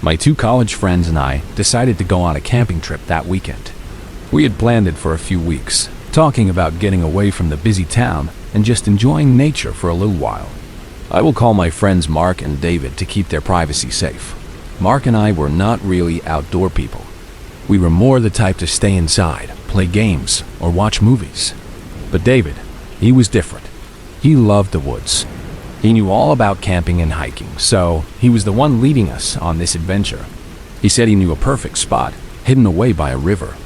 My two college friends and I decided to go on a camping trip that weekend. We had planned it for a few weeks, talking about getting away from the busy town and just enjoying nature for a little while. I will call my friends Mark and David to keep their privacy safe. Mark and I were not really outdoor people. We were more the type to stay inside, play games, or watch movies. But David, he was different. He loved the woods. He knew all about camping and hiking, so he was the one leading us on this adventure. He said he knew a perfect spot, hidden away by a river.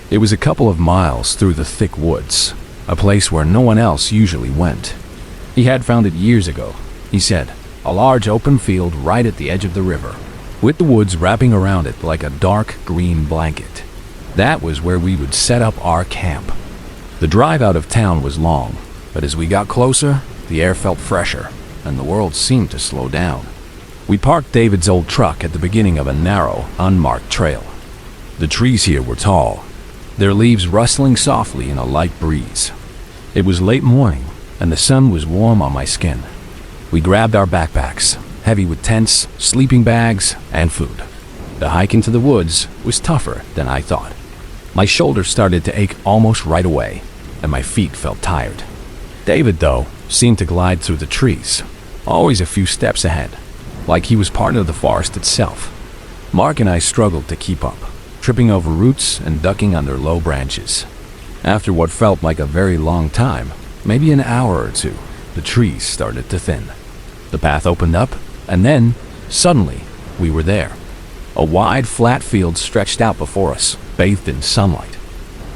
It was a couple of miles through the thick woods, a place where no one else usually went. He had found it years ago, he said, a large open field right at the edge of the river, with the woods wrapping around it like a dark green blanket. That was where we would set up our camp. The drive out of town was long, but as we got closer, the air felt fresher, and the world seemed to slow down. We parked David's old truck at the beginning of a narrow, unmarked trail. The trees here were tall, their leaves rustling softly in a light breeze. It was late morning, and the sun was warm on my skin. We grabbed our backpacks, heavy with tents, sleeping bags, and food. The hike into the woods was tougher than I thought. My shoulders started to ache almost right away, and my feet felt tired. David, though, seemed to glide through the trees, always a few steps ahead, like he was part of the forest itself. Mark and I struggled to keep up, tripping over roots and ducking under low branches. After what felt like a very long time, maybe an hour or two, the trees started to thin. The path opened up, and then, suddenly, we were there. A wide, flat field stretched out before us, bathed in sunlight.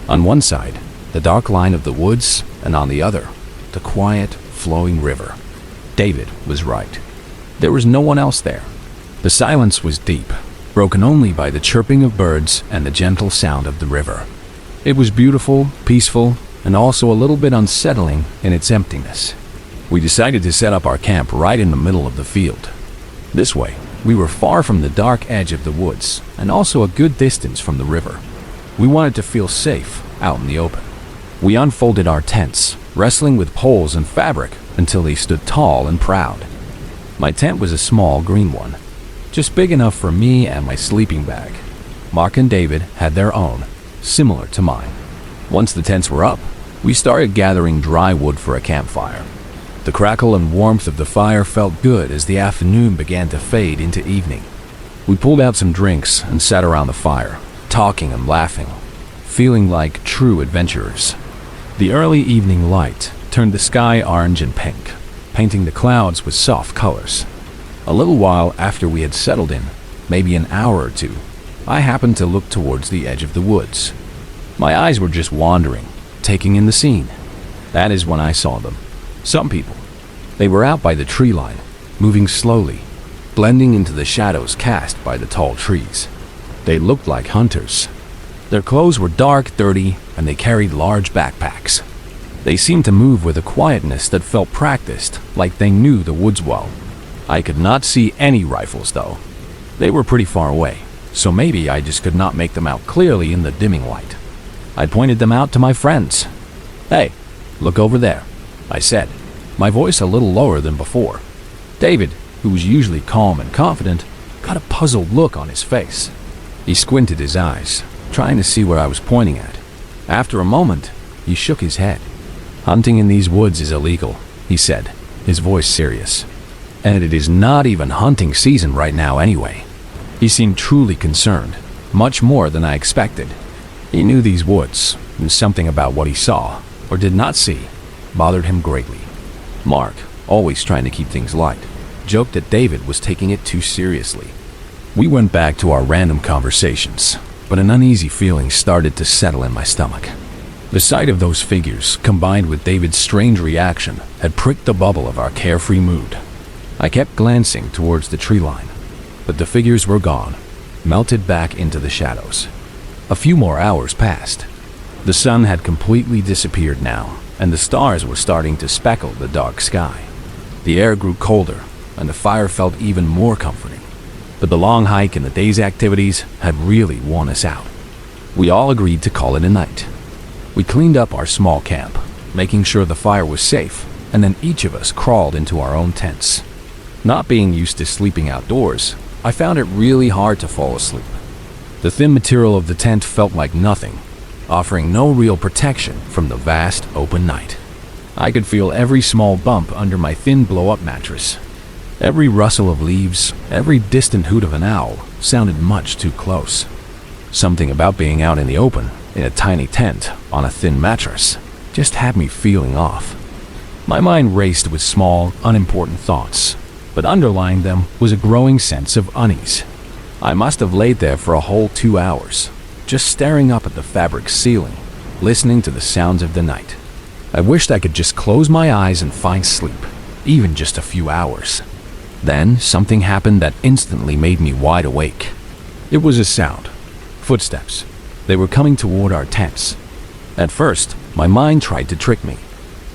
On one side, the dark line of the woods, and on the other, the quiet, flowing river. David was right. There was no one else there. The silence was deep, broken only by the chirping of birds and the gentle sound of the river. It was beautiful, peaceful, and also a little bit unsettling in its emptiness. We decided to set up our camp right in the middle of the field. This way, we were far from the dark edge of the woods and also a good distance from the river. We wanted to feel safe out in the open. We unfolded our tents, wrestling with poles and fabric until they stood tall and proud. My tent was a small green one, just big enough for me and my sleeping bag. Mark and David had their own, similar to mine. Once the tents were up, we started gathering dry wood for a campfire. The crackle and warmth of the fire felt good as the afternoon began to fade into evening. We pulled out some drinks and sat around the fire, talking and laughing, feeling like true adventurers. The early evening light turned the sky orange and pink, painting the clouds with soft colors. A little while after we had settled in, maybe an hour or two, I happened to look towards the edge of the woods. My eyes were just wandering, taking in the scene. That is when I saw them. Some people. They were out by the tree line, moving slowly, blending into the shadows cast by the tall trees. They looked like hunters. Their clothes were dark, dirty, and they carried large backpacks. They seemed to move with a quietness that felt practiced, like they knew the woods well. I could not see any rifles, though. They were pretty far away, so maybe I just could not make them out clearly in the dimming light. I pointed them out to my friends. "Hey, look over there," I said, my voice a little lower than before. David, who was usually calm and confident, got a puzzled look on his face. He squinted his eyes, trying to see where I was pointing at. After a moment, he shook his head. "Hunting in these woods is illegal," he said, his voice serious. "And it is not even hunting season right now anyway." He seemed truly concerned, much more than I expected. He knew these woods, and something about what he saw, or did not see, bothered him greatly. Mark, always trying to keep things light, joked that David was taking it too seriously. We went back to our random conversations, but an uneasy feeling started to settle in my stomach. The sight of those figures, combined with David's strange reaction, had pricked the bubble of our carefree mood. I kept glancing towards the tree line, but the figures were gone, melted back into the shadows. A few more hours passed. The sun had completely disappeared now, and the stars were starting to speckle the dark sky. The air grew colder, and the fire felt even more comforting. But the long hike and the day's activities had really worn us out. We all agreed to call it a night. We cleaned up our small camp, making sure the fire was safe, and then each of us crawled into our own tents. Not being used to sleeping outdoors, I found it really hard to fall asleep. The thin material of the tent felt like nothing, offering no real protection from the vast open night. I could feel every small bump under my thin blow-up mattress. Every rustle of leaves, every distant hoot of an owl sounded much too close. Something about being out in the open, in a tiny tent, on a thin mattress, just had me feeling off. My mind raced with small, unimportant thoughts, but underlying them was a growing sense of unease. I must have laid there for a whole 2 hours, just staring up at the fabric ceiling, listening to the sounds of the night. I wished I could just close my eyes and find sleep, even just a few hours. Then something happened that instantly made me wide awake. It was a sound. Footsteps. They were coming toward our tents. At first, my mind tried to trick me.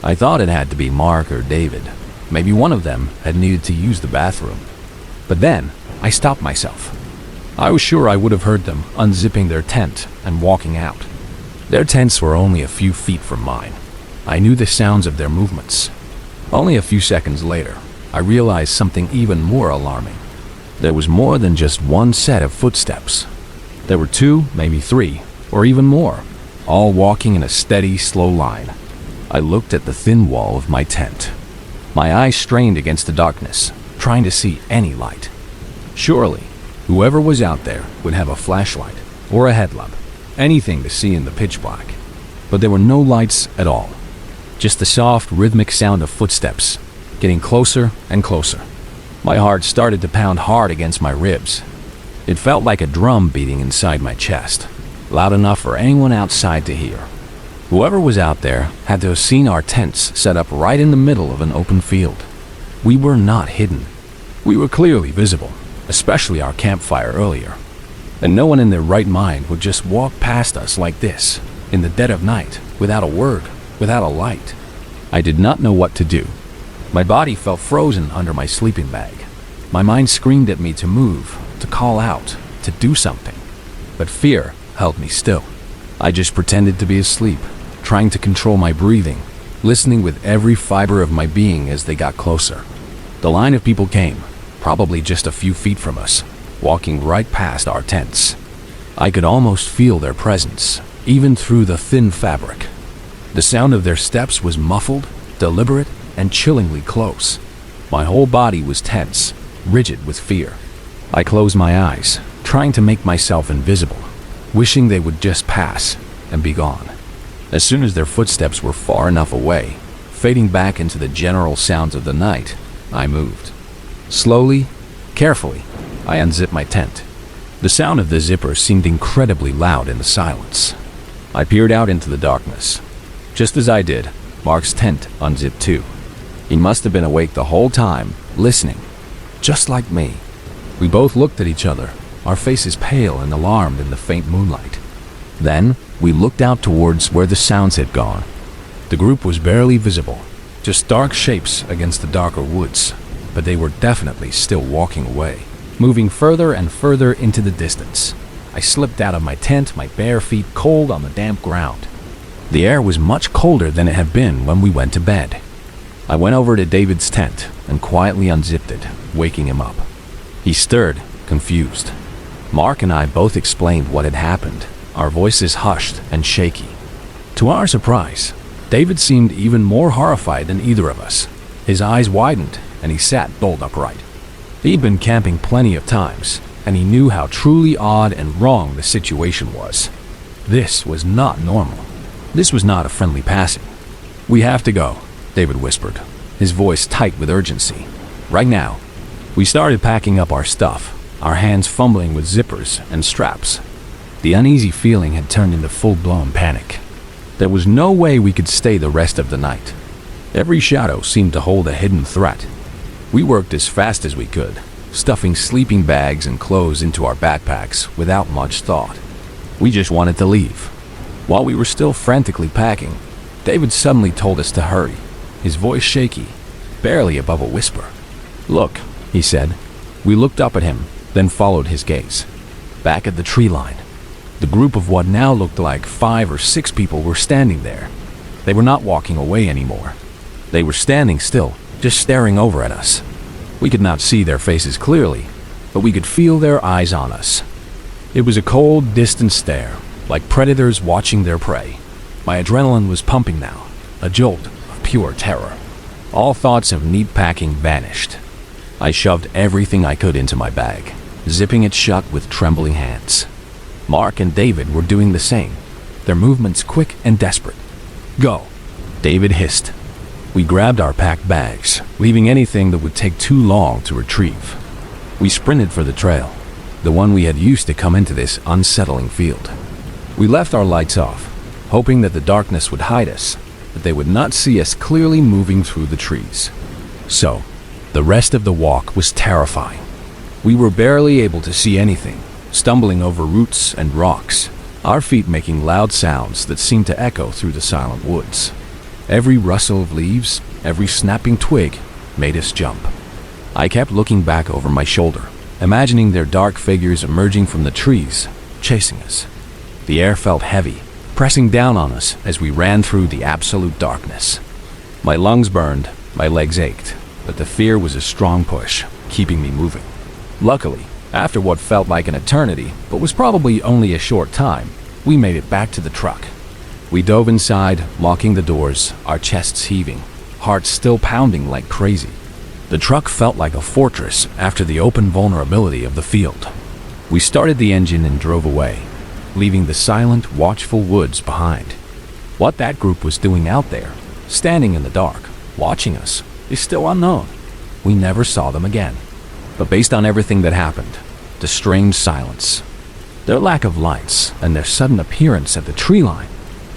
I thought it had to be Mark or David. Maybe one of them had needed to use the bathroom. But then, I stopped myself. I was sure I would have heard them unzipping their tent and walking out. Their tents were only a few feet from mine. I knew the sounds of their movements. Only a few seconds later, I realized something even more alarming. There was more than just one set of footsteps. There were 2, maybe 3, or even more, all walking in a steady, slow line. I looked at the thin wall of my tent. My eyes strained against the darkness, trying to see any light. Surely, whoever was out there would have a flashlight or a headlamp, anything to see in the pitch black. But there were no lights at all. Just the soft, rhythmic sound of footsteps, getting closer and closer. My heart started to pound hard against my ribs. It felt like a drum beating inside my chest, loud enough for anyone outside to hear. Whoever was out there had to have seen our tents set up right in the middle of an open field. We were not hidden. We were clearly visible, especially our campfire earlier. And no one in their right mind would just walk past us like this, in the dead of night, without a word, without a light. I did not know what to do. My body felt frozen under my sleeping bag. My mind screamed at me to move, to call out, to do something. But fear held me still. I just pretended to be asleep, trying to control my breathing, listening with every fiber of my being as they got closer. The line of people came, probably just a few feet from us, walking right past our tents. I could almost feel their presence, even through the thin fabric. The sound of their steps was muffled, deliberate, and chillingly close. My whole body was tense, rigid with fear. I closed my eyes, trying to make myself invisible, wishing they would just pass and be gone. As soon as their footsteps were far enough away, fading back into the general sounds of the night, I moved. Slowly, carefully, I unzipped my tent. The sound of the zipper seemed incredibly loud in the silence. I peered out into the darkness. Just as I did, Mark's tent unzipped too. He must have been awake the whole time, listening, just like me. We both looked at each other, our faces pale and alarmed in the faint moonlight. Then, we looked out towards where the sounds had gone. The group was barely visible, just dark shapes against the darker woods, but they were definitely still walking away, moving further and further into the distance. I slipped out of my tent, my bare feet cold on the damp ground. The air was much colder than it had been when we went to bed. I went over to David's tent and quietly unzipped it, waking him up. He stirred, confused. Mark and I both explained what had happened, our voices hushed and shaky. To our surprise, David seemed even more horrified than either of us. His eyes widened and he sat bolt upright. He'd been camping plenty of times, and he knew how truly odd and wrong the situation was. This was not normal. This was not a friendly passing. "We have to go," David whispered, his voice tight with urgency. "Right now." We started packing up our stuff, our hands fumbling with zippers and straps. The uneasy feeling had turned into full-blown panic. There was no way we could stay the rest of the night. Every shadow seemed to hold a hidden threat. We worked as fast as we could, stuffing sleeping bags and clothes into our backpacks without much thought. We just wanted to leave. While we were still frantically packing, David suddenly told us to hurry, his voice shaky, barely above a whisper. "Look," he said. We looked up at him, then followed his gaze. Back at the tree line, the group of what now looked like 5 or 6 people were standing there. They were not walking away anymore. They were standing still, just staring over at us. We could not see their faces clearly, but we could feel their eyes on us. It was a cold, distant stare, like predators watching their prey. My adrenaline was pumping now, a jolt of pure terror. All thoughts of neat packing vanished. I shoved everything I could into my bag, zipping it shut with trembling hands. Mark and David were doing the same, their movements quick and desperate. "Go," David hissed. We grabbed our packed bags, leaving anything that would take too long to retrieve. We sprinted for the trail, the one we had used to come into this unsettling field. We left our lights off, hoping that the darkness would hide us, but they would not see us clearly moving through the trees. So, the rest of the walk was terrifying. We were barely able to see anything, stumbling over roots and rocks, our feet making loud sounds that seemed to echo through the silent woods. Every rustle of leaves, every snapping twig made us jump. I kept looking back over my shoulder, imagining their dark figures emerging from the trees, chasing us. The air felt heavy, pressing down on us as we ran through the absolute darkness. My lungs burned, my legs ached, but the fear was a strong push, keeping me moving. Luckily, after what felt like an eternity, but was probably only a short time, we made it back to the truck. We dove inside, locking the doors, our chests heaving, hearts still pounding like crazy. The truck felt like a fortress after the open vulnerability of the field. We started the engine and drove away, leaving the silent, watchful woods behind. What that group was doing out there, standing in the dark, watching us, is still unknown. We never saw them again. But based on everything that happened, the strange silence, their lack of lights, and their sudden appearance at the tree line,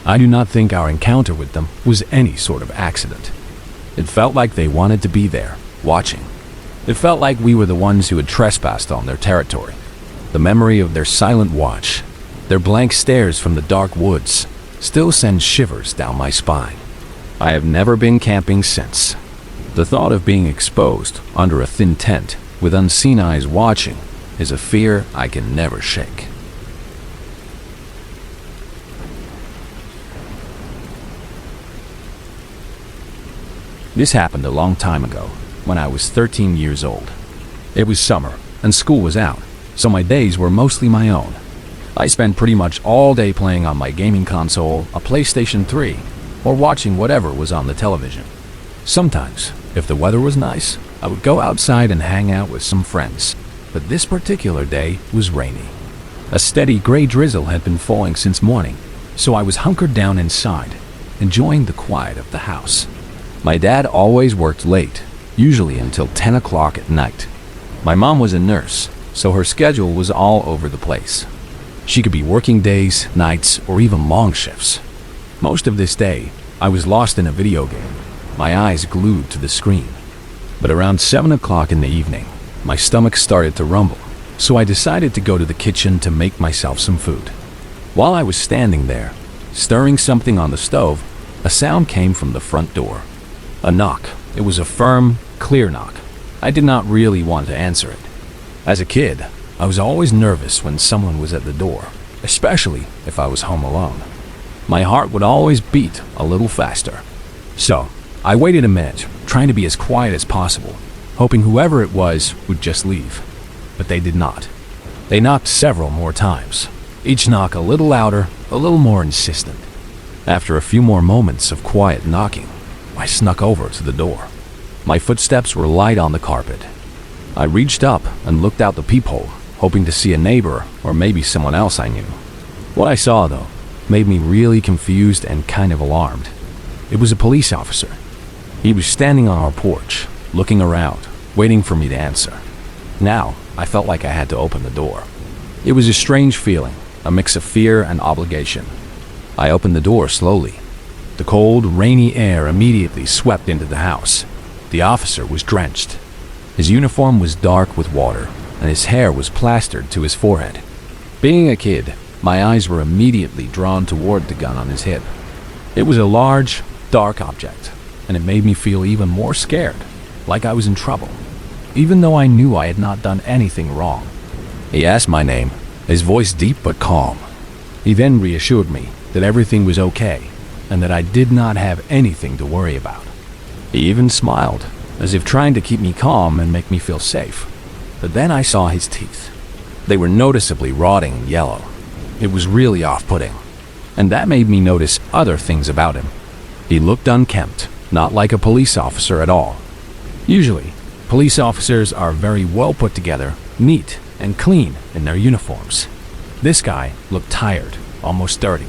I do not think our encounter with them was any sort of accident. It felt like they wanted to be there, watching. It felt like we were the ones who had trespassed on their territory. The memory of their silent watch, their blank stares from the dark woods, still sends shivers down my spine. I have never been camping since. The thought of being exposed under a thin tent with unseen eyes watching is a fear I can never shake. This happened a long time ago, when I was 13 years old. It was summer, and school was out, so my days were mostly my own. I spent pretty much all day playing on my gaming console, a PlayStation 3, or watching whatever was on the television. Sometimes, if the weather was nice, I would go outside and hang out with some friends, but this particular day was rainy. A steady gray drizzle had been falling since morning, so I was hunkered down inside, enjoying the quiet of the house. My dad always worked late, usually until 10 o'clock at night. My mom was a nurse, so her schedule was all over the place. She could be working days, nights, or even long shifts. Most of this day, I was lost in a video game, my eyes glued to the screen. But around 7 o'clock in the evening, my stomach started to rumble, so I decided to go to the kitchen to make myself some food. While I was standing there, stirring something on the stove, a sound came from the front door. A knock. It was a firm, clear knock. I did not really want to answer it. As a kid, I was always nervous when someone was at the door, especially if I was home alone. My heart would always beat a little faster. So, I waited a minute, trying to be as quiet as possible, hoping whoever it was would just leave. But they did not. They knocked several more times, each knock a little louder, a little more insistent. After a few more moments of quiet knocking, I snuck over to the door. My footsteps were light on the carpet. I reached up and looked out the peephole, hoping to see a neighbor or maybe someone else I knew. What I saw, though, made me really confused and kind of alarmed. It was a police officer. He was standing on our porch, looking around, waiting for me to answer. Now, I felt like I had to open the door. It was a strange feeling, a mix of fear and obligation. I opened the door slowly. The cold, rainy air immediately swept into the house. The officer was drenched. His uniform was dark with water, and his hair was plastered to his forehead. Being a kid, my eyes were immediately drawn toward the gun on his hip. It was a large, dark object, and it made me feel even more scared, like I was in trouble, even though I knew I had not done anything wrong. He asked my name, his voice deep but calm. He then reassured me that everything was okay, and that I did not have anything to worry about. He even smiled, as if trying to keep me calm and make me feel safe. But then I saw his teeth. They were noticeably rotting and yellow. It was really off-putting. And that made me notice other things about him. He looked unkempt, not like a police officer at all. Usually, police officers are very well put together, neat, and clean in their uniforms. This guy looked tired, almost dirty.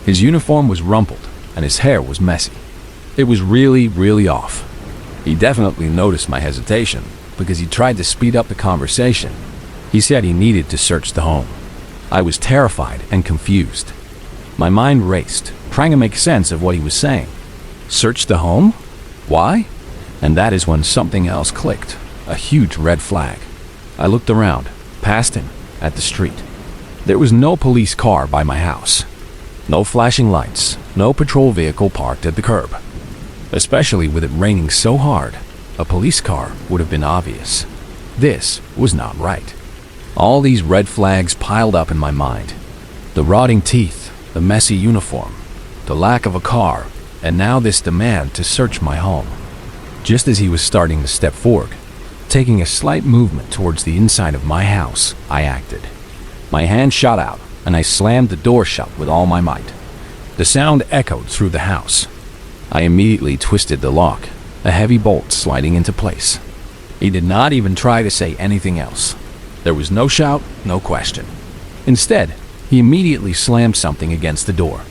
His uniform was rumpled, and his hair was messy. It was really off. He definitely noticed my hesitation, because he tried to speed up the conversation. He said he needed to search the home. I was terrified and confused. My mind raced, trying to make sense of what he was saying. Search the home? Why? And that is when something else clicked, a huge red flag. I looked around, past him, at the street. There was no police car by my house. No flashing lights, no patrol vehicle parked at the curb. Especially with it raining so hard, a police car would have been obvious. This was not right. All these red flags piled up in my mind. The rotting teeth, the messy uniform, the lack of a car, and now this demand to search my home. Just as he was starting to step forward, taking a slight movement towards the inside of my house, I acted. My hand shot out, and I slammed the door shut with all my might. The sound echoed through the house. I immediately twisted the lock, a heavy bolt sliding into place. He did not even try to say anything else. There was no shout, no question. Instead, he immediately slammed something against the door.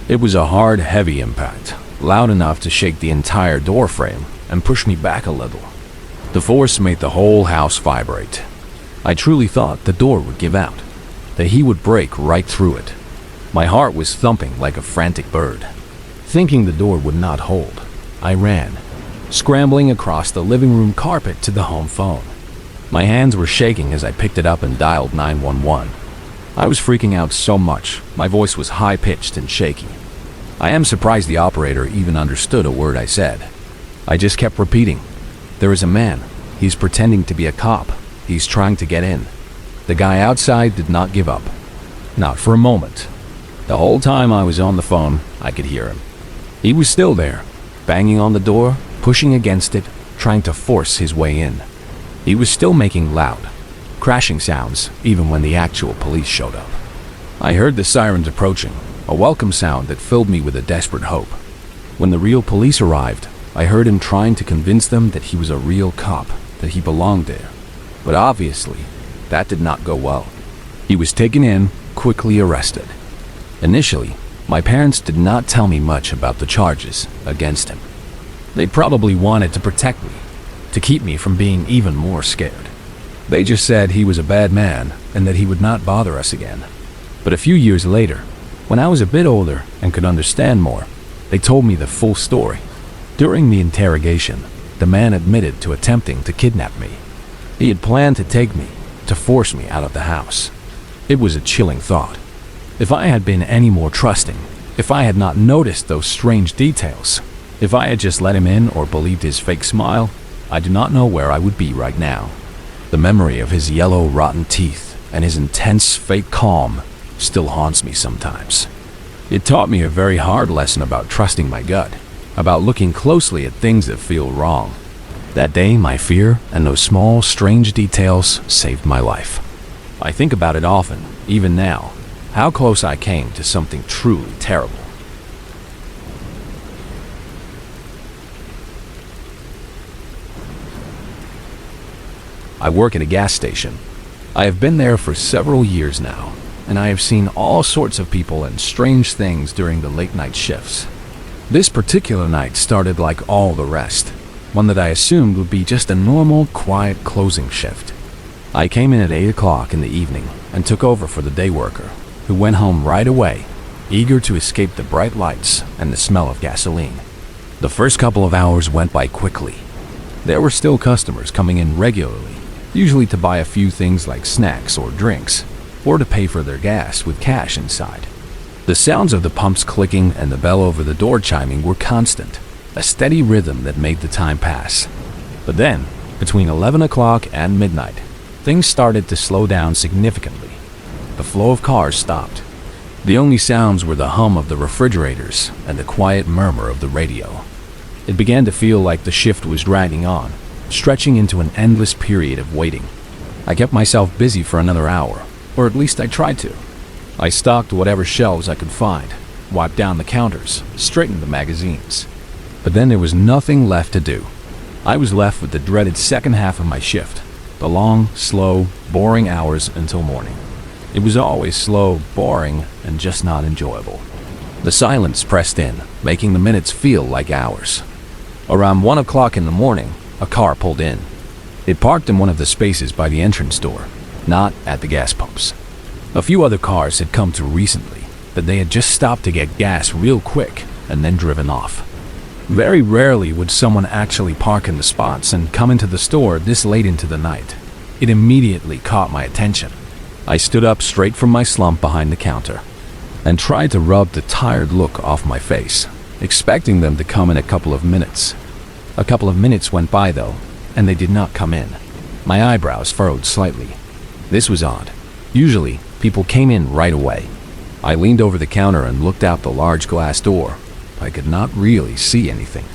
It was a hard, heavy impact, loud enough to shake the entire door frame and push me back a little. The force made the whole house vibrate. I truly thought the door would give out, that he would break right through it. My heart was thumping like a frantic bird. Thinking the door would not hold, I ran, scrambling across the living room carpet to the home phone. My hands were shaking as I picked it up and dialed 911. I was freaking out so much, my voice was high-pitched and shaky. I am surprised the operator even understood a word I said. I just kept repeating, "There is a man. He's pretending to be a cop. He's trying to get in." The guy outside did not give up. Not for a moment. The whole time I was on the phone, I could hear him. He was still there, banging on the door, pushing against it, trying to force his way in. He was still making loud, crashing sounds even when the actual police showed up. I heard the sirens approaching, a welcome sound that filled me with a desperate hope. When the real police arrived, I heard him trying to convince them that he was a real cop, that he belonged there. But obviously, that did not go well. He was taken in, quickly arrested. Initially, my parents did not tell me much about the charges against him. They probably wanted to protect me, to keep me from being even more scared. They just said he was a bad man and that he would not bother us again. But a few years later, when I was a bit older and could understand more, they told me the full story. During the interrogation, the man admitted to attempting to kidnap me. He had planned to take me, to force me out of the house. It was a chilling thought. If I had been any more trusting, if I had not noticed those strange details, if I had just let him in or believed his fake smile, I do not know where I would be right now. The memory of his yellow, rotten teeth and his intense, fake calm still haunts me sometimes. It taught me a very hard lesson about trusting my gut, about looking closely at things that feel wrong. That day, my fear and those small, strange details saved my life. I think about it often, even now, how close I came to something truly terrible. I work at a gas station. I have been there for several years now, and I have seen all sorts of people and strange things during the late-night shifts. This particular night started like all the rest, one that I assumed would be just a normal, quiet closing shift. I came in at 8 o'clock in the evening and took over for the day worker, who went home right away, eager to escape the bright lights and the smell of gasoline. The first couple of hours went by quickly. There were still customers coming in regularly, usually to buy a few things like snacks or drinks, or to pay for their gas with cash inside. The sounds of the pumps clicking and the bell over the door chiming were constant, a steady rhythm that made the time pass. But then, between 11 o'clock and midnight, things started to slow down significantly. The flow of cars stopped. The only sounds were the hum of the refrigerators and the quiet murmur of the radio. It began to feel like the shift was dragging on, stretching into an endless period of waiting. I kept myself busy for another hour, or at least I tried to. I stocked whatever shelves I could find, wiped down the counters, straightened the magazines. But then there was nothing left to do. I was left with the dreaded second half of my shift, the long, slow, boring hours until morning. It was always slow, boring, and just not enjoyable. The silence pressed in, making the minutes feel like hours. Around 1 o'clock in the morning, a car pulled in. It parked in one of the spaces by the entrance door, not at the gas pumps. A few other cars had come through recently, but they had just stopped to get gas real quick and then driven off. Very rarely would someone actually park in the spots and come into the store this late into the night. It immediately caught my attention. I stood up straight from my slump behind the counter and tried to rub the tired look off my face, expecting them to come in a couple of minutes. A couple of minutes went by though, and they did not come in. My eyebrows furrowed slightly. This was odd. Usually, people came in right away. I leaned over the counter and looked out the large glass door. I could not really see anything.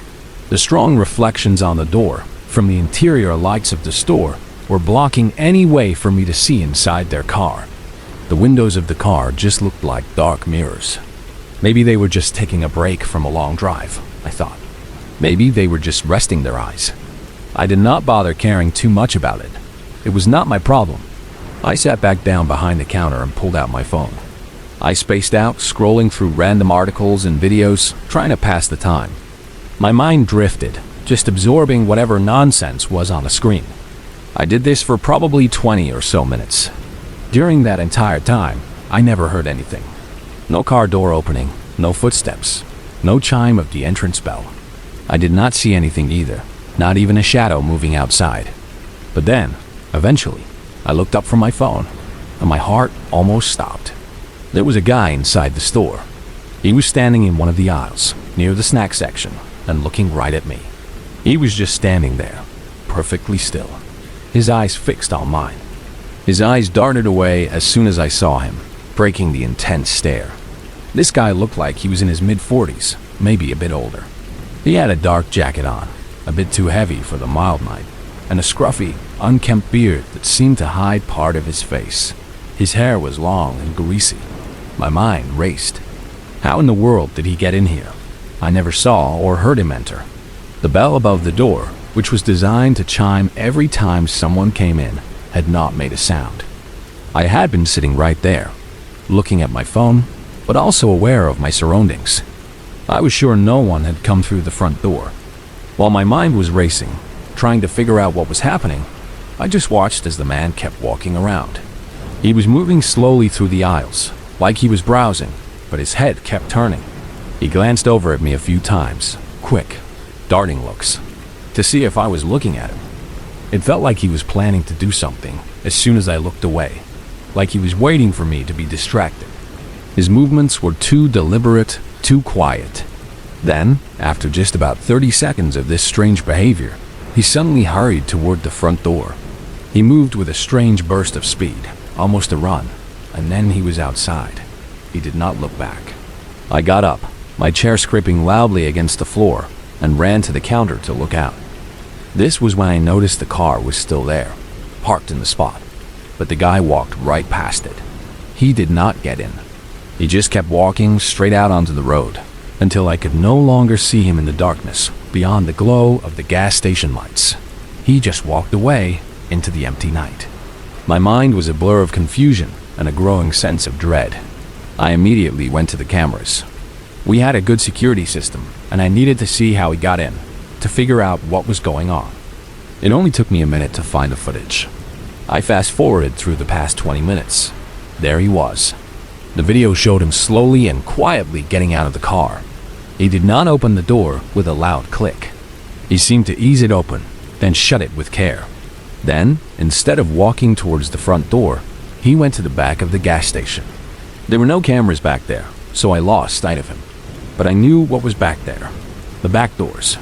The strong reflections on the door from the interior lights of the store were blocking any way for me to see inside their car. The windows of the car just looked like dark mirrors. Maybe they were just taking a break from a long drive, I thought. Maybe they were just resting their eyes. I did not bother caring too much about it. It was not my problem. I sat back down behind the counter and pulled out my phone. I spaced out, scrolling through random articles and videos, trying to pass the time. My mind drifted, just absorbing whatever nonsense was on the screen. I did this for probably 20 or so minutes. During that entire time, I never heard anything. No car door opening, no footsteps, no chime of the entrance bell. I did not see anything either, not even a shadow moving outside. But then, eventually, I looked up from my phone, and my heart almost stopped. There was a guy inside the store. He was standing in one of the aisles, near the snack section, and looking right at me. He was just standing there, perfectly still, his eyes fixed on mine. His eyes darted away as soon as I saw him, breaking the intense stare. This guy looked like he was in his mid-40s, maybe a bit older. He had a dark jacket on, a bit too heavy for the mild night, and a scruffy, unkempt beard that seemed to hide part of his face. His hair was long and greasy. My mind raced. How in the world did he get in here? I never saw or heard him enter. The bell above the door, which was designed to chime every time someone came in, had not made a sound. I had been sitting right there, looking at my phone, but also aware of my surroundings. I was sure no one had come through the front door. While my mind was racing, trying to figure out what was happening, I just watched as the man kept walking around. He was moving slowly through the aisles, like he was browsing, but his head kept turning. He glanced over at me a few times, quick, darting looks, to see if I was looking at him. It felt like he was planning to do something as soon as I looked away, like he was waiting for me to be distracted. His movements were too deliberate, too quiet. Then, after just about 30 seconds of this strange behavior, he suddenly hurried toward the front door. He moved with a strange burst of speed, almost a run, and then he was outside. He did not look back. I got up, my chair scraping loudly against the floor, and ran to the counter to look out. This was when I noticed the car was still there, parked in the spot, but the guy walked right past it. He did not get in. He just kept walking straight out onto the road, until I could no longer see him in the darkness beyond the glow of the gas station lights. He just walked away into the empty night. My mind was a blur of confusion and a growing sense of dread. I immediately went to the cameras. We had a good security system, and I needed to see how he got in, to figure out what was going on. It only took me a minute to find the footage. I fast-forwarded through the past 20 minutes. There he was. The video showed him slowly and quietly getting out of the car. He did not open the door with a loud click. He seemed to ease it open, then shut it with care. Then, instead of walking towards the front door, he went to the back of the gas station. There were no cameras back there, so I lost sight of him. But I knew what was back there. The back doors.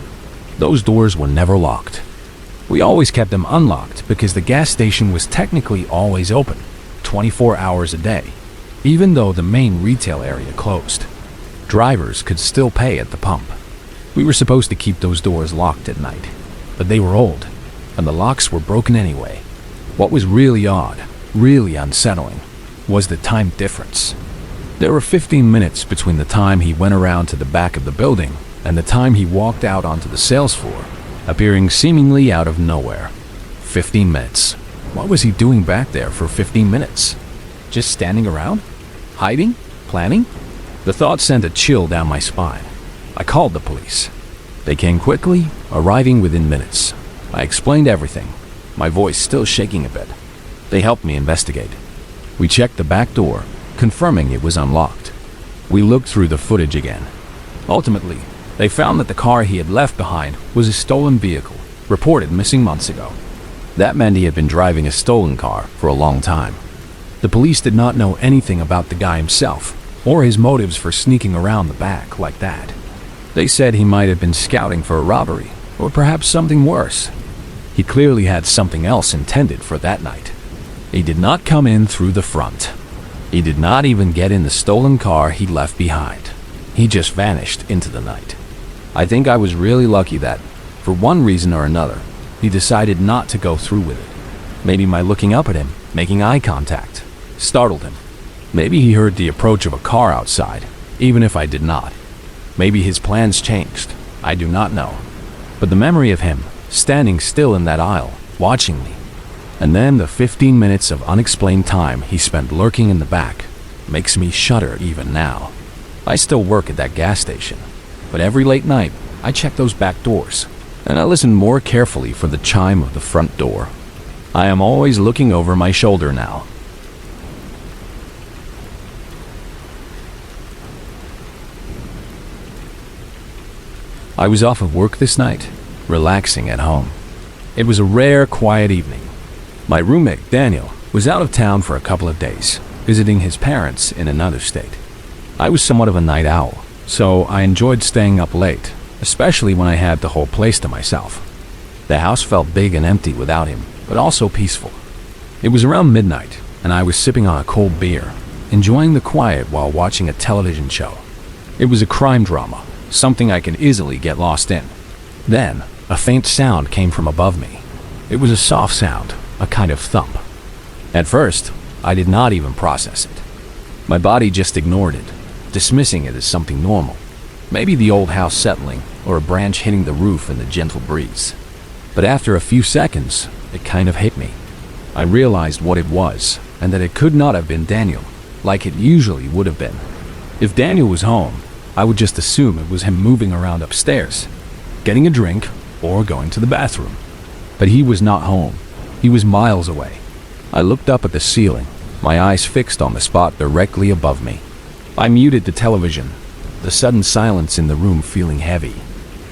Those doors were never locked. We always kept them unlocked because the gas station was technically always open, 24 hours a day, even though the main retail area closed. Drivers could still pay at the pump. We were supposed to keep those doors locked at night, but they were old, and the locks were broken anyway. What was really odd, really unsettling, was the time difference. There were 15 minutes between the time he went around to the back of the building and the time he walked out onto the sales floor, appearing seemingly out of nowhere. 15 minutes. What was he doing back there for 15 minutes? Just standing around? Hiding? Planning? The thought sent a chill down my spine. I called the police. They came quickly, arriving within minutes. I explained everything, my voice still shaking a bit. They helped me investigate. We checked the back door, confirming it was unlocked. We looked through the footage again. Ultimately, they found that the car he had left behind was a stolen vehicle, reported missing months ago. That meant he had been driving a stolen car for a long time. The police did not know anything about the guy himself, or his motives for sneaking around the back like that. They said he might have been scouting for a robbery, or perhaps something worse. He clearly had something else intended for that night. He did not come in through the front. He did not even get in the stolen car he left behind. He just vanished into the night. I think I was really lucky that, for one reason or another, he decided not to go through with it. Maybe my looking up at him, making eye contact, startled him. Maybe he heard the approach of a car outside, even if I did not. Maybe his plans changed. I do not know. But the memory of him, standing still in that aisle, watching me, and then the 15 minutes of unexplained time he spent lurking in the back, makes me shudder even now. I still work at that gas station, but every late night, I check those back doors, and I listen more carefully for the chime of the front door. I am always looking over my shoulder now. I was off of work this night, relaxing at home. It was a rare, quiet evening. My roommate, Daniel, was out of town for a couple of days, visiting his parents in another state. I was somewhat of a night owl, so I enjoyed staying up late, especially when I had the whole place to myself. The house felt big and empty without him, but also peaceful. It was around midnight, and I was sipping on a cold beer, enjoying the quiet while watching a television show. It was a crime drama, something I could easily get lost in. Then, a faint sound came from above me. It was a soft sound, a kind of thump. At first, I did not even process it. My body just ignored it, dismissing it as something normal. Maybe the old house settling, or a branch hitting the roof in the gentle breeze. But after a few seconds, it kind of hit me. I realized what it was, and that it could not have been Daniel, like it usually would have been. If Daniel was home, I would just assume it was him moving around upstairs, getting a drink, or going to the bathroom. But he was not home. He was miles away. I looked up at the ceiling, my eyes fixed on the spot directly above me. I muted the television, the sudden silence in the room feeling heavy.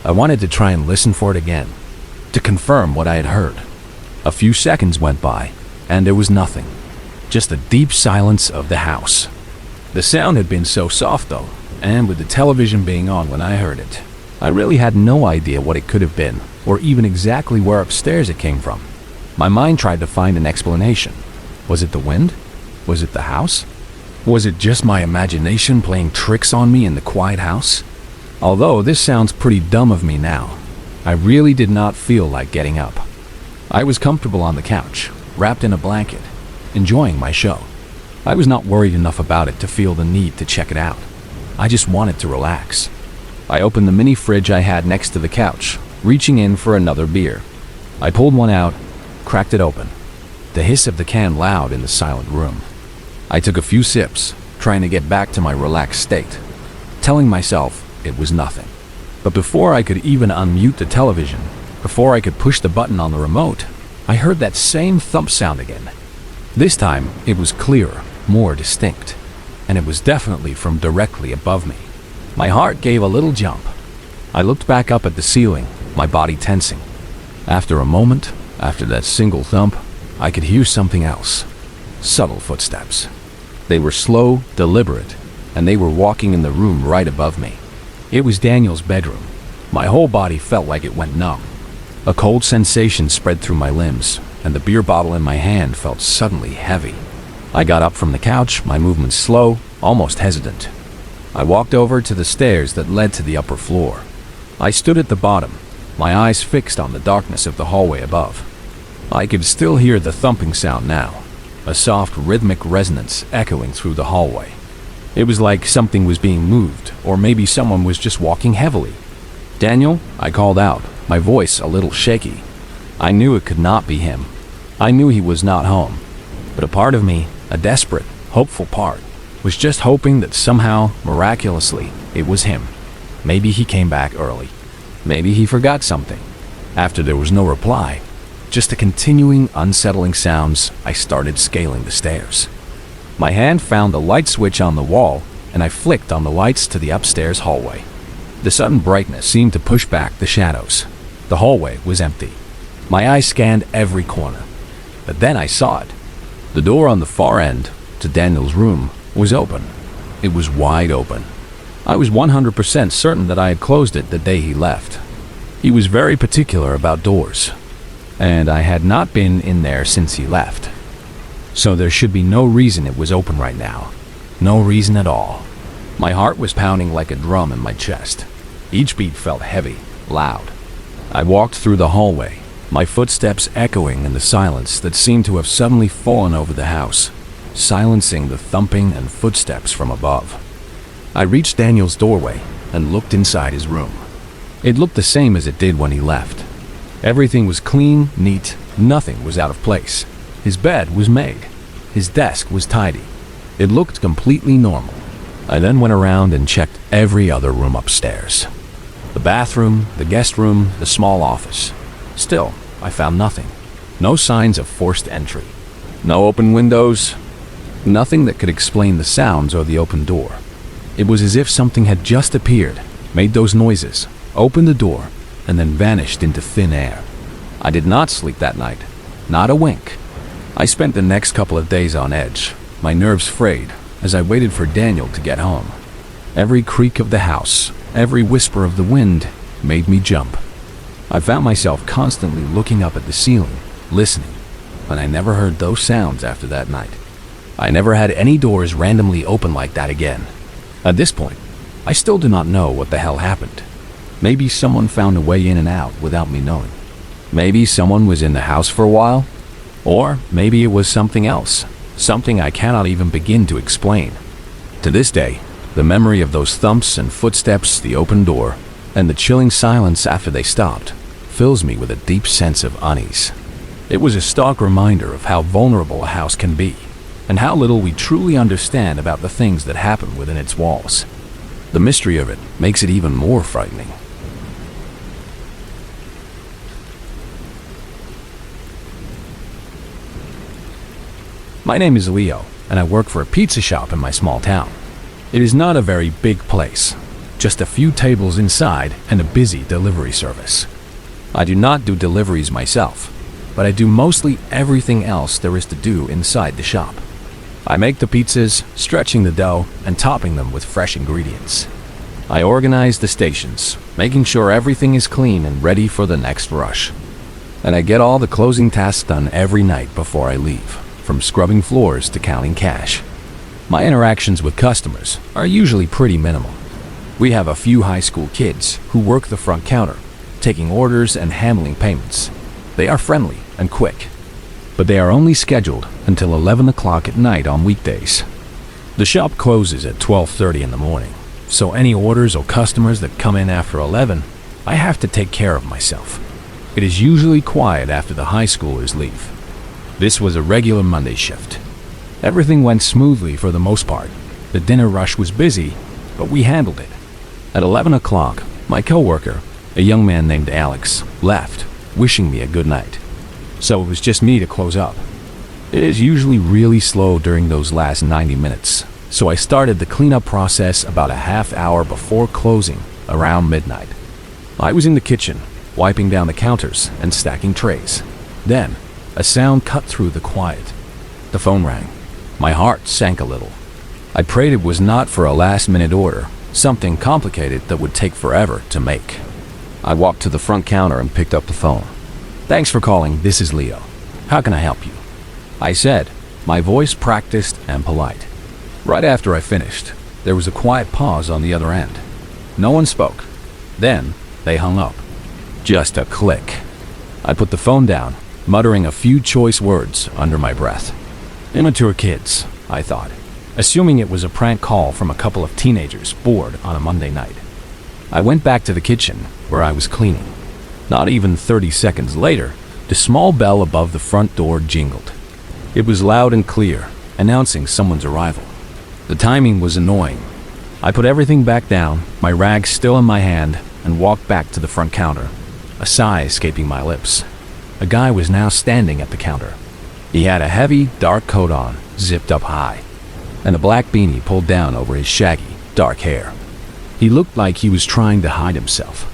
I wanted to try and listen for it again, to confirm what I had heard. A few seconds went by, and there was nothing. Just the deep silence of the house. The sound had been so soft though, and with the television being on when I heard it, I really had no idea what it could have been, or even exactly where upstairs it came from. My mind tried to find an explanation. Was it the wind? Was it the house? Was it just my imagination playing tricks on me in the quiet house? Although this sounds pretty dumb of me now, I really did not feel like getting up. I was comfortable on the couch, wrapped in a blanket, enjoying my show. I was not worried enough about it to feel the need to check it out. I just wanted to relax. I opened the mini fridge I had next to the couch, reaching in for another beer. I pulled one out, cracked it open. The hiss of the can loud in the silent room. I took a few sips, trying to get back to my relaxed state, telling myself it was nothing. But before I could even unmute the television, before I could push the button on the remote, I heard that same thump sound again. This time, it was clearer, more distinct, and it was definitely from directly above me. My heart gave a little jump. I looked back up at the ceiling, my body tensing. After a moment, after that single thump, I could hear something else. Subtle footsteps. They were slow, deliberate, and they were walking in the room right above me. It was Daniel's bedroom. My whole body felt like it went numb. A cold sensation spread through my limbs, and the beer bottle in my hand felt suddenly heavy. I got up from the couch, my movements slow, almost hesitant. I walked over to the stairs that led to the upper floor. I stood at the bottom, my eyes fixed on the darkness of the hallway above. I could still hear the thumping sound now, a soft rhythmic resonance echoing through the hallway. It was like something was being moved, or maybe someone was just walking heavily. "Daniel?" I called out, my voice a little shaky. I knew it could not be him. I knew he was not home. But a part of me, a desperate, hopeful part, was just hoping that somehow, miraculously, it was him. Maybe he came back early. Maybe he forgot something. After there was no reply, just the continuing, unsettling sounds, I started scaling the stairs. My hand found the light switch on the wall, and I flicked on the lights to the upstairs hallway. The sudden brightness seemed to push back the shadows. The hallway was empty. My eyes scanned every corner. But then I saw it. The door on the far end, to Daniel's room, was open. It was wide open. I was 100% certain that I had closed it the day he left. He was very particular about doors, and I had not been in there since he left. So there should be no reason it was open right now. No reason at all. My heart was pounding like a drum in my chest. Each beat felt heavy, loud. I walked through the hallway, my footsteps echoing in the silence that seemed to have suddenly fallen over the house, silencing the thumping and footsteps from above. I reached Daniel's doorway and looked inside his room. It looked the same as it did when he left. Everything was clean, neat, nothing was out of place. His bed was made. His desk was tidy. It looked completely normal. I then went around and checked every other room upstairs. The bathroom, the guest room, the small office. Still, I found nothing. No signs of forced entry. No open windows. Nothing that could explain the sounds or the open door. It was as if something had just appeared, made those noises, opened the door, and then vanished into thin air. I did not sleep that night. Not a wink. I spent the next couple of days on edge, my nerves frayed, as I waited for Daniel to get home. Every creak of the house, every whisper of the wind, made me jump. I found myself constantly looking up at the ceiling, listening, and I never heard those sounds after that night. I never had any doors randomly open like that again. At this point, I still do not know what the hell happened. Maybe someone found a way in and out without me knowing. Maybe someone was in the house for a while. Or maybe it was something else, something I cannot even begin to explain. To this day, the memory of those thumps and footsteps, the open door, and the chilling silence after they stopped, fills me with a deep sense of unease. It was a stark reminder of how vulnerable a house can be, and how little we truly understand about the things that happen within its walls. The mystery of it makes it even more frightening. My name is Leo, and I work for a pizza shop in my small town. It is not a very big place, just a few tables inside and a busy delivery service. I do not do deliveries myself, but I do mostly everything else there is to do inside the shop. I make the pizzas, stretching the dough, and topping them with fresh ingredients. I organize the stations, making sure everything is clean and ready for the next rush. And I get all the closing tasks done every night before I leave, from scrubbing floors to counting cash. My interactions with customers are usually pretty minimal. We have a few high school kids who work the front counter, taking orders and handling payments. They are friendly and quick, but they are only scheduled until 11 o'clock at night on weekdays. The shop closes at 12:30 in the morning, so any orders or customers that come in after 11, I have to take care of myself. It is usually quiet after the high schoolers leave. This was a regular Monday shift. Everything went smoothly for the most part. The dinner rush was busy, but we handled it. At 11 o'clock, my coworker, a young man named Alex, left, wishing me a good night. So it was just me to close up. It is usually really slow during those last 90 minutes, so I started the cleanup process about a half hour before closing, around midnight. I was in the kitchen, wiping down the counters and stacking trays. Then, a sound cut through the quiet. The phone rang. My heart sank a little. I prayed it was not for a last-minute order, something complicated that would take forever to make. I walked to the front counter and picked up the phone. "Thanks for calling, this is Leo. How can I help you?" I said, my voice practiced and polite. Right after I finished, there was a quiet pause on the other end. No one spoke. Then, they hung up. Just a click. I put the phone down, muttering a few choice words under my breath. Immature kids, I thought, assuming it was a prank call from a couple of teenagers bored on a Monday night. I went back to the kitchen, where I was cleaning. Not even 30 seconds later, the small bell above the front door jingled. It was loud and clear, announcing someone's arrival. The timing was annoying. I put everything back down, my rag still in my hand, and walked back to the front counter, a sigh escaping my lips. A guy was now standing at the counter. He had a heavy, dark coat on, zipped up high, and a black beanie pulled down over his shaggy, dark hair. He looked like he was trying to hide himself.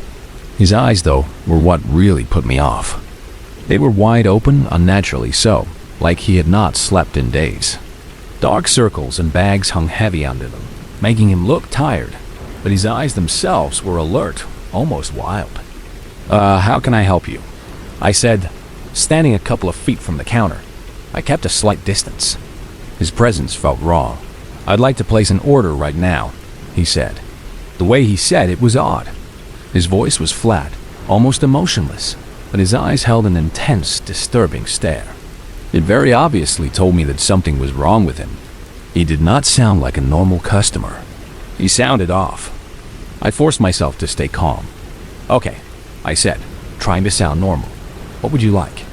His eyes, though, were what really put me off. They were wide open, unnaturally so, like he had not slept in days. Dark circles and bags hung heavy under them, making him look tired, but his eyes themselves were alert, almost wild. How can I help you?" I said, standing a couple of feet from the counter. I kept a slight distance. His presence felt wrong. "I'd like to place an order right now," he said. The way he said it was odd. His voice was flat, almost emotionless, but his eyes held an intense, disturbing stare. It very obviously told me that something was wrong with him. He did not sound like a normal customer. He sounded off. I forced myself to stay calm. "Okay," I said, trying to sound normal. "What would you like?"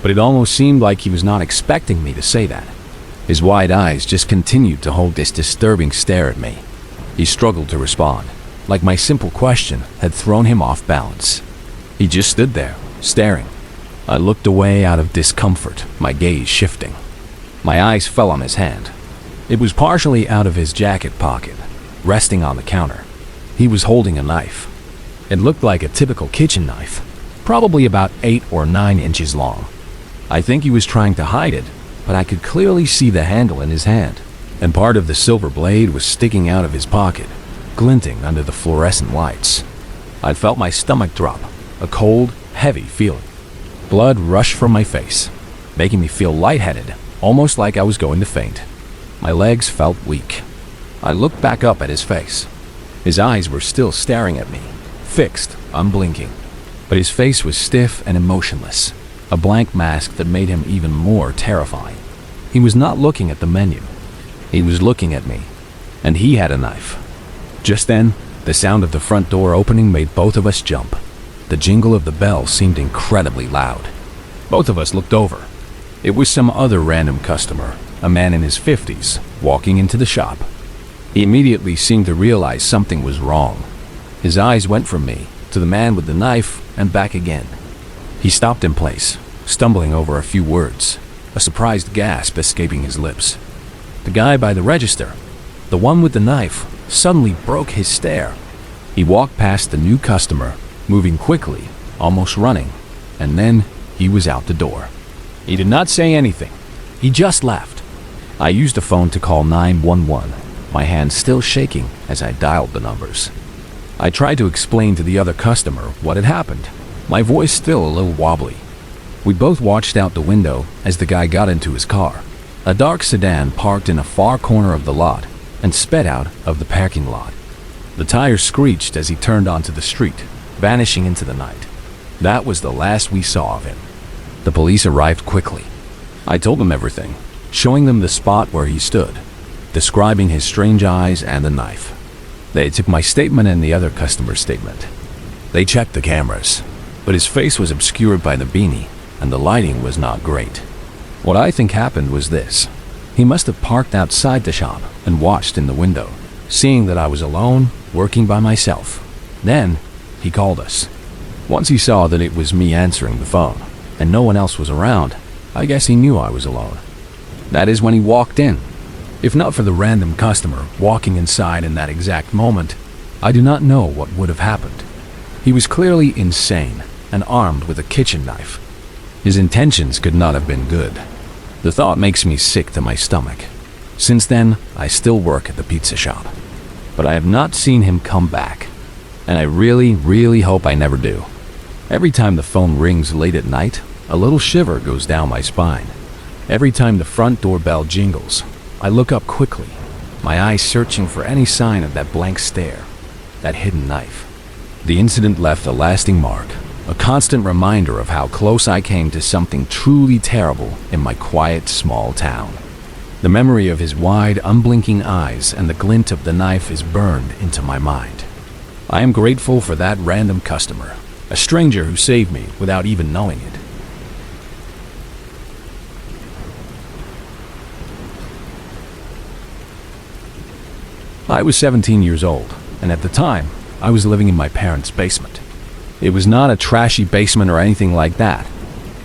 But it almost seemed like he was not expecting me to say that. His wide eyes just continued to hold this disturbing stare at me. He struggled to respond, like my simple question had thrown him off balance. He just stood there, staring. I looked away out of discomfort, my gaze shifting. My eyes fell on his hand. It was partially out of his jacket pocket, resting on the counter. He was holding a knife. It looked like a typical kitchen knife, probably about 8 or 9 inches long. I think he was trying to hide it, but I could clearly see the handle in his hand, and part of the silver blade was sticking out of his pocket, glinting under the fluorescent lights. I felt my stomach drop, a cold, heavy feeling. Blood rushed from my face, making me feel lightheaded, almost like I was going to faint. My legs felt weak. I looked back up at his face. His eyes were still staring at me, fixed, unblinking. But his face was stiff and emotionless, a blank mask that made him even more terrifying. He was not looking at the menu. He was looking at me, and he had a knife. Just then, the sound of the front door opening made both of us jump. The jingle of the bell seemed incredibly loud. Both of us looked over. It was some other random customer, a man in his 50s, walking into the shop. He immediately seemed to realize something was wrong. His eyes went from me to the man with the knife and back again. He stopped in place, stumbling over a few words, a surprised gasp escaping his lips. The guy by the register, the one with the knife, suddenly broke his stare. He walked past the new customer, moving quickly, almost running, and then he was out the door. He did not say anything. He just left. I used a phone to call 911, my hand still shaking as I dialed the numbers. I tried to explain to the other customer what had happened, my voice still a little wobbly. We both watched out the window as the guy got into his car, a dark sedan parked in a far corner of the lot, and sped out of the parking lot. The tires screeched as he turned onto the street, vanishing into the night. That was the last we saw of him. The police arrived quickly. I told them everything, showing them the spot where he stood, describing his strange eyes and the knife. They took my statement and the other customer's statement. They checked the cameras, but his face was obscured by the beanie, and the lighting was not great. What I think happened was this. He must have parked outside the shop and watched in the window, seeing that I was alone, working by myself. Then, he called us. Once he saw that it was me answering the phone, and no one else was around, I guess he knew I was alone. That is when he walked in. If not for the random customer walking inside in that exact moment, I do not know what would have happened. He was clearly insane and armed with a kitchen knife. His intentions could not have been good. The thought makes me sick to my stomach. Since then, I still work at the pizza shop. But I have not seen him come back. And I really, really hope I never do. Every time the phone rings late at night, a little shiver goes down my spine. Every time the front door bell jingles, I look up quickly, my eyes searching for any sign of that blank stare, that hidden knife. The incident left a lasting mark, a constant reminder of how close I came to something truly terrible in my quiet, small town. The memory of his wide, unblinking eyes and the glint of the knife is burned into my mind. I am grateful for that random customer, a stranger who saved me without even knowing it. I was 17 years old, and at the time, I was living in my parents' basement. It was not a trashy basement or anything like that.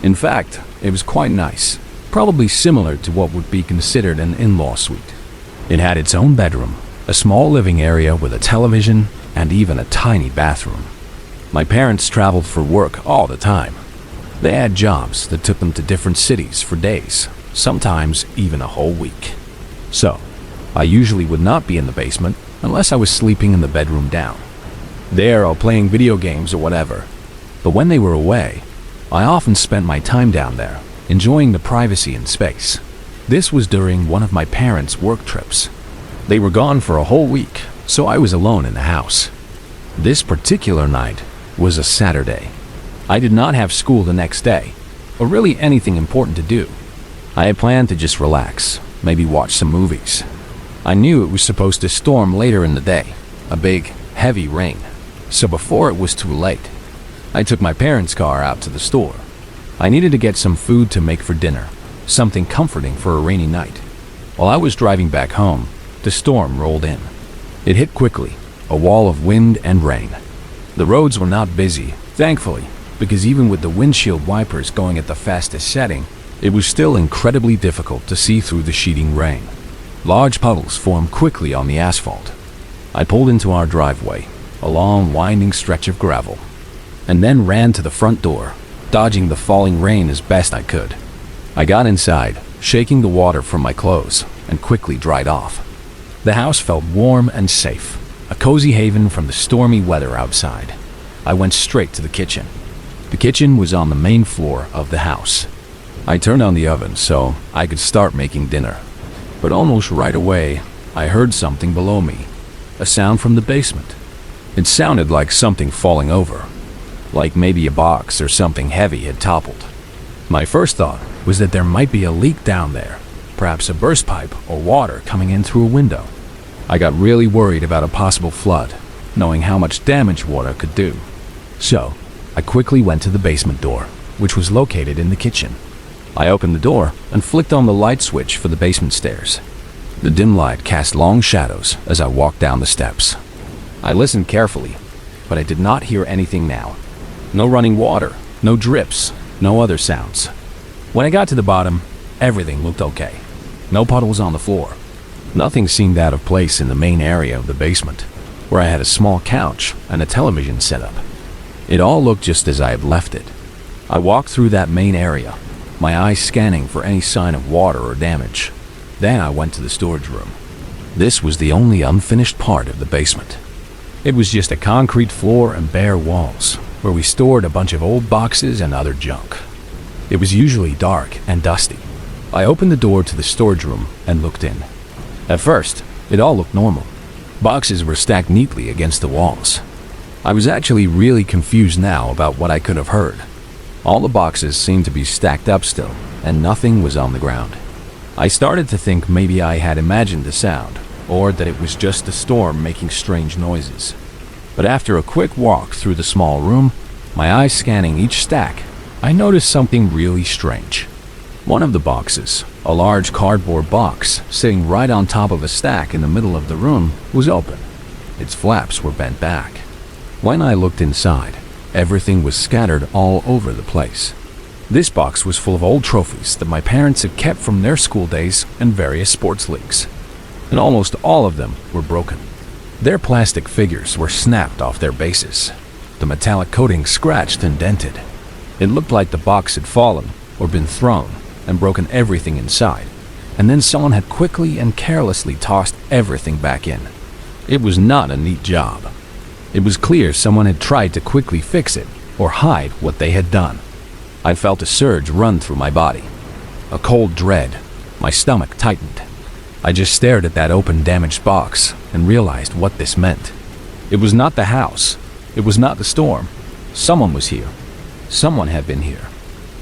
In fact, it was quite nice, probably similar to what would be considered an in-law suite. It had its own bedroom, a small living area with a television, and even a tiny bathroom. My parents traveled for work all the time. They had jobs that took them to different cities for days, sometimes even a whole week. So, I usually would not be in the basement unless I was sleeping in the bedroom down, there or playing video games or whatever. But when they were away, I often spent my time down there, enjoying the privacy and space. This was during one of my parents' work trips. They were gone for a whole week, so I was alone in the house. This particular night was a Saturday. I did not have school the next day, or really anything important to do. I had planned to just relax, maybe watch some movies. I knew it was supposed to storm later in the day, a big, heavy rain. So before it was too late, I took my parents' car out to the store. I needed to get some food to make for dinner, something comforting for a rainy night. While I was driving back home, the storm rolled in. It hit quickly, a wall of wind and rain. The roads were not busy, thankfully, because even with the windshield wipers going at the fastest setting, it was still incredibly difficult to see through the sheeting rain. Large puddles formed quickly on the asphalt. I pulled into our driveway, a long, winding stretch of gravel, and then ran to the front door, dodging the falling rain as best I could. I got inside, shaking the water from my clothes, and quickly dried off. The house felt warm and safe, a cozy haven from the stormy weather outside. I went straight to the kitchen. The kitchen was on the main floor of the house. I turned on the oven so I could start making dinner. But almost right away, I heard something below me, a sound from the basement. It sounded like something falling over, like maybe a box or something heavy had toppled. My first thought was that there might be a leak down there, perhaps a burst pipe or water coming in through a window. I got really worried about a possible flood, knowing how much damage water could do. So, I quickly went to the basement door, which was located in the kitchen. I opened the door and flicked on the light switch for the basement stairs. The dim light cast long shadows as I walked down the steps. I listened carefully, but I did not hear anything now. No running water, no drips, no other sounds. When I got to the bottom, everything looked okay. No puddles on the floor. Nothing seemed out of place in the main area of the basement, where I had a small couch and a television set up. It all looked just as I had left it. I walked through that main area, my eyes scanning for any sign of water or damage. Then I went to the storage room. This was the only unfinished part of the basement. It was just a concrete floor and bare walls, where we stored a bunch of old boxes and other junk. It was usually dark and dusty. I opened the door to the storage room and looked in. At first, it all looked normal. Boxes were stacked neatly against the walls. I was actually really confused now about what I could have heard. All the boxes seemed to be stacked up still, and nothing was on the ground. I started to think maybe I had imagined the sound, or that it was just the storm making strange noises. But after a quick walk through the small room, my eyes scanning each stack, I noticed something really strange. One of the boxes, a large cardboard box sitting right on top of a stack in the middle of the room, was open. Its flaps were bent back. When I looked inside, everything was scattered all over the place. This box was full of old trophies that my parents had kept from their school days and various sports leagues, and almost all of them were broken. Their plastic figures were snapped off their bases, the metallic coating scratched and dented. It looked like the box had fallen or been thrown and broken everything inside, and then someone had quickly and carelessly tossed everything back in. It was not a neat job. It was clear someone had tried to quickly fix it or hide what they had done. I felt a surge run through my body. A cold dread. My stomach tightened. I just stared at that open, damaged box and realized what this meant. It was not the house. It was not the storm. Someone was here, Someone had been here.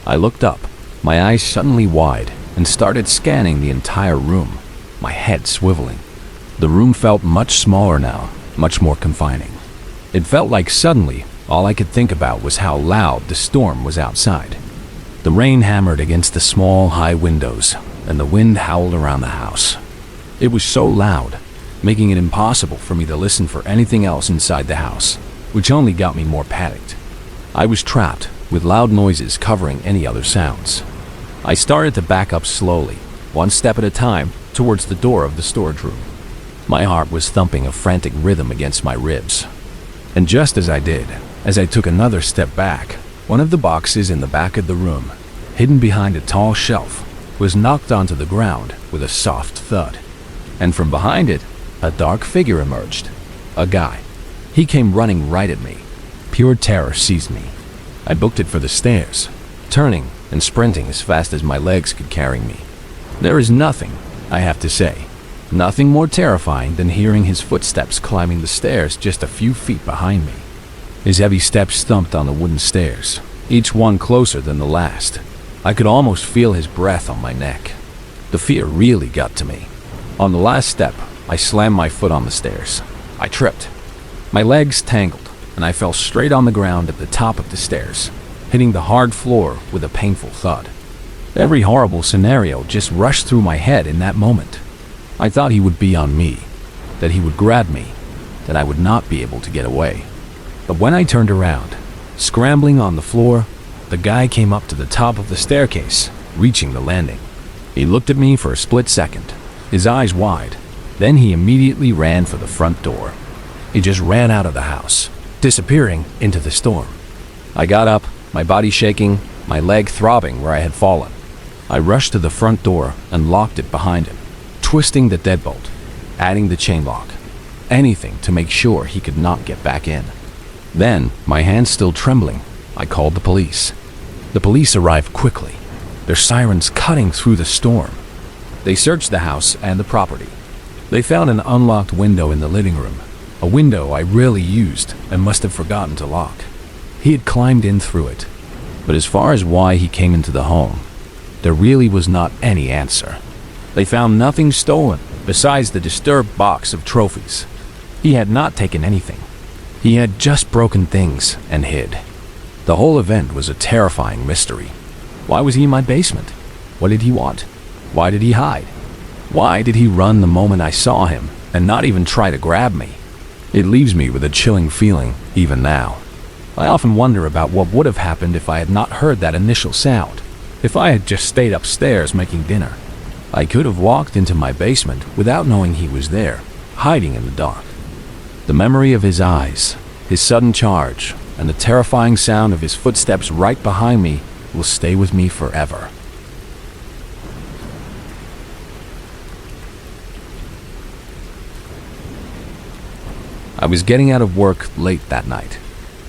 I looked up, my eyes suddenly wide, and started scanning the entire room, my head swiveling. The room felt much smaller now, much more confining. It felt like suddenly all I could think about was how loud the storm was outside. The rain hammered against the small, high windows, and the wind howled around the house. It was so loud, making it impossible for me to listen for anything else inside the house, which only got me more panicked. I was trapped, with loud noises covering any other sounds. I started to back up slowly, one step at a time, towards the door of the storage room. My heart was thumping a frantic rhythm against my ribs. And just as I did, as I took another step back, one of the boxes in the back of the room, hidden behind a tall shelf, was knocked onto the ground with a soft thud. And from behind it, a dark figure emerged. A guy. He came running right at me. Pure terror seized me. I booked it for the stairs, turning and sprinting as fast as my legs could carry me. There is nothing, I have to say, nothing more terrifying than hearing his footsteps climbing the stairs just a few feet behind me. His heavy steps thumped on the wooden stairs, each one closer than the last. I could almost feel his breath on my neck. The fear really got to me. On the last step, I slammed my foot on the stairs. I tripped. My legs tangled, and I fell straight on the ground at the top of the stairs, hitting the hard floor with a painful thud. Every horrible scenario just rushed through my head in that moment. I thought he would be on me, that he would grab me, that I would not be able to get away. But when I turned around, scrambling on the floor, the guy came up to the top of the staircase, reaching the landing. He looked at me for a split second, his eyes wide. Then he immediately ran for the front door. He just ran out of the house, disappearing into the storm. I got up, my body shaking, my leg throbbing where I had fallen. I rushed to the front door and locked it behind him, twisting the deadbolt, adding the chain lock, anything to make sure he could not get back in. Then, my hands still trembling, I called the police. The police arrived quickly, their sirens cutting through the storm. They searched the house and the property. They found an unlocked window in the living room, a window I rarely used and must have forgotten to lock. He had climbed in through it, but as far as why he came into the home, there really was not any answer. They found nothing stolen besides the disturbed box of trophies. He had not taken anything. He had just broken things and hid. The whole event was a terrifying mystery. Why was he in my basement? What did he want? Why did he hide? Why did he run the moment I saw him and not even try to grab me? It leaves me with a chilling feeling even now. I often wonder about what would have happened if I had not heard that initial sound, if I had just stayed upstairs making dinner. I could have walked into my basement without knowing he was there, hiding in the dark. The memory of his eyes, his sudden charge, and the terrifying sound of his footsteps right behind me will stay with me forever. I was getting out of work late that night.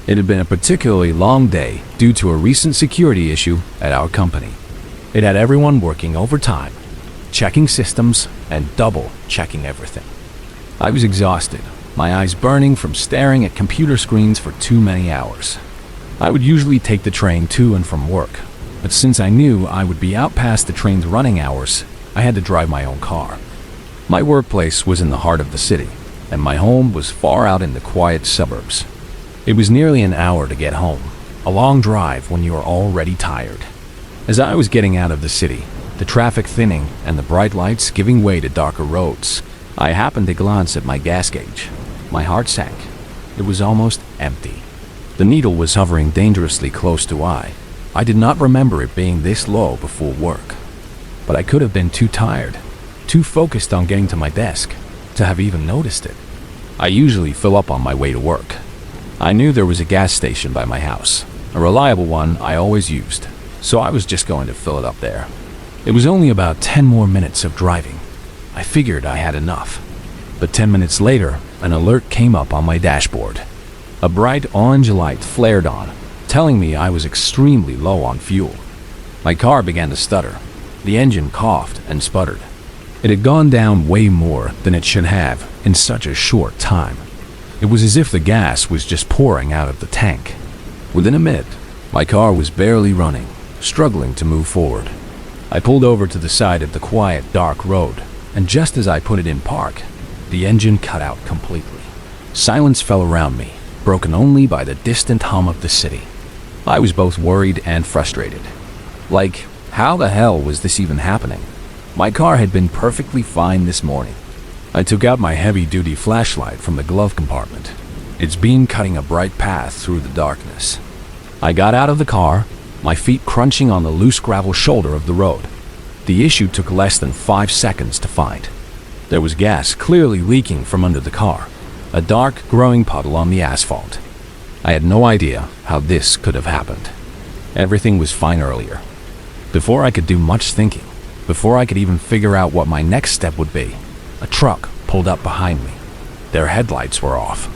It had been a particularly long day due to a recent security issue at our company. It had everyone working overtime, checking systems, and double checking everything. I was exhausted, my eyes burning from staring at computer screens for too many hours. I would usually take the train to and from work, but since I knew I would be out past the train's running hours, I had to drive my own car. My workplace was in the heart of the city, and my home was far out in the quiet suburbs. It was nearly an hour to get home, a long drive when you are already tired. As I was getting out of the city, the traffic thinning and the bright lights giving way to darker roads, I happened to glance at my gas gauge. My heart sank. It was almost empty. The needle was hovering dangerously close to I. I did not remember it being this low before work. But I could have been too tired, too focused on getting to my desk, to have even noticed it. I usually fill up on my way to work. I knew there was a gas station by my house, a reliable one I always used, so I was just going to fill it up there. It was only about 10 more minutes of driving. I figured I had enough. But 10 minutes later, an alert came up on my dashboard. A bright orange light flared on, telling me I was extremely low on fuel. My car began to stutter. The engine coughed and sputtered. It had gone down way more than it should have in such a short time. It was as if the gas was just pouring out of the tank. Within a minute, My car was barely running, struggling to move forward. I pulled over to the side of the quiet, dark road, and just as I put it in park, the engine cut out completely. Silence fell around me, broken only by the distant hum of the city. I was both worried and frustrated. Like, how the hell was this even happening? My car had been perfectly fine this morning. I took out my heavy-duty flashlight from the glove compartment, its beam cutting a bright path through the darkness. I got out of the car, my feet crunching on the loose gravel shoulder of the road. The issue took less than 5 seconds to find. There was gas clearly leaking from under the car, a dark, growing puddle on the asphalt. I had no idea how this could have happened. Everything was fine earlier. Before I could do much thinking, before I could even figure out what my next step would be, a truck pulled up behind me. Their headlights were off.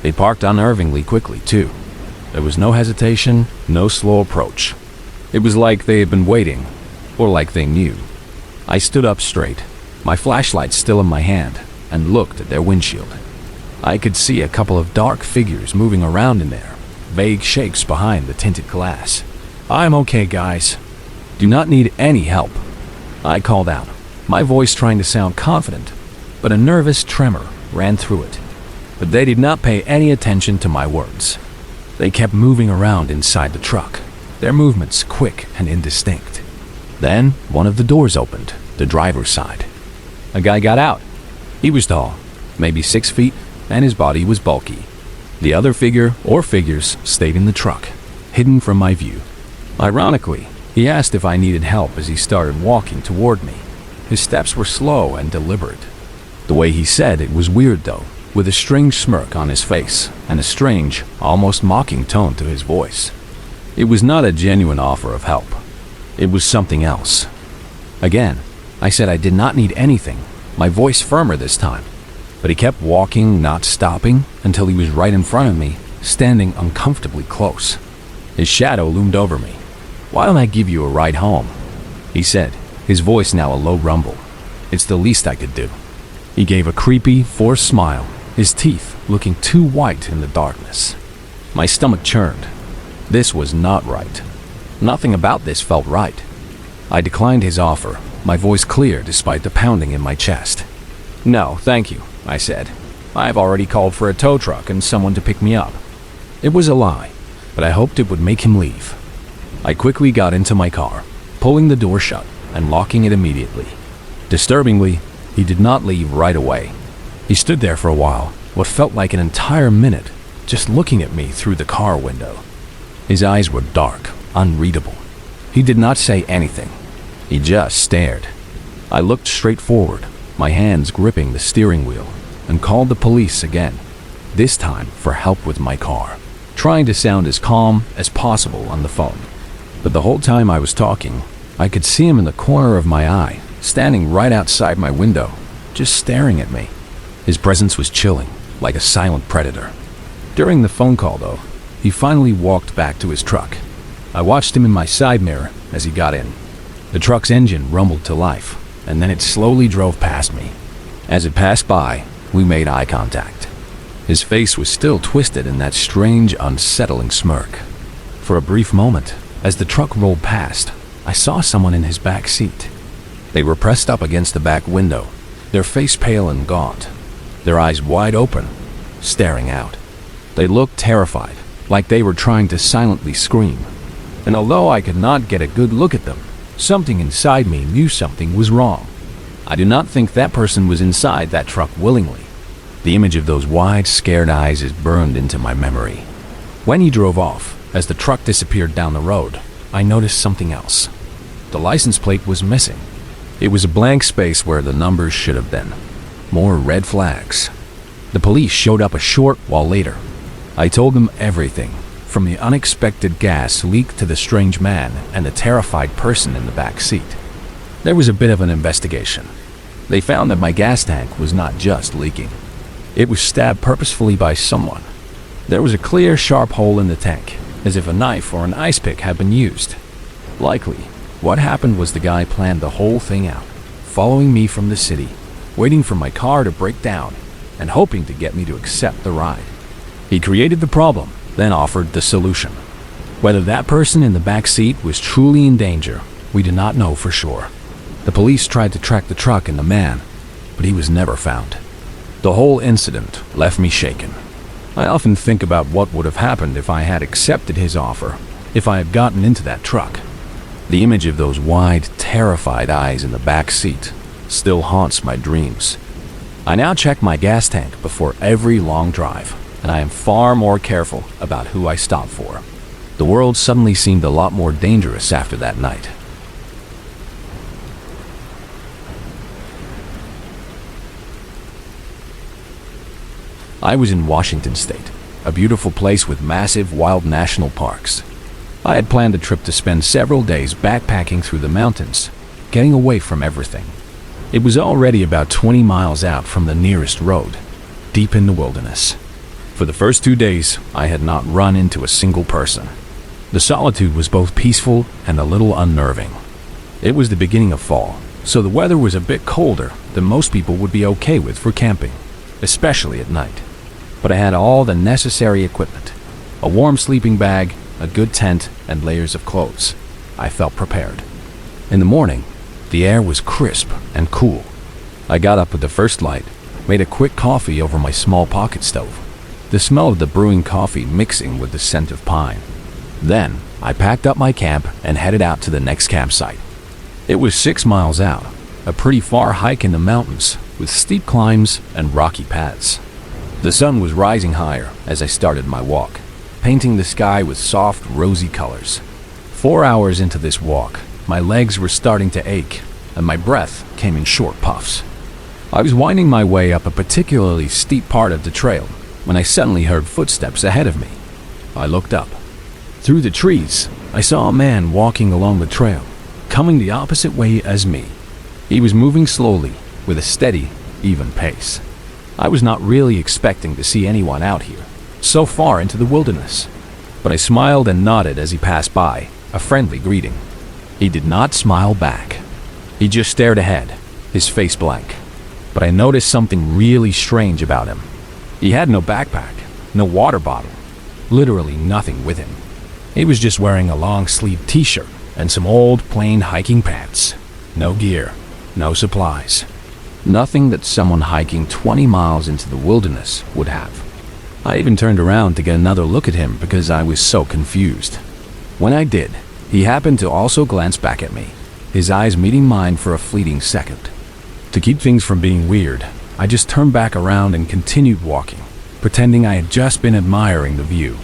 They parked unnervingly quickly, too. There was no hesitation, no slow approach. It was like they had been waiting, or like they knew. I stood up straight, my flashlight still in my hand, and looked at their windshield. I could see a couple of dark figures moving around in there, vague shapes behind the tinted glass. "I'm okay, guys. Do not need any help," I called out, my voice trying to sound confident, but a nervous tremor ran through it. But they did not pay any attention to my words. They kept moving around inside the truck, their movements quick and indistinct. Then one of the doors opened, the driver's side. A guy got out. He was tall, maybe 6 feet, and his body was bulky. The other figure or figures stayed in the truck, hidden from my view. Ironically, he asked if I needed help as he started walking toward me. His steps were slow and deliberate. The way he said it was weird though, with a strange smirk on his face and a strange, almost mocking tone to his voice. It was not a genuine offer of help. It was something else. Again, I said I did not need anything, my voice firmer this time. But he kept walking, not stopping, until he was right in front of me, standing uncomfortably close. His shadow loomed over me. "Why don't I give you a ride home?" he said, his voice now a low rumble. "It's the least I could do." He gave a creepy, forced smile, his teeth looking too white in the darkness. My stomach churned. This was not right. Nothing about this felt right. I declined his offer, my voice clear despite the pounding in my chest. "No, thank you," I said. "I've already called for a tow truck and someone to pick me up." It was a lie, but I hoped it would make him leave. I quickly got into my car, pulling the door shut and locking it immediately. Disturbingly, he did not leave right away. He stood there for a while, what felt like an entire minute, just looking at me through the car window. His eyes were dark, unreadable. He did not say anything. He just stared. I looked straight forward, my hands gripping the steering wheel, and called the police again, this time for help with my car, trying to sound as calm as possible on the phone. But the whole time I was talking, I could see him in the corner of my eye, standing right outside my window, just staring at me. His presence was chilling, like a silent predator. During the phone call, though, he finally walked back to his truck. I watched him in my side mirror as he got in. The truck's engine rumbled to life, and then it slowly drove past me. As it passed by, we made eye contact. His face was still twisted in that strange, unsettling smirk. For a brief moment, as the truck rolled past, I saw someone in his back seat. They were pressed up against the back window, their face pale and gaunt, their eyes wide open, staring out. They looked terrified, like they were trying to silently scream. And although I could not get a good look at them, something inside me knew something was wrong. I do not think that person was inside that truck willingly. The image of those wide, scared eyes is burned into my memory. When he drove off, as the truck disappeared down the road, I noticed something else. The license plate was missing. It was a blank space where the numbers should have been. More red flags. The police showed up a short while later. I told them everything, from the unexpected gas leak to the strange man and the terrified person in the back seat. There was a bit of an investigation. They found that my gas tank was not just leaking. It was stabbed purposefully by someone. There was a clear, sharp hole in the tank, as if a knife or an ice pick had been used. Likely, what happened was the guy planned the whole thing out, following me from the city, waiting for my car to break down, and hoping to get me to accept the ride. He created the problem, then offered the solution. Whether that person in the back seat was truly in danger, we did not know for sure. The police tried to track the truck and the man, but he was never found. The whole incident left me shaken. I often think about what would have happened if I had accepted his offer, if I had gotten into that truck. The image of those wide, terrified eyes in the back seat still haunts my dreams. I now check my gas tank before every long drive, and I am far more careful about who I stop for. The world suddenly seemed a lot more dangerous after that night. I was in Washington State, a beautiful place with massive wild national parks. I had planned a trip to spend several days backpacking through the mountains, getting away from everything. It was already about 20 miles out from the nearest road, deep in the wilderness. For the first 2 days, I had not run into a single person. The solitude was both peaceful and a little unnerving. It was the beginning of fall, so the weather was a bit colder than most people would be okay with for camping, especially at night. But I had all the necessary equipment: a warm sleeping bag, a good tent, and layers of clothes. I felt prepared. In the morning, the air was crisp and cool. I got up with the first light, made a quick coffee over my small pocket stove, the smell of the brewing coffee mixing with the scent of pine. Then, I packed up my camp and headed out to the next campsite. It was 6 miles out, a pretty far hike in the mountains with steep climbs and rocky paths. The sun was rising higher as I started my walk, painting the sky with soft, rosy colors. 4 hours into this walk, my legs were starting to ache, and my breath came in short puffs. I was winding my way up a particularly steep part of the trail when I suddenly heard footsteps ahead of me. I looked up. Through the trees, I saw a man walking along the trail, coming the opposite way as me. He was moving slowly, with a steady, even pace. I was not really expecting to see anyone out here, so far into the wilderness. But I smiled and nodded as he passed by, a friendly greeting. He did not smile back. He just stared ahead, his face blank. But I noticed something really strange about him. He had no backpack, no water bottle, literally nothing with him. He was just wearing a long-sleeved t-shirt and some old, plain hiking pants. No gear, no supplies. Nothing that someone hiking 20 miles into the wilderness would have. I even turned around to get another look at him because I was so confused. When I did, he happened to also glance back at me, his eyes meeting mine for a fleeting second. To keep things from being weird, I just turned back around and continued walking, pretending I had just been admiring the view.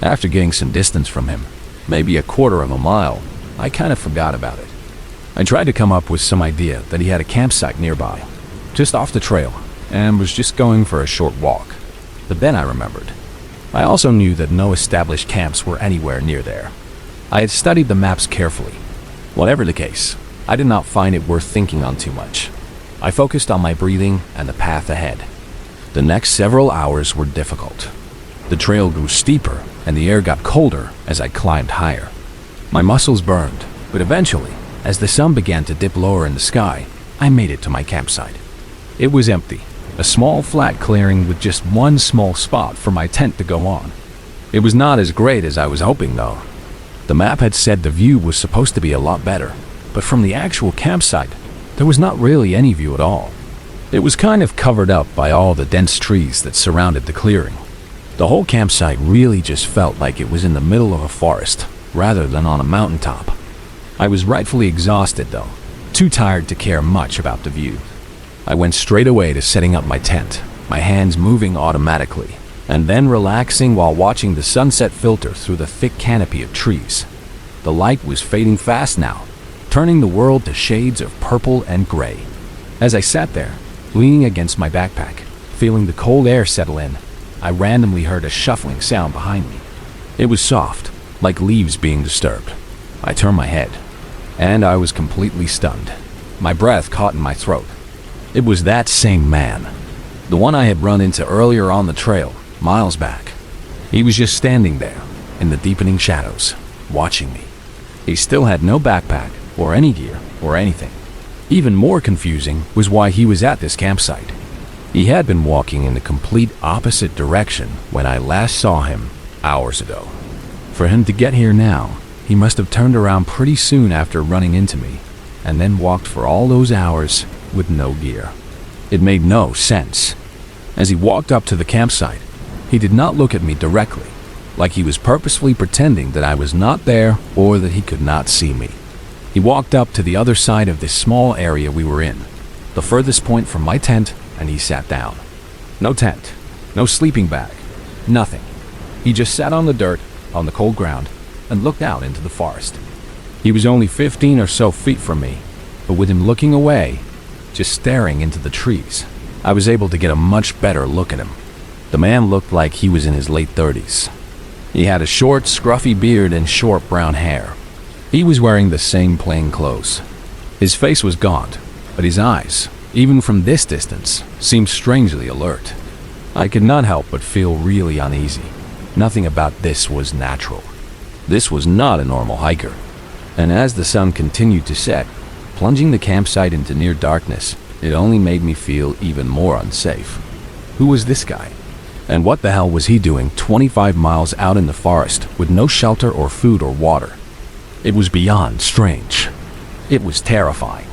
After getting some distance from him, maybe a quarter of a mile, I kind of forgot about it. I tried to come up with some idea that he had a campsite nearby, just off the trail, and was just going for a short walk. But then I remembered. I also knew that no established camps were anywhere near there. I had studied the maps carefully. Whatever the case, I did not find it worth thinking on too much. I focused on my breathing and the path ahead. The next several hours were difficult. The trail grew steeper and the air got colder as I climbed higher. My muscles burned, but eventually, as the sun began to dip lower in the sky, I made it to my campsite. It was empty, a small flat clearing with just one small spot for my tent to go on. It was not as great as I was hoping, though. The map had said the view was supposed to be a lot better, but from the actual campsite, there was not really any view at all. It was kind of covered up by all the dense trees that surrounded the clearing. The whole campsite really just felt like it was in the middle of a forest, rather than on a mountaintop. I was rightfully exhausted, though, too tired to care much about the view. I went straight away to setting up my tent, my hands moving automatically, and then relaxing while watching the sunset filter through the thick canopy of trees. The light was fading fast now, turning the world to shades of purple and gray. As I sat there, leaning against my backpack, feeling the cold air settle in, I randomly heard a shuffling sound behind me. It was soft, like leaves being disturbed. I turned my head, and I was completely stunned. My breath caught in my throat. It was that same man, the one I had run into earlier on the trail, miles back. He was just standing there, in the deepening shadows, watching me. He still had no backpack, or any gear, or anything. Even more confusing was why he was at this campsite. He had been walking in the complete opposite direction when I last saw him hours ago. For him to get here now, he must have turned around pretty soon after running into me, and then walked for all those hours with no gear. It made no sense. As he walked up to the campsite, he did not look at me directly, like he was purposefully pretending that I was not there or that he could not see me. He walked up to the other side of this small area we were in, the furthest point from my tent, and he sat down. No tent, no sleeping bag, nothing. He just sat on the dirt, on the cold ground, and looked out into the forest. He was only 15 or so feet from me, but with him looking away, just staring into the trees, I was able to get a much better look at him. The man looked like he was in his late 30s. He had a short, scruffy beard and short brown hair. He was wearing the same plain clothes. His face was gaunt, but his eyes, even from this distance, seemed strangely alert. I could not help but feel really uneasy. Nothing about this was natural. This was not a normal hiker. And as the sun continued to set, plunging the campsite into near darkness, it only made me feel even more unsafe. Who was this guy? And what the hell was he doing 25 miles out in the forest with no shelter or food or water? It was beyond strange. It was terrifying.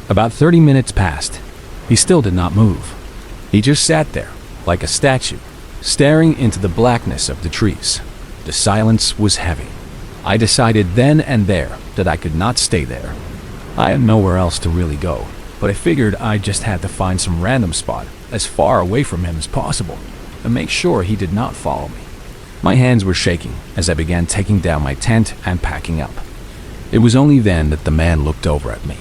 About 30 minutes passed. He still did not move. He just sat there, like a statue, staring into the blackness of the trees. The silence was heavy. I decided then and there that I could not stay there. I had nowhere else to really go, but I figured I just had to find some random spot as far away from him as possible and make sure he did not follow me. My hands were shaking as I began taking down my tent and packing up. It was only then that the man looked over at me,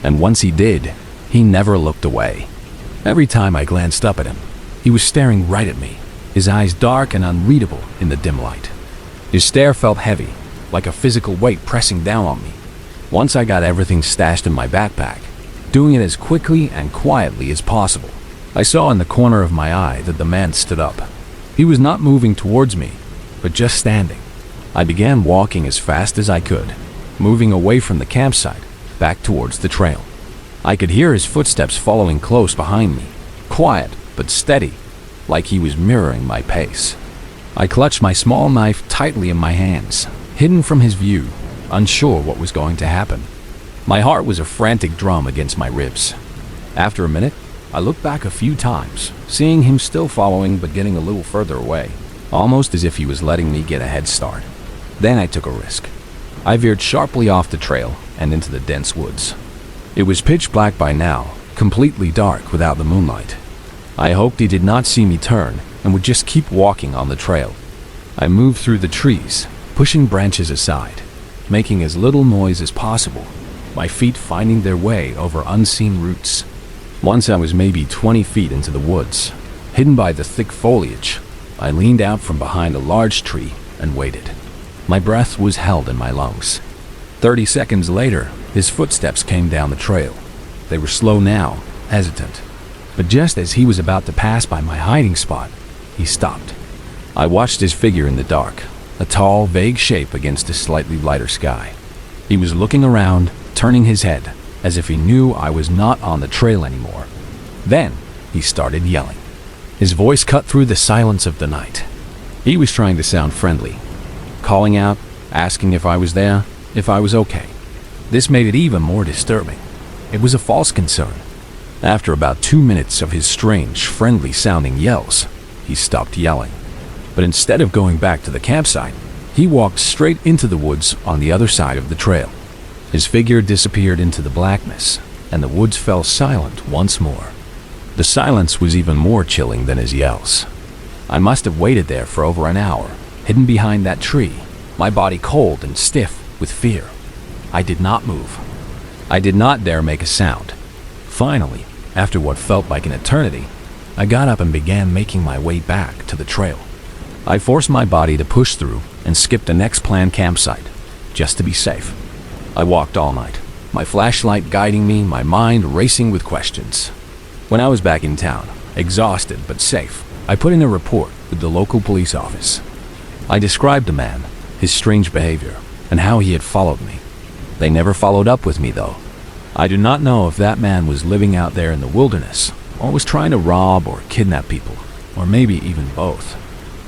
and once he did, he never looked away. Every time I glanced up at him, he was staring right at me, his eyes dark and unreadable in the dim light. His stare felt heavy, like a physical weight pressing down on me. Once I got everything stashed in my backpack, doing it as quickly and quietly as possible, I saw in the corner of my eye that the man stood up. He was not moving towards me, but just standing. I began walking as fast as I could, moving away from the campsite, back towards the trail. I could hear his footsteps following close behind me, quiet but steady, like he was mirroring my pace. I clutched my small knife tightly in my hands, hidden from his view, unsure what was going to happen. My heart was a frantic drum against my ribs. After a minute, I looked back a few times, seeing him still following but getting a little further away, almost as if he was letting me get a head start. Then I took a risk. I veered sharply off the trail and into the dense woods. It was pitch black by now, completely dark without the moonlight. I hoped he did not see me turn and would just keep walking on the trail. I moved through the trees, pushing branches aside, making as little noise as possible, my feet finding their way over unseen roots. Once I was maybe 20 feet into the woods, hidden by the thick foliage, I leaned out from behind a large tree and waited. My breath was held in my lungs. 30 seconds later, his footsteps came down the trail. They were slow now, hesitant. But just as he was about to pass by my hiding spot, he stopped. I watched his figure in the dark, a tall, vague shape against a slightly lighter sky. He was looking around, turning his head, as if he knew I was not on the trail anymore. Then, he started yelling. His voice cut through the silence of the night. He was trying to sound friendly, calling out, asking if I was there, if I was okay. This made it even more disturbing. It was a false concern. After about 2 minutes of his strange, friendly-sounding yells, he stopped yelling. But instead of going back to the campsite, he walked straight into the woods on the other side of the trail. His figure disappeared into the blackness, and the woods fell silent once more. The silence was even more chilling than his yells. I must have waited there for over an hour, hidden behind that tree, my body cold and stiff with fear. I did not move. I did not dare make a sound. Finally, after what felt like an eternity, I got up and began making my way back to the trail. I forced my body to push through and skip the next planned campsite, just to be safe. I walked all night, my flashlight guiding me, my mind racing with questions. When I was back in town, exhausted but safe, I put in a report with the local police office. I described the man, his strange behavior, and how he had followed me. They never followed up with me, though. I do not know if that man was living out there in the wilderness, or was trying to rob or kidnap people, or maybe even both.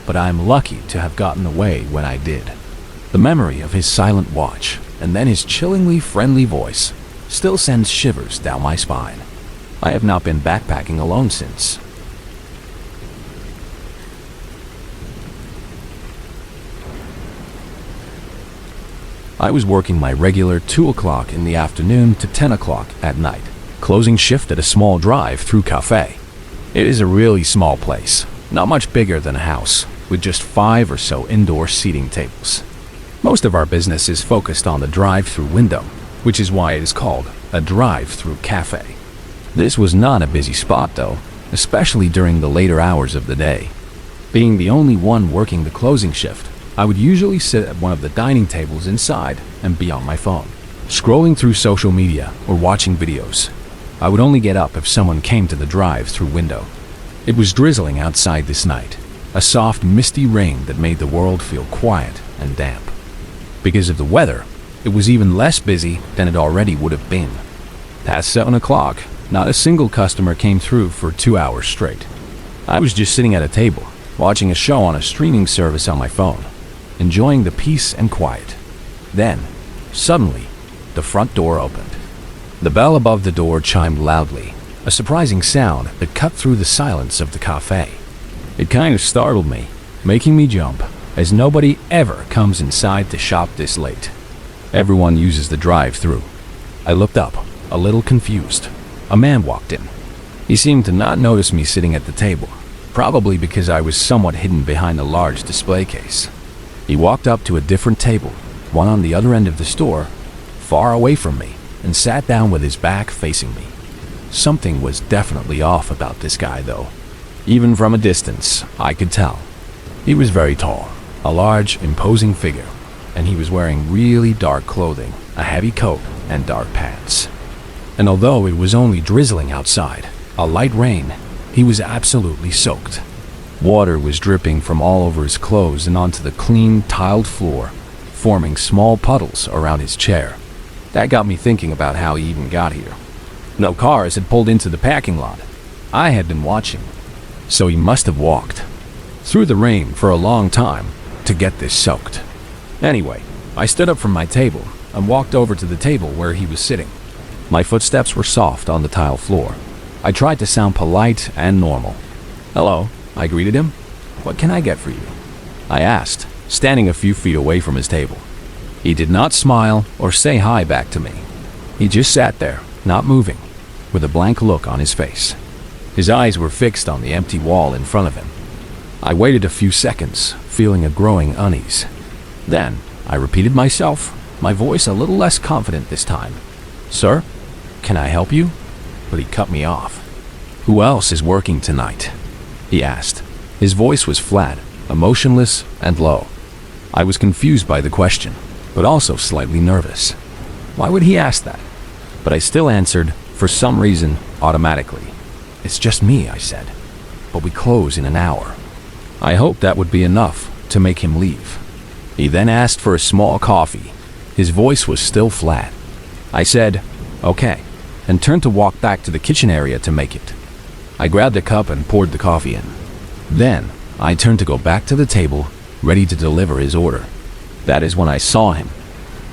But I am lucky to have gotten away when I did. The memory of his silent watch and then his chillingly friendly voice still sends shivers down my spine. I have not been backpacking alone since. I was working my regular 2 o'clock in the afternoon to 10 o'clock at night, closing shift at a small drive-through cafe. It is a really small place, not much bigger than a house, with just 5 or so indoor seating tables. Most of our business is focused on the drive-through window, which is why it is called a drive-through cafe. This was not a busy spot though, especially during the later hours of the day. Being the only one working the closing shift, I would usually sit at one of the dining tables inside and be on my phone, scrolling through social media or watching videos. I would only get up if someone came to the drive-through window. It was drizzling outside this night, a soft, misty rain that made the world feel quiet and damp. Because of the weather, it was even less busy than it already would have been. Past 7 o'clock, not a single customer came through for 2 hours straight. I was just sitting at a table, watching a show on a streaming service on my phone, enjoying the peace and quiet. Then, suddenly, the front door opened. The bell above the door chimed loudly, a surprising sound that cut through the silence of the cafe. It kind of startled me, making me jump, as nobody ever comes inside to shop this late. Everyone uses the drive-through. I looked up, a little confused. A man walked in. He seemed to not notice me sitting at the table, probably because I was somewhat hidden behind a large display case. He walked up to a different table, one on the other end of the store, far away from me, and sat down with his back facing me. Something was definitely off about this guy, though. Even from a distance, I could tell. He was very tall, a large, imposing figure, and he was wearing really dark clothing, a heavy coat, and dark pants. And although it was only drizzling outside, a light rain, he was absolutely soaked. Water was dripping from all over his clothes and onto the clean, tiled floor, forming small puddles around his chair. That got me thinking about how he even got here. No cars had pulled into the parking lot. I had been watching, so he must have walked through the rain for a long time to get this soaked. Anyway, I stood up from my table and walked over to the table where he was sitting. My footsteps were soft on the tile floor. I tried to sound polite and normal. "Hello," I greeted him. "What can I get for you?" I asked, standing a few feet away from his table. He did not smile or say hi back to me. He just sat there, not moving, with a blank look on his face. His eyes were fixed on the empty wall in front of him. I waited a few seconds, feeling a growing unease. Then, I repeated myself, my voice a little less confident this time. "Sir, can I help you?" But he cut me off. "Who else is working tonight?" he asked. His voice was flat, emotionless, and low. I was confused by the question, but also slightly nervous. Why would he ask that? But I still answered, for some reason, automatically. "It's just me," I said. "But we close in an hour." I hoped that would be enough to make him leave. He then asked for a small coffee. His voice was still flat. I said, "Okay," and turned to walk back to the kitchen area to make it. I grabbed a cup and poured the coffee in. Then, I turned to go back to the table, ready to deliver his order. That is when I saw him.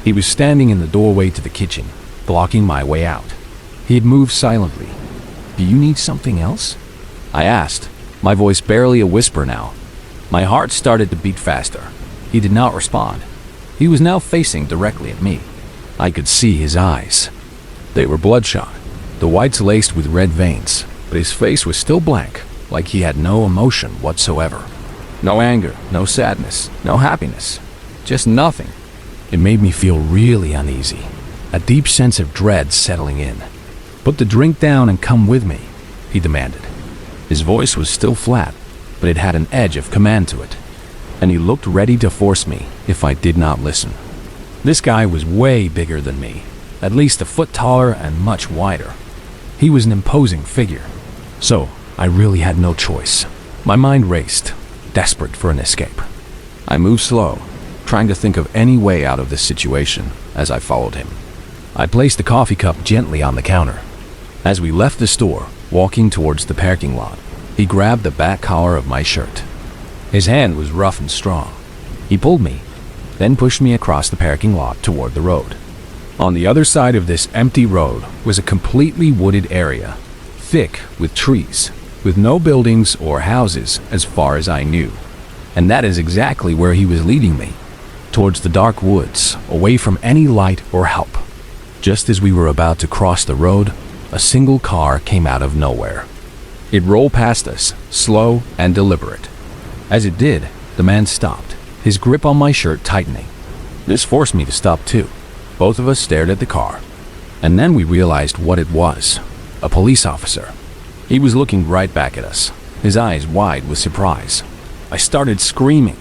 He was standing in the doorway to the kitchen, blocking my way out. He had moved silently. "Do you need something else?" I asked, my voice barely a whisper now. My heart started to beat faster. He did not respond. He was now facing directly at me. I could see his eyes. They were bloodshot, the whites laced with red veins, but his face was still blank, like he had no emotion whatsoever. No anger, no sadness, no happiness, just nothing. It made me feel really uneasy, a deep sense of dread settling in. "Put the drink down and come with me," he demanded. His voice was still flat, but it had an edge of command to it, and he looked ready to force me if I did not listen. This guy was way bigger than me, at least a foot taller and much wider. He was an imposing figure, so I really had no choice. My mind raced, desperate for an escape. I moved slow, trying to think of any way out of this situation as I followed him. I placed the coffee cup gently on the counter. As we left the store, walking towards the parking lot, he grabbed the back collar of my shirt. His hand was rough and strong. He pulled me, then pushed me across the parking lot toward the road. On the other side of this empty road was a completely wooded area, thick with trees, with no buildings or houses as far as I knew. And that is exactly where he was leading me, towards the dark woods, away from any light or help. Just as we were about to cross the road, a single car came out of nowhere. It rolled past us, slow and deliberate. As it did, the man stopped, his grip on my shirt tightening. This forced me to stop too. Both of us stared at the car. And then we realized what it was. A police officer. He was looking right back at us, his eyes wide with surprise. I started screaming.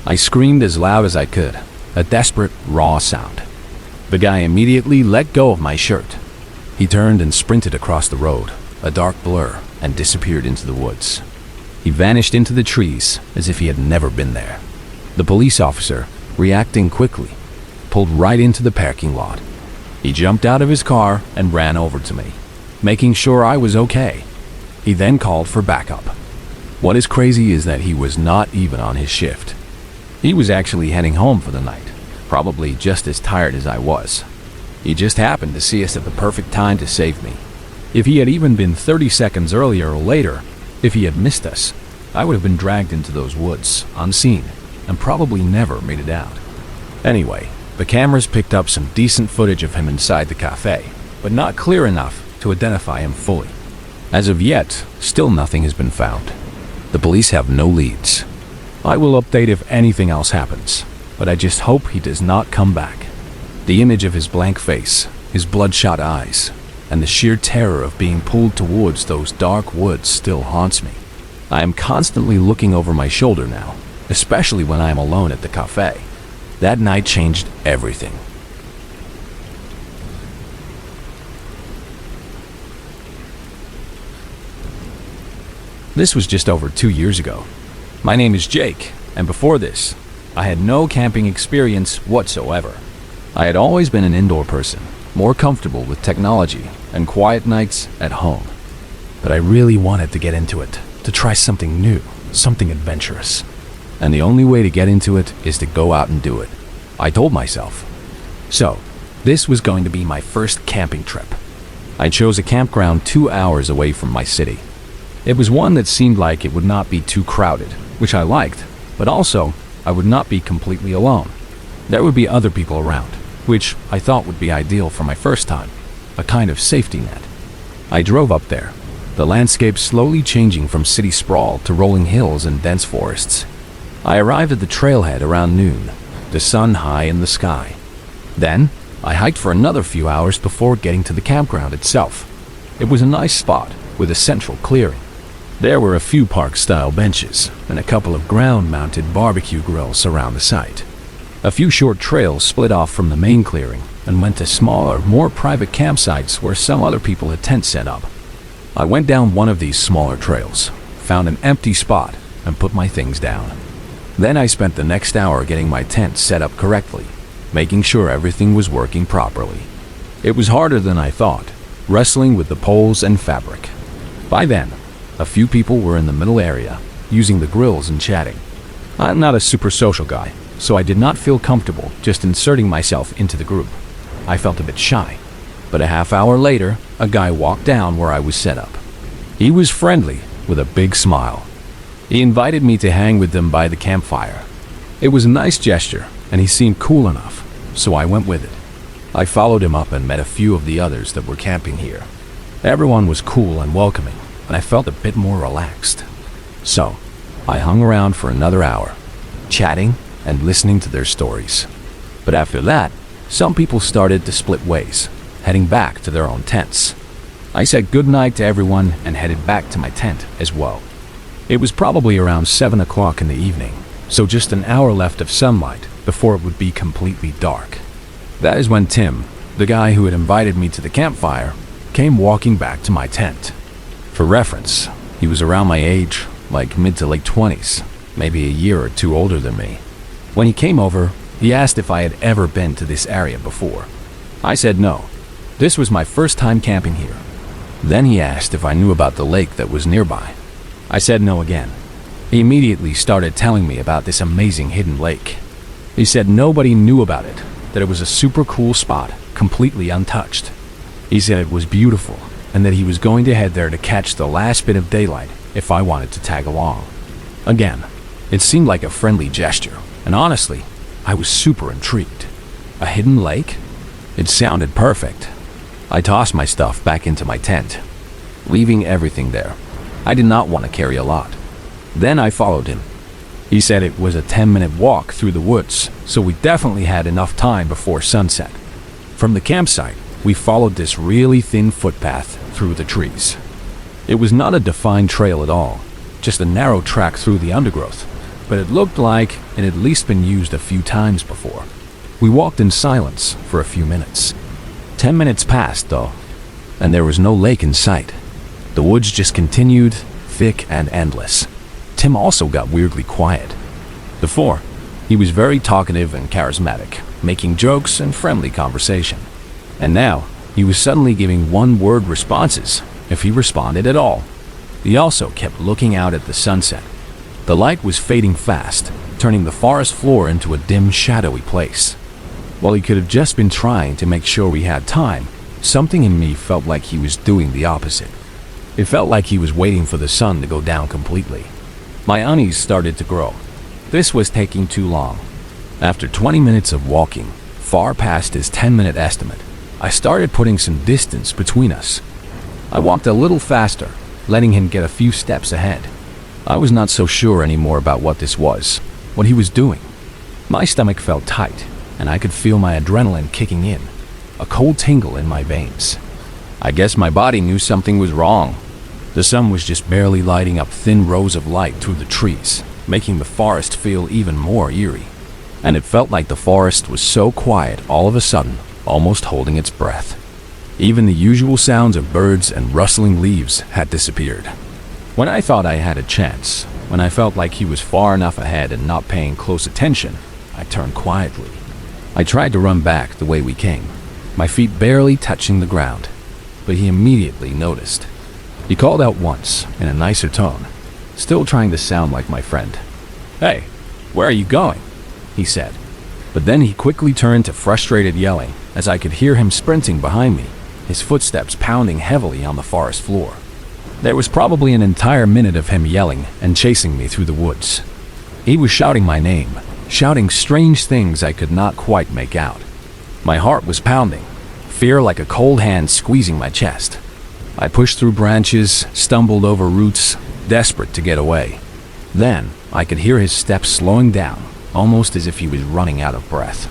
I screamed as loud as I could, a desperate, raw sound. The guy immediately let go of my shirt. He turned and sprinted across the road, a dark blur, and disappeared into the woods. He vanished into the trees as if he had never been there. The police officer, reacting quickly, pulled right into the parking lot. He jumped out of his car and ran over to me, making sure I was okay. He then called for backup. What is crazy is that he was not even on his shift. He was actually heading home for the night, probably just as tired as I was. He just happened to see us at the perfect time to save me. If he had even been 30 seconds earlier or later, if he had missed us, I would have been dragged into those woods, unseen, and probably never made it out. Anyway, the cameras picked up some decent footage of him inside the cafe, but not clear enough to identify him fully. As of yet, still nothing has been found. The police have no leads. I will update if anything else happens, but I just hope he does not come back. The image of his blank face, his bloodshot eyes, and the sheer terror of being pulled towards those dark woods still haunts me. I am constantly looking over my shoulder now, especially when I am alone at the cafe. That night changed everything. This was just over 2 years ago. My name is Jake, and before this, I had no camping experience whatsoever. I had always been an indoor person, more comfortable with technology and quiet nights at home. But I really wanted to get into it, to try something new, something adventurous. And the only way to get into it is to go out and do it, I told myself. So, this was going to be my first camping trip. I chose a campground 2 hours away from my city. It was one that seemed like it would not be too crowded, which I liked, but also I would not be completely alone. There would be other people around, which I thought would be ideal for my first time, a kind of safety net. I drove up there, the landscape slowly changing from city sprawl to rolling hills and dense forests. I arrived at the trailhead around noon, the sun high in the sky. Then, I hiked for another few hours before getting to the campground itself. It was a nice spot with a central clearing. There were a few park-style benches and a couple of ground-mounted barbecue grills around the site. A few short trails split off from the main clearing and went to smaller, more private campsites where some other people had tents set up. I went down one of these smaller trails, found an empty spot, and put my things down. Then I spent the next hour getting my tent set up correctly, making sure everything was working properly. It was harder than I thought, wrestling with the poles and fabric. By then, a few people were in the middle area, using the grills and chatting. I'm not a super social guy, so I did not feel comfortable just inserting myself into the group. I felt a bit shy. But a half hour later, a guy walked down where I was set up. He was friendly, with a big smile. He invited me to hang with them by the campfire. It was a nice gesture, and he seemed cool enough, so I went with it. I followed him up and met a few of the others that were camping here. Everyone was cool and welcoming, and I felt a bit more relaxed. So, I hung around for another hour, chatting and listening to their stories. But after that, some people started to split ways, heading back to their own tents. I said goodnight to everyone and headed back to my tent as well. It was probably around 7 o'clock in the evening, so just an hour left of sunlight before it would be completely dark. That is when Tim, the guy who had invited me to the campfire, came walking back to my tent. For reference, he was around my age, like mid to late 20s, maybe a year or two older than me. When he came over, he asked if I had ever been to this area before. I said no. This was my first time camping here. Then he asked if I knew about the lake that was nearby. I said no again. He immediately started telling me about this amazing hidden lake. He said nobody knew about it, that it was a super cool spot, completely untouched. He said it was beautiful, and that he was going to head there to catch the last bit of daylight if I wanted to tag along. Again, it seemed like a friendly gesture, and honestly, I was super intrigued. A hidden lake? It sounded perfect. I tossed my stuff back into my tent, leaving everything there. I did not want to carry a lot. Then I followed him. He said it was a 10-minute walk through the woods, so we definitely had enough time before sunset. From the campsite, we followed this really thin footpath through the trees. It was not a defined trail at all, just a narrow track through the undergrowth, but it looked like it had at least been used a few times before. We walked in silence for a few minutes. 10 minutes passed, though, and there was no lake in sight. The woods just continued, thick and endless. Tim also got weirdly quiet. Before, he was very talkative and charismatic, making jokes and friendly conversation. And now, he was suddenly giving one-word responses, if he responded at all. He also kept looking out at the sunset. The light was fading fast, turning the forest floor into a dim, shadowy place. While he could have just been trying to make sure we had time, something in me felt like he was doing the opposite. It felt like he was waiting for the sun to go down completely. My unease started to grow. This was taking too long. After 20 minutes of walking, far past his 10-minute estimate, I started putting some distance between us. I walked a little faster, letting him get a few steps ahead. I was not so sure anymore about what this was, what he was doing. My stomach felt tight, and I could feel my adrenaline kicking in, a cold tingle in my veins. I guess my body knew something was wrong. The sun was just barely lighting up thin rows of light through the trees, making the forest feel even more eerie. And it felt like the forest was so quiet all of a sudden, almost holding its breath. Even the usual sounds of birds and rustling leaves had disappeared. When I thought I had a chance, when I felt like he was far enough ahead and not paying close attention, I turned quietly. I tried to run back the way we came, my feet barely touching the ground, but he immediately noticed. He called out once, in a nicer tone, still trying to sound like my friend. "Hey, where are you going?" he said. But then he quickly turned to frustrated yelling as I could hear him sprinting behind me, his footsteps pounding heavily on the forest floor. There was probably an entire minute of him yelling and chasing me through the woods. He was shouting my name, shouting strange things I could not quite make out. My heart was pounding, fear like a cold hand squeezing my chest. I pushed through branches, stumbled over roots, desperate to get away. Then, I could hear his steps slowing down, almost as if he was running out of breath.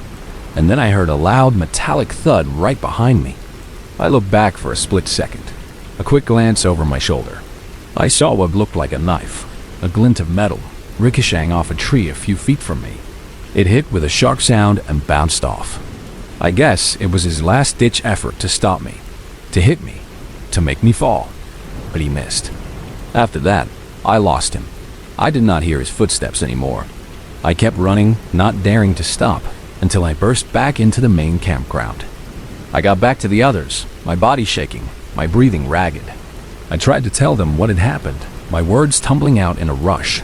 And then I heard a loud metallic thud right behind me. I looked back for a split second, a quick glance over my shoulder. I saw what looked like a knife, a glint of metal, ricocheting off a tree a few feet from me. It hit with a sharp sound and bounced off. I guess it was his last-ditch effort to stop me, to hit me, to make me fall, but he missed. After that, I lost him. I did not hear his footsteps anymore. I kept running, not daring to stop, until I burst back into the main campground. I got back to the others, my body shaking, my breathing ragged. I tried to tell them what had happened, my words tumbling out in a rush,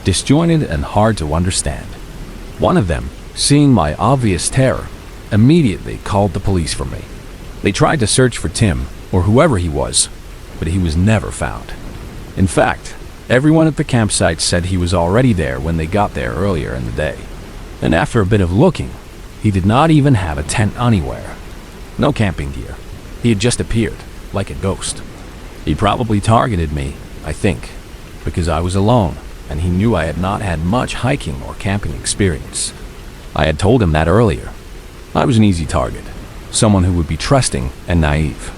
disjointed and hard to understand. One of them, seeing my obvious terror, immediately called the police for me. They tried to search for Tim, or whoever he was, but he was never found. In fact, everyone at the campsite said he was already there when they got there earlier in the day. And after a bit of looking, he did not even have a tent anywhere. No camping gear. He had just appeared, like a ghost. He probably targeted me, I think, because I was alone, and he knew I had not had much hiking or camping experience. I had told him that earlier. I was an easy target, someone who would be trusting and naive.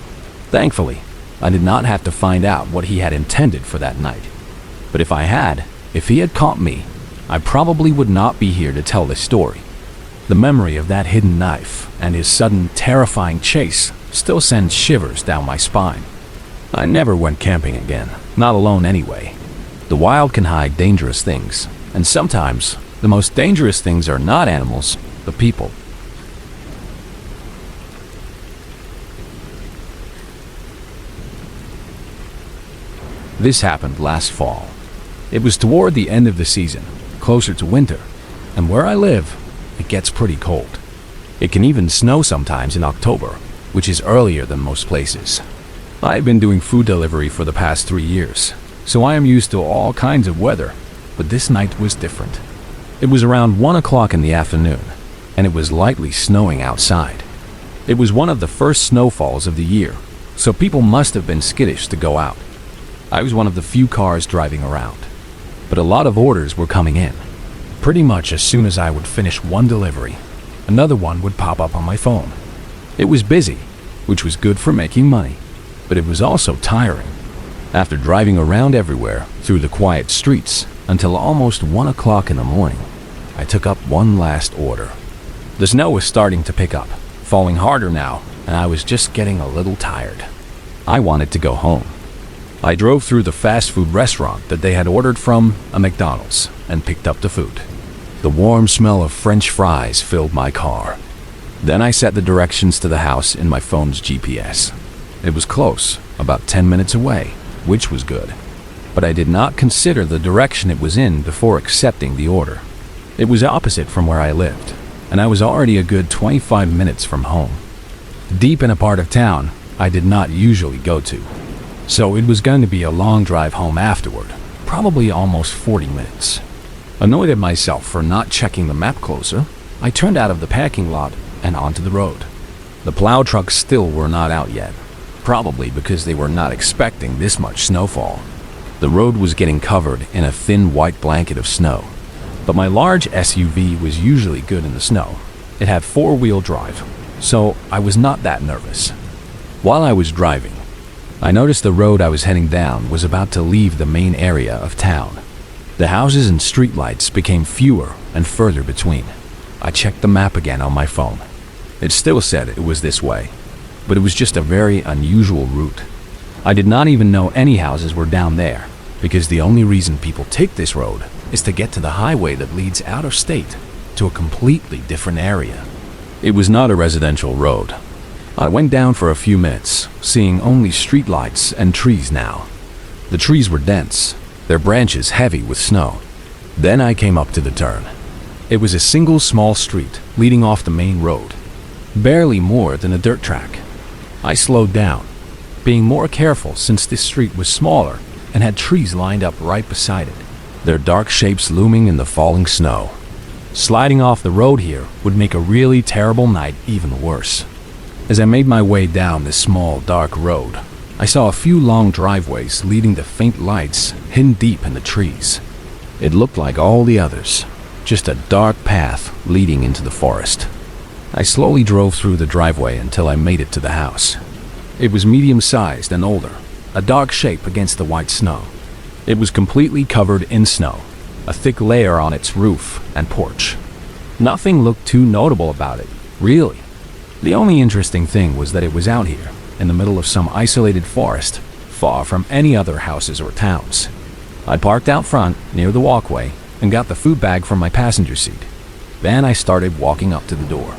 Thankfully, I did not have to find out what he had intended for that night. But if he had caught me, I probably would not be here to tell this story. The memory of that hidden knife and his sudden, terrifying chase still sends shivers down my spine. I never went camping again, not alone anyway. The wild can hide dangerous things, and sometimes the most dangerous things are not animals, but people. This happened last fall. It was toward the end of the season, closer to winter, and where I live, it gets pretty cold. It can even snow sometimes in October, which is earlier than most places. I've been doing food delivery for the past 3 years, so I am used to all kinds of weather, but this night was different. It was around 1 o'clock in the afternoon, and it was lightly snowing outside. It was one of the first snowfalls of the year, so people must have been skittish to go out. I was one of the few cars driving around, but a lot of orders were coming in. Pretty much as soon as I would finish one delivery, another one would pop up on my phone. It was busy, which was good for making money, but it was also tiring. After driving around everywhere through the quiet streets until almost 1 o'clock in the morning, I took up one last order. The snow was starting to pick up, falling harder now, and I was just getting a little tired. I wanted to go home. I drove through the fast food restaurant that they had ordered from a McDonald's and picked up the food. The warm smell of French fries filled my car. Then I set the directions to the house in my phone's GPS. It was close, about 10 minutes away, which was good. But I did not consider the direction it was in before accepting the order. It was opposite from where I lived, and I was already a good 25 minutes from home. Deep in a part of town I did not usually go to. So it was going to be a long drive home afterward, probably almost 40 minutes. Annoyed at myself for not checking the map closer, I turned out of the parking lot and onto the road. The plow trucks still were not out yet, probably because they were not expecting this much snowfall. The road was getting covered in a thin white blanket of snow, but my large SUV was usually good in the snow. It had 4-wheel drive, so I was not that nervous. While I was driving, I noticed the road I was heading down was about to leave the main area of town. The houses and streetlights became fewer and further between. I checked the map again on my phone. It still said it was this way, but it was just a very unusual route. I did not even know any houses were down there, because the only reason people take this road is to get to the highway that leads out of state to a completely different area. It was not a residential road. I went down for a few minutes, seeing only streetlights and trees now. The trees were dense, their branches heavy with snow. Then I came up to the turn. It was a single small street leading off the main road, barely more than a dirt track. I slowed down, being more careful since this street was smaller and had trees lined up right beside it, their dark shapes looming in the falling snow. Sliding off the road here would make a really terrible night even worse. As I made my way down this small, dark road, I saw a few long driveways leading to faint lights hidden deep in the trees. It looked like all the others, just a dark path leading into the forest. I slowly drove through the driveway until I made it to the house. It was medium-sized and older, a dark shape against the white snow. It was completely covered in snow, a thick layer on its roof and porch. Nothing looked too notable about it, really. The only interesting thing was that it was out here, in the middle of some isolated forest, far from any other houses or towns. I parked out front, near the walkway, and got the food bag from my passenger seat. Then I started walking up to the door.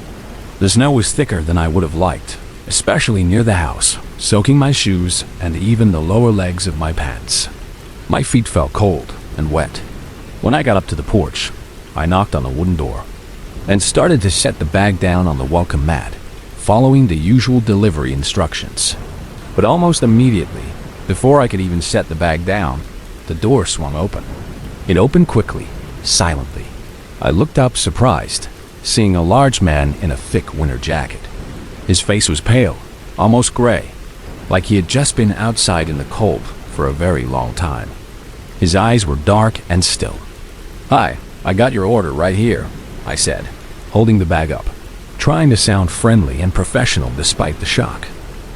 The snow was thicker than I would have liked, especially near the house, soaking my shoes and even the lower legs of my pants. My feet felt cold and wet. When I got up to the porch, I knocked on the wooden door and started to set the bag down on the welcome mat, following the usual delivery instructions. But almost immediately, before I could even set the bag down, the door swung open. It opened quickly, silently. I looked up surprised, seeing a large man in a thick winter jacket. His face was pale, almost gray, like he had just been outside in the cold for a very long time. His eyes were dark and still. "Hi, I got your order right here," I said, holding the bag up, trying to sound friendly and professional despite the shock.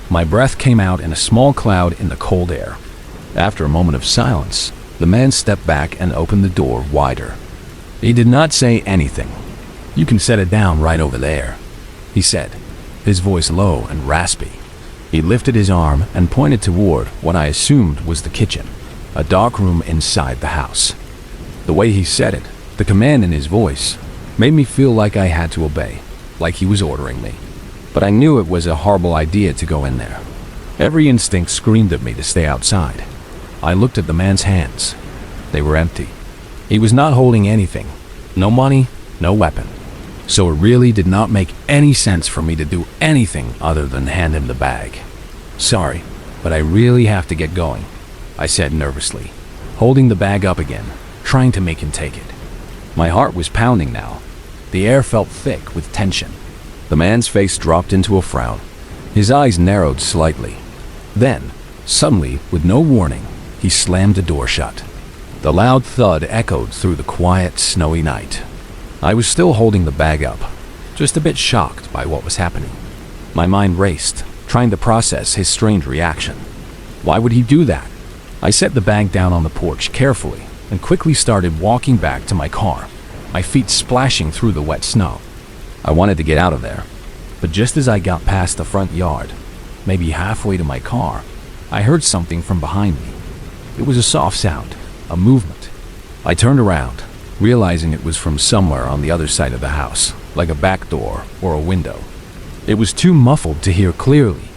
My breath came out in a small cloud in the cold air. After a moment of silence, the man stepped back and opened the door wider. He did not say anything. "You can set it down right over there," he said, his voice low and raspy. He lifted his arm and pointed toward what I assumed was the kitchen, a dark room inside the house. The way he said it, the command in his voice, made me feel like I had to obey, like he was ordering me. But I knew it was a horrible idea to go in there. Every instinct screamed at me to stay outside. I looked at the man's hands. They were empty. He was not holding anything. No money, no weapon. so it really did not make any sense for me to do anything other than hand him the bag. "Sorry, but I really have to get going," I said nervously, holding the bag up again, trying to make him take it. My heart was pounding now. The air felt thick with tension. The man's face dropped into a frown. His eyes narrowed slightly. Then, suddenly, with no warning, he slammed the door shut. The loud thud echoed through the quiet, snowy night. I was still holding the bag up, just a bit shocked by what was happening. My mind raced, trying to process his strange reaction. Why would he do that? I set the bag down on the porch carefully and quickly started walking back to my car, my feet splashing through the wet snow. I wanted to get out of there, but just as I got past the front yard, maybe halfway to my car, I heard something from behind me. It was a soft sound, a movement. I turned around, realizing it was from somewhere on the other side of the house, like a back door or a window. It was too muffled to hear clearly,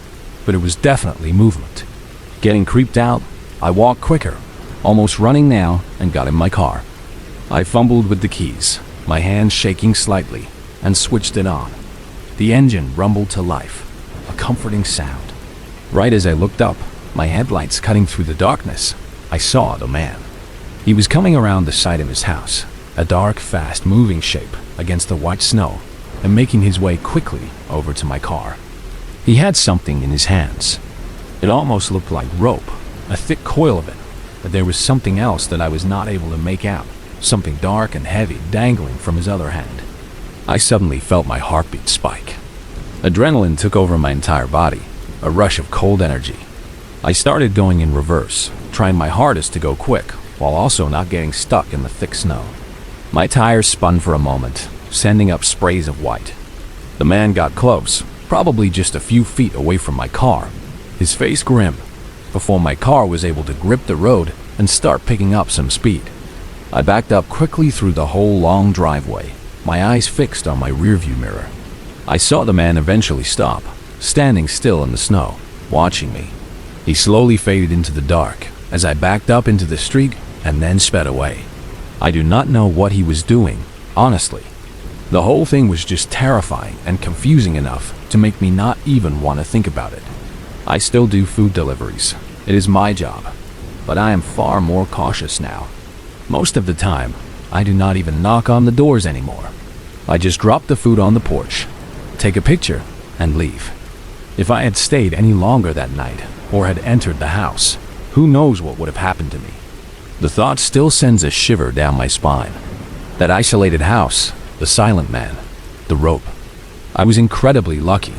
but it was definitely movement. Getting creeped out, I walked quicker, almost running now, and got in my car. I fumbled with the keys, my hands shaking slightly, and switched it on. The engine rumbled to life, a comforting sound. Right as I looked up, my headlights cutting through the darkness, I saw the man. He was coming around the side of his house, a dark, fast-moving shape against the white snow, and making his way quickly over to my car. He had something in his hands. It almost looked like rope, a thick coil of it, but there was something else that I was not able to make out, something dark and heavy dangling from his other hand. I suddenly felt my heartbeat spike. Adrenaline took over my entire body, a rush of cold energy. I started going in reverse, trying my hardest to go quick, while also not getting stuck in the thick snow. My tires spun for a moment, sending up sprays of white. The man got close, probably just a few feet away from my car, his face grim, before my car was able to grip the road and start picking up some speed. I backed up quickly through the whole long driveway, my eyes fixed on my rearview mirror. I saw the man eventually stop, standing still in the snow, watching me. He slowly faded into the dark as I backed up into the street and then sped away. I do not know what he was doing, honestly. The whole thing was just terrifying and confusing enough to make me not even want to think about it. I still do food deliveries. It is my job, but I am far more cautious now. Most of the time, I do not even knock on the doors anymore. I just drop the food on the porch, take a picture, and leave. If I had stayed any longer that night, or had entered the house, who knows what would have happened to me. The thought still sends a shiver down my spine. That isolated house, the silent man, the rope. I was incredibly lucky.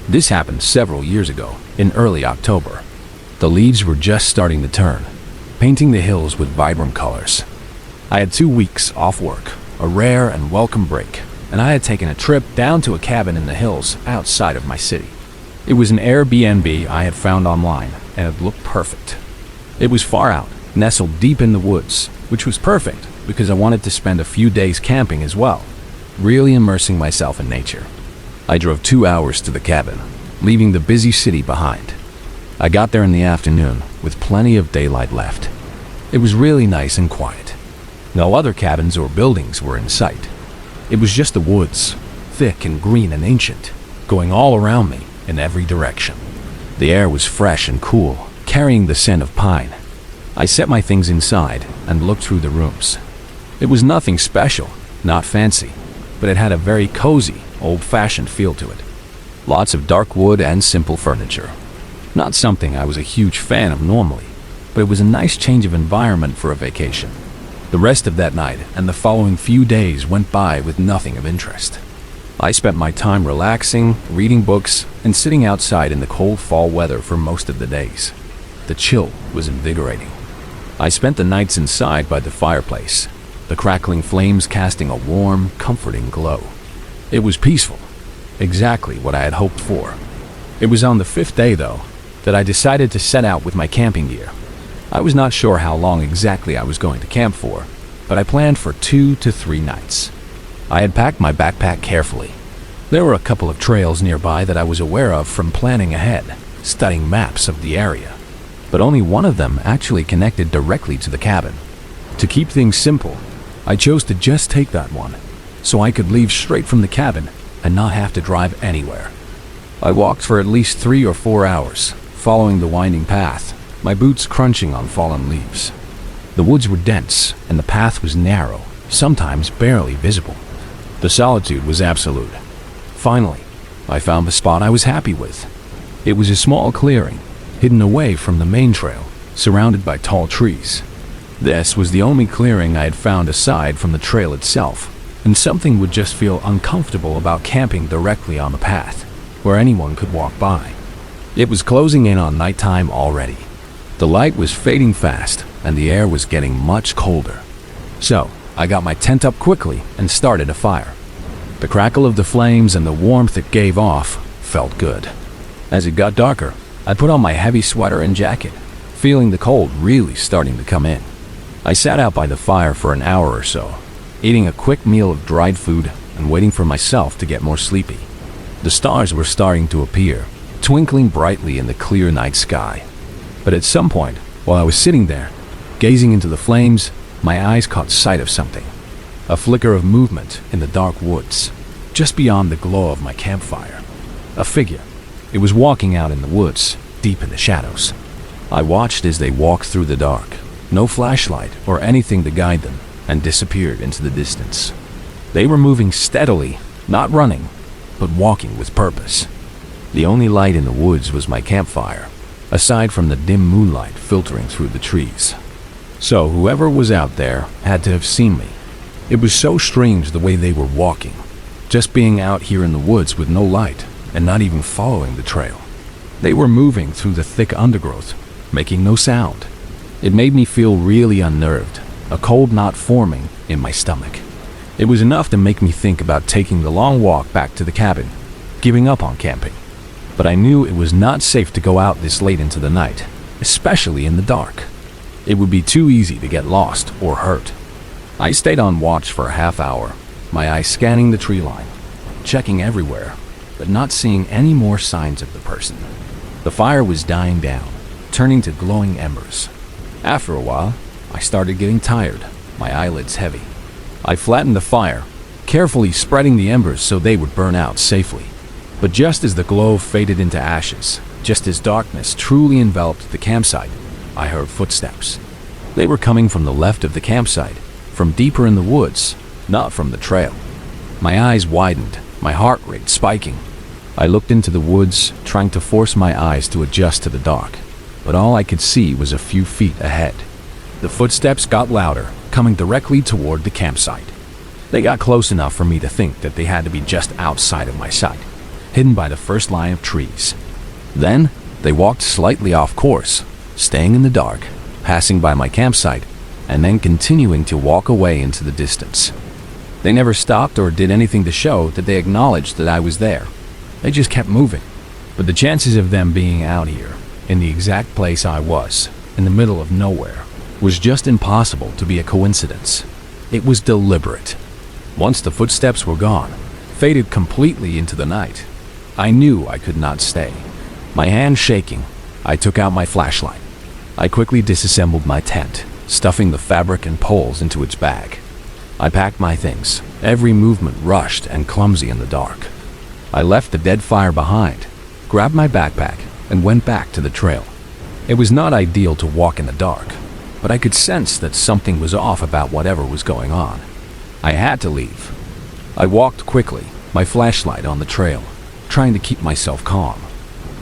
This happened several years ago, in early October. The leaves were just starting to turn, painting the hills with vibrant colors. I had 2 weeks off work, a rare and welcome break, and I had taken a trip down to a cabin in the hills outside of my city. It was an Airbnb I had found online, and it looked perfect. It was far out, nestled deep in the woods, which was perfect because I wanted to spend a few days camping as well, really immersing myself in nature. I drove 2 hours to the cabin, leaving the busy city behind. I got there in the afternoon with plenty of daylight left. It was really nice and quiet. No other cabins or buildings were in sight. It was just the woods, thick and green and ancient, going all around me in every direction. The air was fresh and cool, carrying the scent of pine. I set my things inside and looked through the rooms. It was nothing special, not fancy, but it had a very cozy, old-fashioned feel to it. Lots of dark wood and simple furniture. Not something I was a huge fan of normally, but it was a nice change of environment for a vacation. The rest of that night and the following few days went by with nothing of interest. I spent my time relaxing, reading books, and sitting outside in the cold fall weather for most of the days. The chill was invigorating. I spent the nights inside by the fireplace, the crackling flames casting a warm, comforting glow. It was peaceful, exactly what I had hoped for. It was on the 5th day, though, that I decided to set out with my camping gear. I was not sure how long exactly I was going to camp for, but I planned for 2 to 3 nights. I had packed my backpack carefully. There were a couple of trails nearby that I was aware of from planning ahead, studying maps of the area. but only one of them actually connected directly to the cabin. To keep things simple, I chose to just take that one, so I could leave straight from the cabin and not have to drive anywhere. I walked for at least 3 or 4 hours, following the winding path, my boots crunching on fallen leaves. The woods were dense, and the path was narrow, sometimes barely visible. The solitude was absolute. Finally, I found the spot I was happy with. It was a small clearing, hidden away from the main trail, surrounded by tall trees. This was the only clearing I had found aside from the trail itself, and something would just feel uncomfortable about camping directly on the path, where anyone could walk by. It was closing in on nighttime already. The light was fading fast, and the air was getting much colder. So, I got my tent up quickly and started a fire. The crackle of the flames and the warmth it gave off felt good. As it got darker, I put on my heavy sweater and jacket, feeling the cold really starting to come in. I sat out by the fire for an hour or so, eating a quick meal of dried food and waiting for myself to get more sleepy. The stars were starting to appear, twinkling brightly in the clear night sky. But at some point, while I was sitting there, gazing into the flames, my eyes caught sight of something. A flicker of movement in the dark woods, just beyond the glow of my campfire. A figure. It was walking out in the woods, deep in the shadows. I watched as they walked through the dark, no flashlight or anything to guide them, and disappeared into the distance. They were moving steadily, not running, but walking with purpose. The only light in the woods was my campfire, aside from the dim moonlight filtering through the trees. So whoever was out there had to have seen me. It was so strange the way they were walking, just being out here in the woods with no light and not even following the trail. They were moving through the thick undergrowth, making no sound. It made me feel really unnerved, a cold knot forming in my stomach. It was enough to make me think about taking the long walk back to the cabin, giving up on camping. But I knew it was not safe to go out this late into the night, especially in the dark. It would be too easy to get lost or hurt. I stayed on watch for a half hour, my eyes scanning the tree line, checking everywhere, but not seeing any more signs of the person. The fire was dying down, turning to glowing embers. After a while, I started getting tired, my eyelids heavy. I flattened the fire, carefully spreading the embers so they would burn out safely. But just as the glow faded into ashes, just as darkness truly enveloped the campsite, I heard footsteps. They were coming from the left of the campsite, from deeper in the woods, not from the trail. My eyes widened, my heart rate spiking. I looked into the woods, trying to force my eyes to adjust to the dark, but all I could see was a few feet ahead. The footsteps got louder, coming directly toward the campsite. They got close enough for me to think that they had to be just outside of my sight, hidden by the first line of trees. Then, they walked slightly off course, staying in the dark, passing by my campsite, and then continuing to walk away into the distance. They never stopped or did anything to show that they acknowledged that I was there. They just kept moving. But the chances of them being out here, in the exact place I was, in the middle of nowhere, was just impossible to be a coincidence. It was deliberate. Once the footsteps were gone, faded completely into the night, I knew I could not stay. My hand shaking, I took out my flashlight. I quickly disassembled my tent, stuffing the fabric and poles into its bag. I packed my things, every movement rushed and clumsy in the dark. I left the dead fire behind, grabbed my backpack, and went back to the trail. It was not ideal to walk in the dark, but I could sense that something was off about whatever was going on. I had to leave. I walked quickly, my flashlight on the trail, trying to keep myself calm.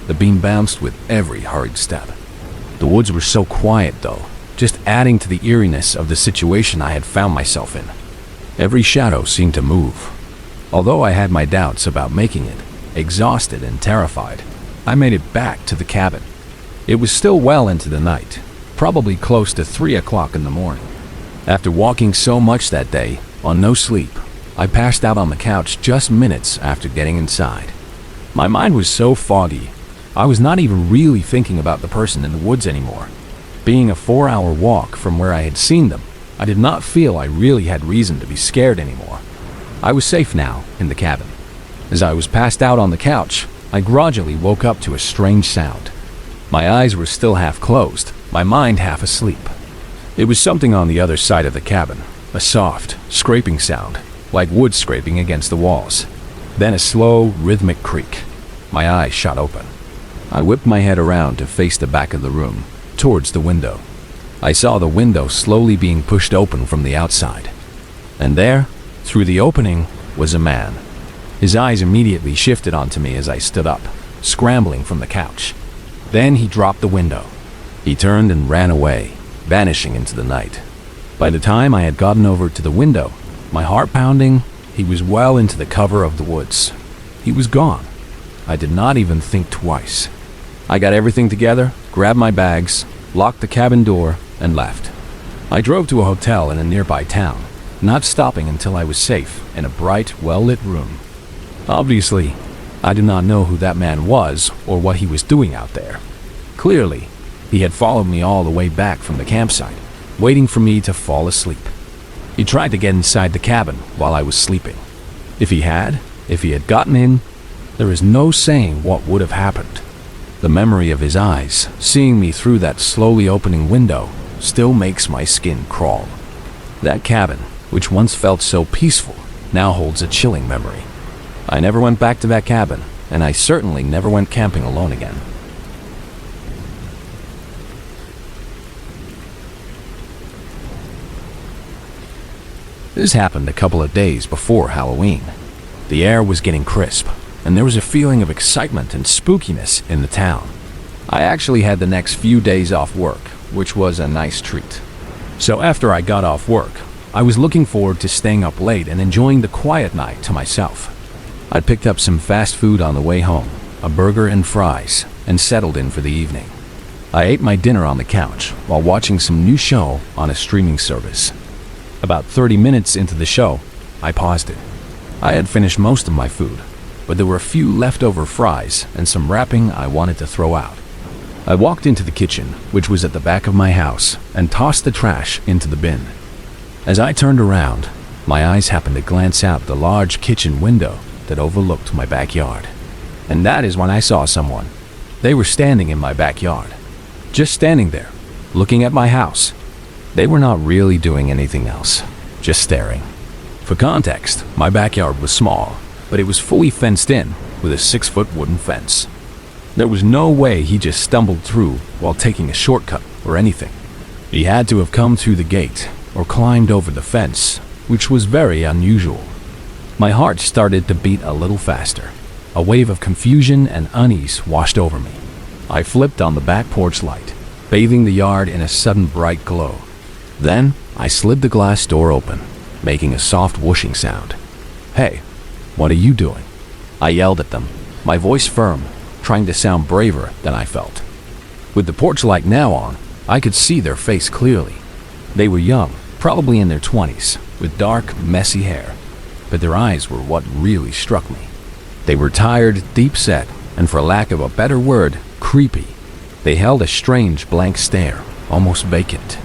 The beam bounced with every hurried step. The woods were so quiet, though, just adding to the eeriness of the situation I had found myself in. Every shadow seemed to move. Although I had my doubts about making it, exhausted and terrified, I made it back to the cabin. It was still well into the night, probably close to 3 o'clock in the morning. After walking so much that day, on no sleep, I passed out on the couch just minutes after getting inside. My mind was so foggy, I was not even really thinking about the person in the woods anymore. Being a 4-hour walk from where I had seen them, I did not feel I really had reason to be scared anymore. I was safe now in the cabin. As I was passed out on the couch, I gradually woke up to a strange sound. My eyes were still half closed, my mind half asleep. It was something on the other side of the cabin, a soft, scraping sound, like wood scraping against the walls. Then a slow, rhythmic creak. My eyes shot open. I whipped my head around to face the back of the room, towards the window. I saw the window slowly being pushed open from the outside. And there, through the opening, was a man. His eyes immediately shifted onto me as I stood up, scrambling from the couch. Then he dropped the window. He turned and ran away, vanishing into the night. By the time I had gotten over to the window, my heart pounding, he was well into the cover of the woods. He was gone. I did not even think twice. I got everything together, grabbed my bags, locked the cabin door, and left. I drove to a hotel in a nearby town, not stopping until I was safe in a bright, well-lit room. Obviously, I did not know who that man was or what he was doing out there. Clearly, he had followed me all the way back from the campsite, waiting for me to fall asleep. He tried to get inside the cabin while I was sleeping. If he had gotten in, there is no saying what would have happened. The memory of his eyes, seeing me through that slowly opening window, still makes my skin crawl. That cabin, which once felt so peaceful, now holds a chilling memory. I never went back to that cabin, and I certainly never went camping alone again. This happened a couple of days before Halloween. The air was getting crisp, and there was a feeling of excitement and spookiness in the town. I actually had the next few days off work, which was a nice treat. So after I got off work, I was looking forward to staying up late and enjoying the quiet night to myself. I'd picked up some fast food on the way home, a burger and fries, and settled in for the evening. I ate my dinner on the couch while watching some new show on a streaming service. About 30 minutes into the show, I paused it. I had finished most of my food, but there were a few leftover fries and some wrapping I wanted to throw out. I walked into the kitchen, which was at the back of my house, and tossed the trash into the bin. As I turned around, my eyes happened to glance out the large kitchen window that overlooked my backyard. And that is when I saw someone. They were standing in my backyard, just standing there, looking at my house. They were not really doing anything else, just staring. For context, my backyard was small, but it was fully fenced in with a 6-foot wooden fence. There was no way he just stumbled through while taking a shortcut or anything. He had to have come through the gate or climbed over the fence, which was very unusual. My heart started to beat a little faster. A wave of confusion and unease washed over me. I flipped on the back porch light, bathing the yard in a sudden bright glow. Then, I slid the glass door open, making a soft whooshing sound. "Hey, what are you doing?" I yelled at them, my voice firm, trying to sound braver than I felt. With the porch light now on, I could see their face clearly. They were young, probably in their 20s, with dark, messy hair, but their eyes were what really struck me. They were tired, deep-set, and for lack of a better word, creepy. They held a strange blank stare, almost vacant.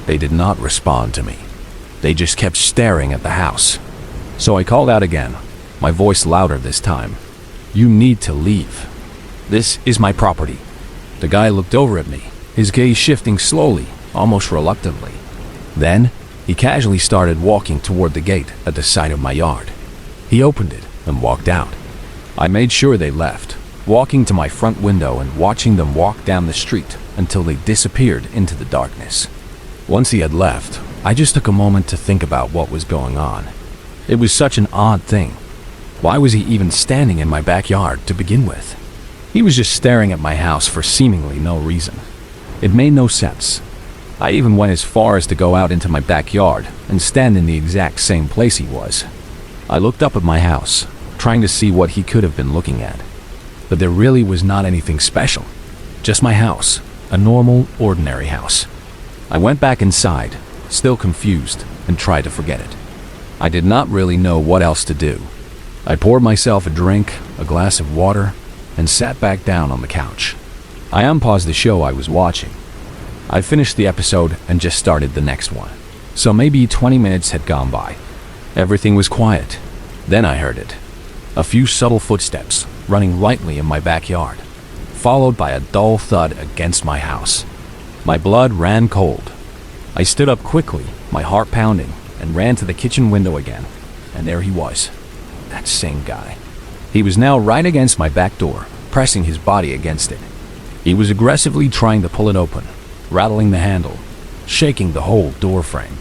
They did not respond to me. They just kept staring at the house. So I called out again, my voice louder this time. "You need to leave. This is my property." The guy looked over at me, his gaze shifting slowly, almost reluctantly. Then, he casually started walking toward the gate at the side of my yard. He opened it and walked out. I made sure they left, walking to my front window and watching them walk down the street until they disappeared into the darkness. Once he had left, I just took a moment to think about what was going on. It was such an odd thing. Why was he even standing in my backyard to begin with? He was just staring at my house for seemingly no reason. It made no sense. I even went as far as to go out into my backyard and stand in the exact same place he was. I looked up at my house, trying to see what he could have been looking at. But there really was not anything special. Just my house, a normal, ordinary house. I went back inside, still confused, and tried to forget it. I did not really know what else to do. I poured myself a drink, a glass of water, and sat back down on the couch. I unpaused the show I was watching. I finished the episode and just started the next one. So maybe 20 minutes had gone by. Everything was quiet. Then I heard it. A few subtle footsteps running lightly in my backyard. followed by a dull thud against my house. My blood ran cold. I stood up quickly, my heart pounding, and ran to the kitchen window again. And there he was. That same guy. He was now right against my back door, pressing his body against it. He was aggressively trying to pull it open, rattling the handle, shaking the whole door frame.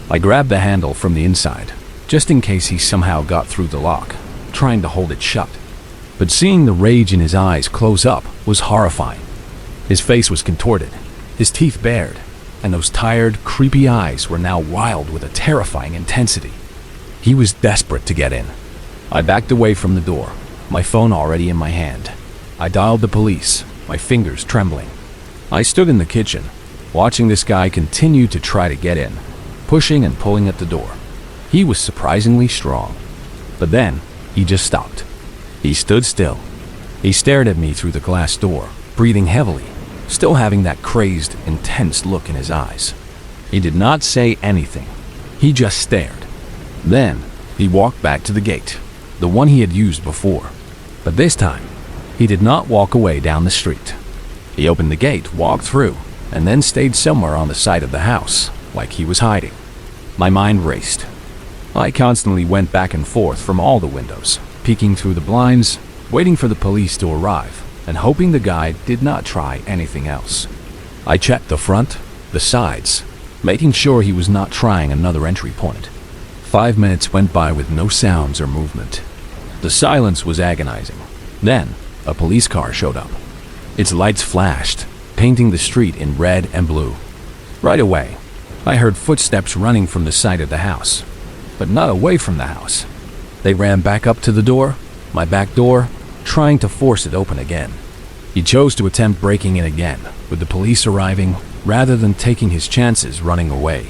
I grabbed the handle from the inside, just in case he somehow got through the lock, trying to hold it shut. But seeing the rage in his eyes close up was horrifying. His face was contorted, his teeth bared, and those tired, creepy eyes were now wild with a terrifying intensity. He was desperate to get in. I backed away from the door, my phone already in my hand. I dialed the police, my fingers trembling. I stood in the kitchen, watching this guy continue to try to get in, pushing and pulling at the door. He was surprisingly strong. But then, he just stopped. He stood still. He stared at me through the glass door, breathing heavily, still having that crazed, intense look in his eyes. He did not say anything. He just stared. Then, he walked back to the gate, the one he had used before. But this time, he did not walk away down the street. He opened the gate, walked through, and then stayed somewhere on the side of the house, like he was hiding. My mind raced. I constantly went back and forth from all the windows, peeking through the blinds, waiting for the police to arrive, and hoping the guy did not try anything else. I checked the front, the sides, making sure he was not trying another entry point. 5 minutes went by with no sounds or movement. The silence was agonizing. Then, a police car showed up. Its lights flashed, painting the street in red and blue. Right away, I heard footsteps running from the side of the house, but not away from the house. They ran back up to the door, my back door, trying to force it open again. He chose to attempt breaking in again, with the police arriving, rather than taking his chances running away.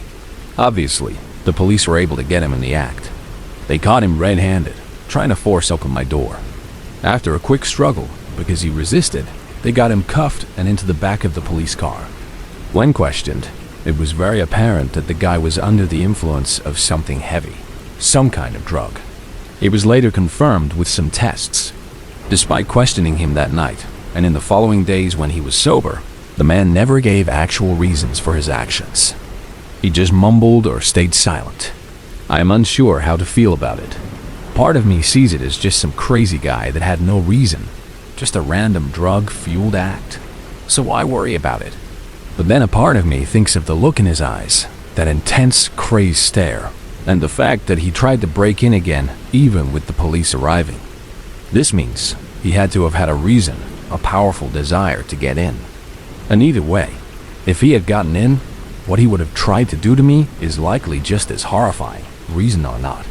Obviously, the police were able to get him in the act. They caught him red-handed, trying to force open my door. After a quick struggle, because he resisted, they got him cuffed and into the back of the police car. When questioned, it was very apparent that the guy was under the influence of something heavy, some kind of drug. It was later confirmed with some tests. Despite questioning him that night, and in the following days when he was sober, the man never gave actual reasons for his actions. He just mumbled or stayed silent. I am unsure how to feel about it. Part of me sees it as just some crazy guy that had no reason, just a random drug-fueled act. So why worry about it? But then a part of me thinks of the look in his eyes, that intense, crazed stare, and the fact that he tried to break in again even with the police arriving. This means he had to have had a reason, a powerful desire to get in. And either way, if he had gotten in, what he would have tried to do to me is likely just as horrifying, reason or not.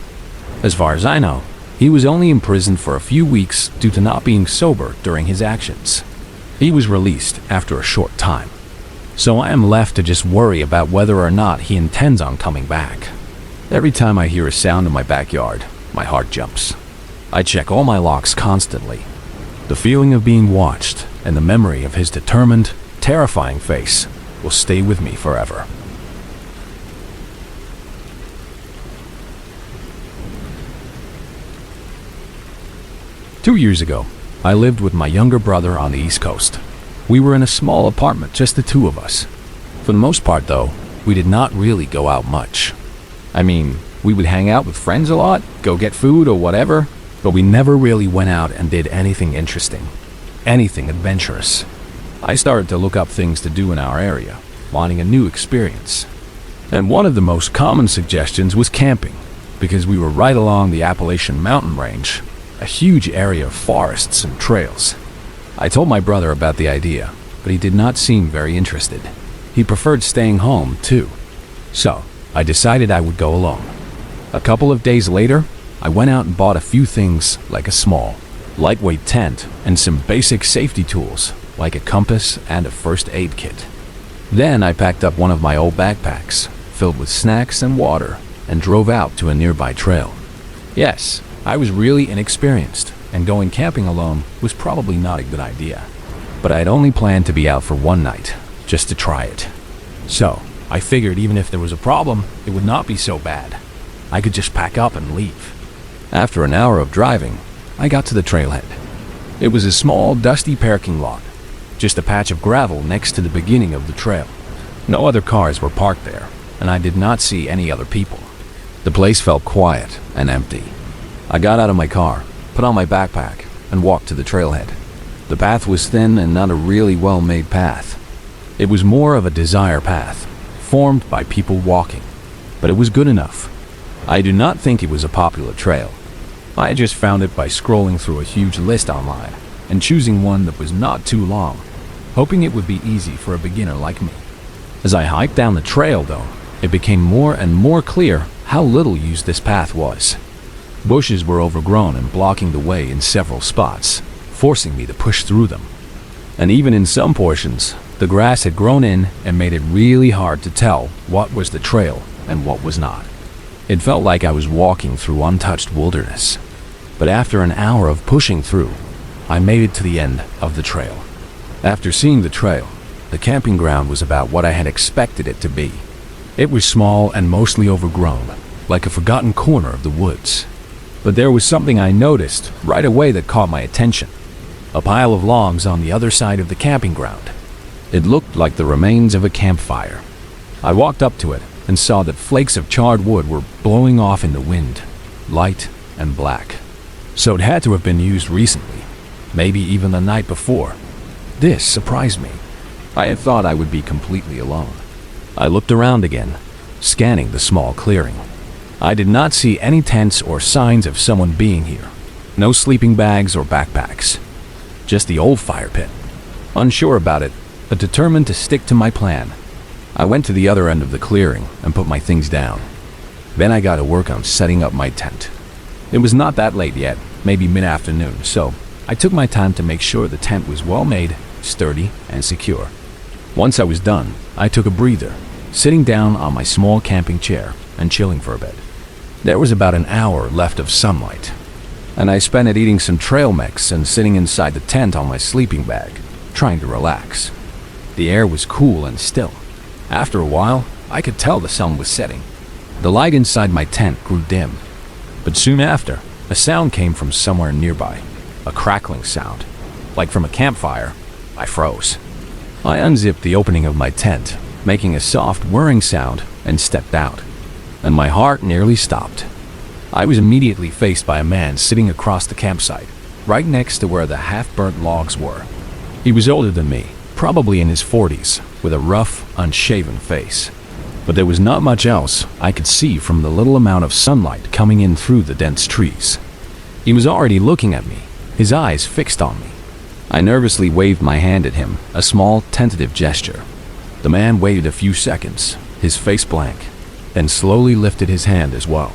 As far as I know, he was only imprisoned for a few weeks due to not being sober during his actions. He was released after a short time. So I am left to just worry about whether or not he intends on coming back. Every time I hear a sound in my backyard, my heart jumps. I check all my locks constantly. The feeling of being watched and the memory of his determined, terrifying face will stay with me forever. Two years ago, I lived with my younger brother on the East Coast. We were in a small apartment, just the two of us. For the most part, though, we did not really go out much. I mean, we would hang out with friends a lot, go get food or whatever, but we never really went out and did anything interesting, anything adventurous. I started to look up things to do in our area, wanting a new experience. And one of the most common suggestions was camping, because we were right along the Appalachian mountain range, a huge area of forests and trails. I told my brother about the idea, but he did not seem very interested. He preferred staying home, too. So, I decided I would go alone. A couple of days later, I went out and bought a few things like a small, lightweight tent and some basic safety tools like a compass and a first aid kit. Then I packed up one of my old backpacks, filled with snacks and water, and drove out to a nearby trail. Yes, I was really inexperienced, and going camping alone was probably not a good idea. But I had only planned to be out for one night, just to try it. So, I figured even if there was a problem, it would not be so bad. I could just pack up and leave. After an hour of driving, I got to the trailhead. It was a small, dusty parking lot, just a patch of gravel next to the beginning of the trail. No other cars were parked there, and I did not see any other people. The place felt quiet and empty. I got out of my car, put on my backpack, and walked to the trailhead. The path was thin and not a really well-made path. It was more of a desire path, formed by people walking, but it was good enough. I do not think it was a popular trail. I just found it by scrolling through a huge list online and choosing one that was not too long, hoping it would be easy for a beginner like me. As I hiked down the trail, though, it became more and more clear how little used this path was. Bushes were overgrown and blocking the way in several spots, forcing me to push through them. And even in some portions, the grass had grown in and made it really hard to tell what was the trail and what was not. It felt like I was walking through untouched wilderness. But after an hour of pushing through, I made it to the end of the trail. After seeing the trail, the camping ground was about what I had expected it to be. It was small and mostly overgrown, like a forgotten corner of the woods. But there was something I noticed right away that caught my attention. A pile of logs on the other side of the camping ground. It looked like the remains of a campfire. I walked up to it and saw that flakes of charred wood were blowing off in the wind, light and black. So it had to have been used recently, maybe even the night before. This surprised me. I had thought I would be completely alone. I looked around again, scanning the small clearing. I did not see any tents or signs of someone being here. No sleeping bags or backpacks. Just the old fire pit. Unsure about it, but determined to stick to my plan, I went to the other end of the clearing and put my things down. Then I got to work on setting up my tent. It was not that late yet, maybe mid-afternoon, so I took my time to make sure the tent was well made, sturdy, and secure. Once I was done, I took a breather, sitting down on my small camping chair and chilling for a bit. There was about an hour left of sunlight, and I spent it eating some trail mix and sitting inside the tent on my sleeping bag, trying to relax. The air was cool and still. After a while, I could tell the sun was setting. The light inside my tent grew dim, but soon after, a sound came from somewhere nearby, a crackling sound, like from a campfire. I froze. I unzipped the opening of my tent, making a soft whirring sound, and stepped out, and my heart nearly stopped. I was immediately faced by a man sitting across the campsite, right next to where the half-burnt logs were. He was older than me, probably in his 40s, with a rough, unshaven face. But there was not much else I could see from the little amount of sunlight coming in through the dense trees. He was already looking at me, his eyes fixed on me. I nervously waved my hand at him, a small, tentative gesture. The man waited a few seconds, his face blank, then slowly lifted his hand as well.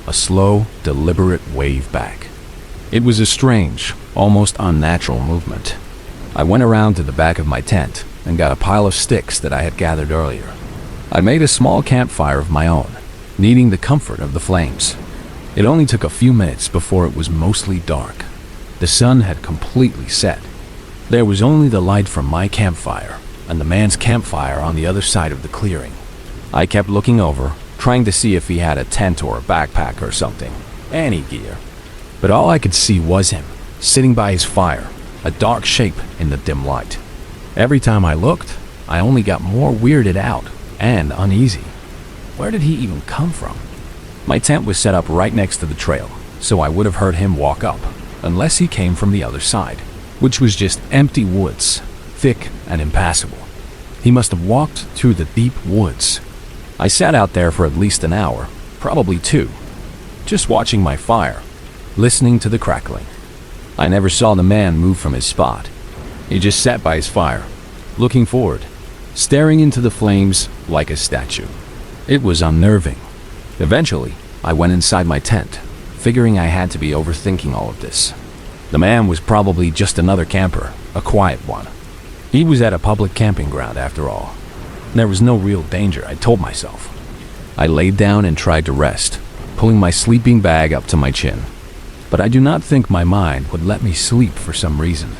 A slow, deliberate wave back. It was a strange, almost unnatural movement. I went around to the back of my tent and got a pile of sticks that I had gathered earlier. I made a small campfire of my own, needing the comfort of the flames. It only took a few minutes before it was mostly dark. The sun had completely set. There was only the light from my campfire and the man's campfire on the other side of the clearing. I kept looking over, trying to see if he had a tent or a backpack or something, any gear. But all I could see was him, sitting by his fire, a dark shape in the dim light. Every time I looked, I only got more weirded out and uneasy. Where did he even come from? My tent was set up right next to the trail, so I would have heard him walk up, unless he came from the other side, which was just empty woods, thick and impassable. He must have walked through the deep woods. I sat out there for at least an hour, probably 2, just watching my fire, listening to the crackling. I never saw the man move from his spot. He just sat by his fire, looking forward, staring into the flames like a statue. It was unnerving. Eventually, I went inside my tent, figuring I had to be overthinking all of this. The man was probably just another camper, a quiet one. He was at a public camping ground after all. There was no real danger, I told myself. I laid down and tried to rest, pulling my sleeping bag up to my chin. But I do not think my mind would let me sleep for some reason.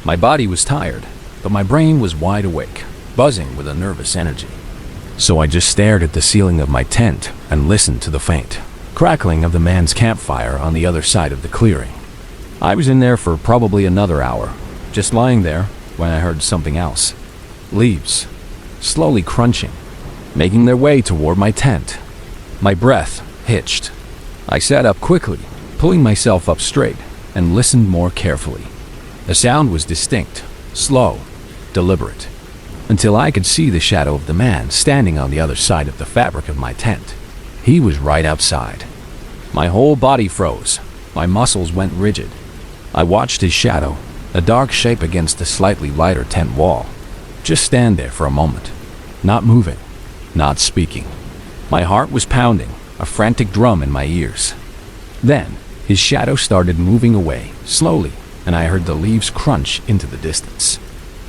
My body was tired, but my brain was wide awake, buzzing with a nervous energy. So I just stared at the ceiling of my tent and listened to the faint crackling of the man's campfire on the other side of the clearing. I was in there for probably another hour, just lying there, when I heard something else. Leaves, slowly crunching, making their way toward my tent. My breath hitched. I sat up quickly, pulling myself up straight, and listened more carefully. The sound was distinct, slow, deliberate, until I could see the shadow of the man standing on the other side of the fabric of my tent. He was right outside. My whole body froze. My muscles went rigid. I watched his shadow, a dark shape against the slightly lighter tent wall, just stand there for a moment, not moving, not speaking. My heart was pounding, a frantic drum in my ears. Then, his shadow started moving away, slowly, and I heard the leaves crunch into the distance.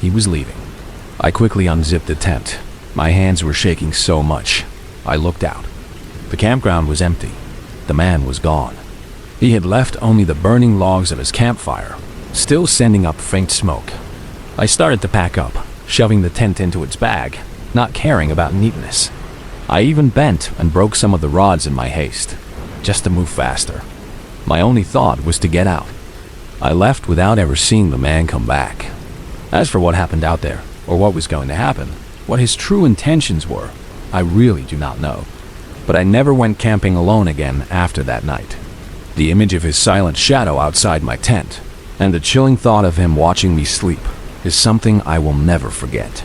He was leaving. I quickly unzipped the tent. My hands were shaking so much. I looked out. The campground was empty. The man was gone. He had left only the burning logs of his campfire, still sending up faint smoke. I started to pack up, shoving the tent into its bag, not caring about neatness. I even bent and broke some of the rods in my haste, just to move faster. My only thought was to get out. I left without ever seeing the man come back. As for what happened out there, or what was going to happen, what his true intentions were, I really do not know. But I never went camping alone again after that night. The image of his silent shadow outside my tent, and the chilling thought of him watching me sleep, is something I will never forget.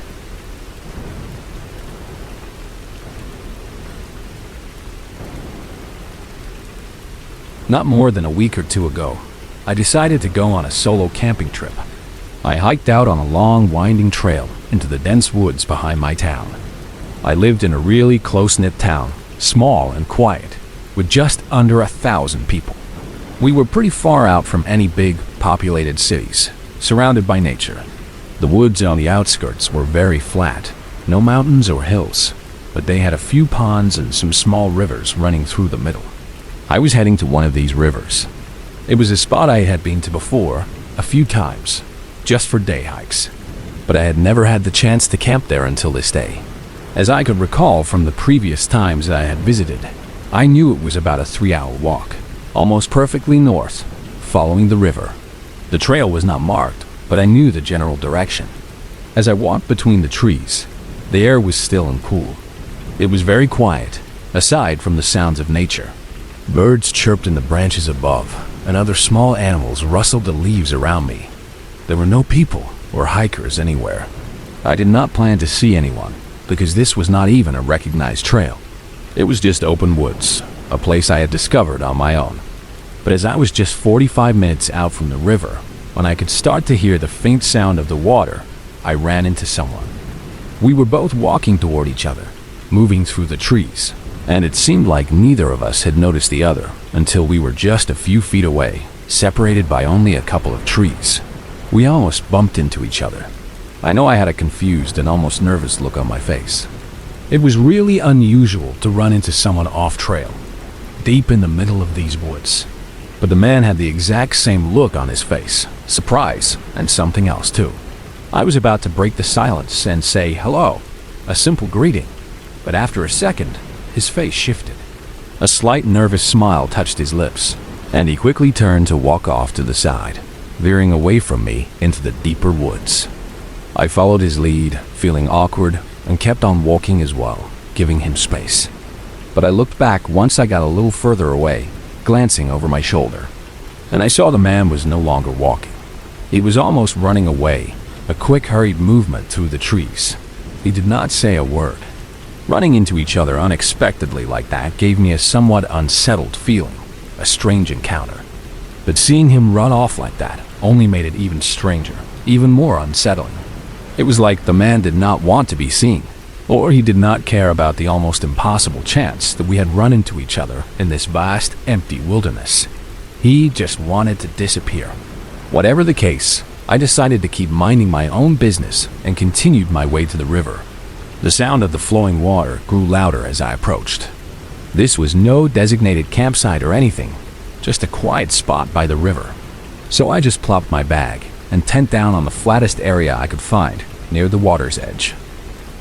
Not more than a week or two ago, I decided to go on a solo camping trip. I hiked out on a long, winding trail into the dense woods behind my town. I lived in a really close-knit town, small and quiet, with just under 1,000 people. We were pretty far out from any big, populated cities, surrounded by nature. The woods on the outskirts were very flat, no mountains or hills, but they had a few ponds and some small rivers running through the middle. I was heading to one of these rivers. It was a spot I had been to before, a few times, just for day hikes, but I had never had the chance to camp there until this day. As I could recall from the previous times I had visited, I knew it was about a 3-hour walk, almost perfectly north, following the river. The trail was not marked, but I knew the general direction. As I walked between the trees, the air was still and cool. It was very quiet, aside from the sounds of nature. Birds chirped in the branches above, and other small animals rustled the leaves around me. There were no people or hikers anywhere. I did not plan to see anyone, because this was not even a recognized trail. It was just open woods, a place I had discovered on my own. But as I was just 45 minutes out from the river, when I could start to hear the faint sound of the water, I ran into someone. We were both walking toward each other, moving through the trees, and it seemed like neither of us had noticed the other until we were just a few feet away, separated by only a couple of trees. We almost bumped into each other. I know I had a confused and almost nervous look on my face. It was really unusual to run into someone off trail, deep in the middle of these woods. But the man had the exact same look on his face, surprise, and something else too. I was about to break the silence and say hello, a simple greeting, but after a second, his face shifted. A slight nervous smile touched his lips, and he quickly turned to walk off to the side, veering away from me into the deeper woods. I followed his lead, feeling awkward, and kept on walking as well, giving him space. But I looked back once I got a little further away, glancing over my shoulder, and I saw the man was no longer walking. He was almost running away, a quick, hurried movement through the trees. He did not say a word. Running into each other unexpectedly like that gave me a somewhat unsettled feeling, a strange encounter. But seeing him run off like that only made it even stranger, even more unsettling. It was like the man did not want to be seen, or he did not care about the almost impossible chance that we had run into each other in this vast, empty wilderness. He just wanted to disappear. Whatever the case, I decided to keep minding my own business and continued my way to the river. The sound of the flowing water grew louder as I approached. This was no designated campsite or anything, just a quiet spot by the river. So I just plopped my bag and tent down on the flattest area I could find, near the water's edge.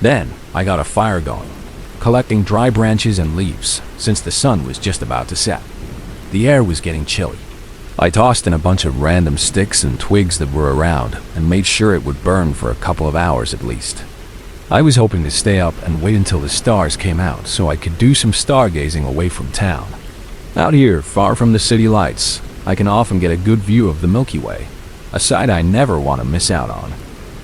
Then I got a fire going, collecting dry branches and leaves, since the sun was just about to set. The air was getting chilly. I tossed in a bunch of random sticks and twigs that were around and made sure it would burn for a couple of hours at least. I was hoping to stay up and wait until the stars came out so I could do some stargazing away from town. Out here, far from the city lights, I can often get a good view of the Milky Way, a sight I never want to miss out on.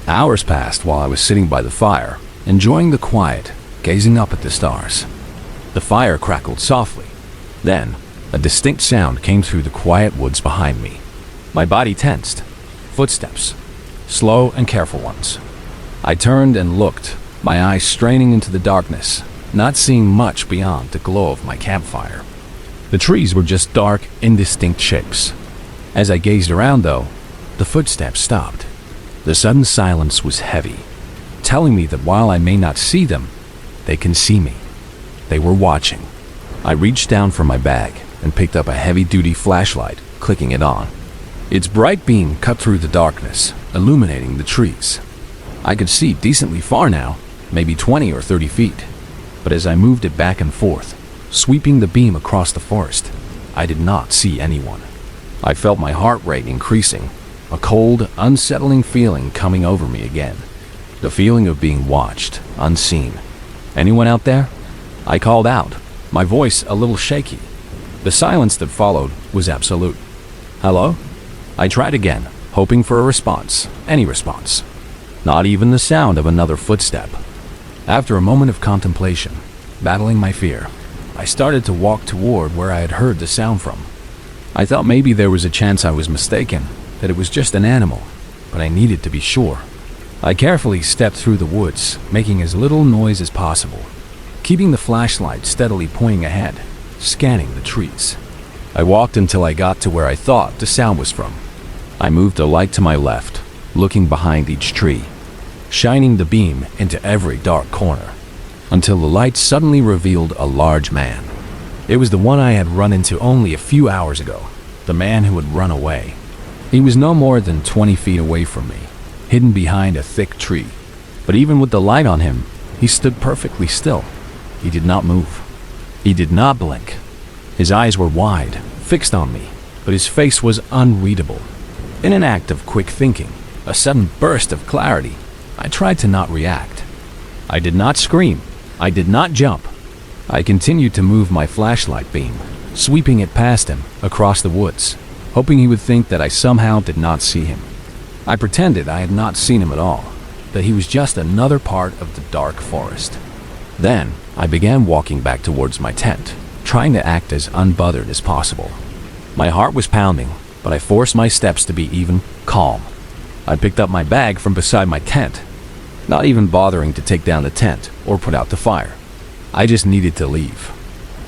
Hours passed while I was sitting by the fire, enjoying the quiet, gazing up at the stars. The fire crackled softly. Then, a distinct sound came through the quiet woods behind me. My body tensed. Footsteps. Slow and careful ones. I turned and looked, my eyes straining into the darkness, not seeing much beyond the glow of my campfire. The trees were just dark, indistinct shapes. As I gazed around, though, the footsteps stopped. The sudden silence was heavy, telling me that while I may not see them, they can see me. They were watching. I reached down for my bag and picked up a heavy-duty flashlight, clicking it on. Its bright beam cut through the darkness, illuminating the trees. I could see decently far now, maybe 20 or 30 feet. But as I moved it back and forth, sweeping the beam across the forest, I did not see anyone. I felt my heart rate increasing, a cold, unsettling feeling coming over me again. The feeling of being watched, unseen. Anyone out there? I called out, my voice a little shaky. The silence that followed was absolute. Hello? I tried again, hoping for a response, any response. Not even the sound of another footstep. After a moment of contemplation, battling my fear, I started to walk toward where I had heard the sound from. I thought maybe there was a chance I was mistaken, that it was just an animal, but I needed to be sure. I carefully stepped through the woods, making as little noise as possible, keeping the flashlight steadily pointing ahead, scanning the trees. I walked until I got to where I thought the sound was from. I moved the light to my left, looking behind each tree, shining the beam into every dark corner, until the light suddenly revealed a large man. It was the one I had run into only a few hours ago, the man who had run away. He was no more than 20 feet away from me, hidden behind a thick tree, but even with the light on him, he stood perfectly still. He did not move. He did not blink. His eyes were wide, fixed on me, but his face was unreadable. In an act of quick thinking, a sudden burst of clarity, I tried to not react. I did not scream. I did not jump. I continued to move my flashlight beam, sweeping it past him, across the woods, hoping he would think that I somehow did not see him. I pretended I had not seen him at all, that he was just another part of the dark forest. Then, I began walking back towards my tent, trying to act as unbothered as possible. My heart was pounding, but I forced my steps to be even calm. I picked up my bag from beside my tent, not even bothering to take down the tent or put out the fire. I just needed to leave.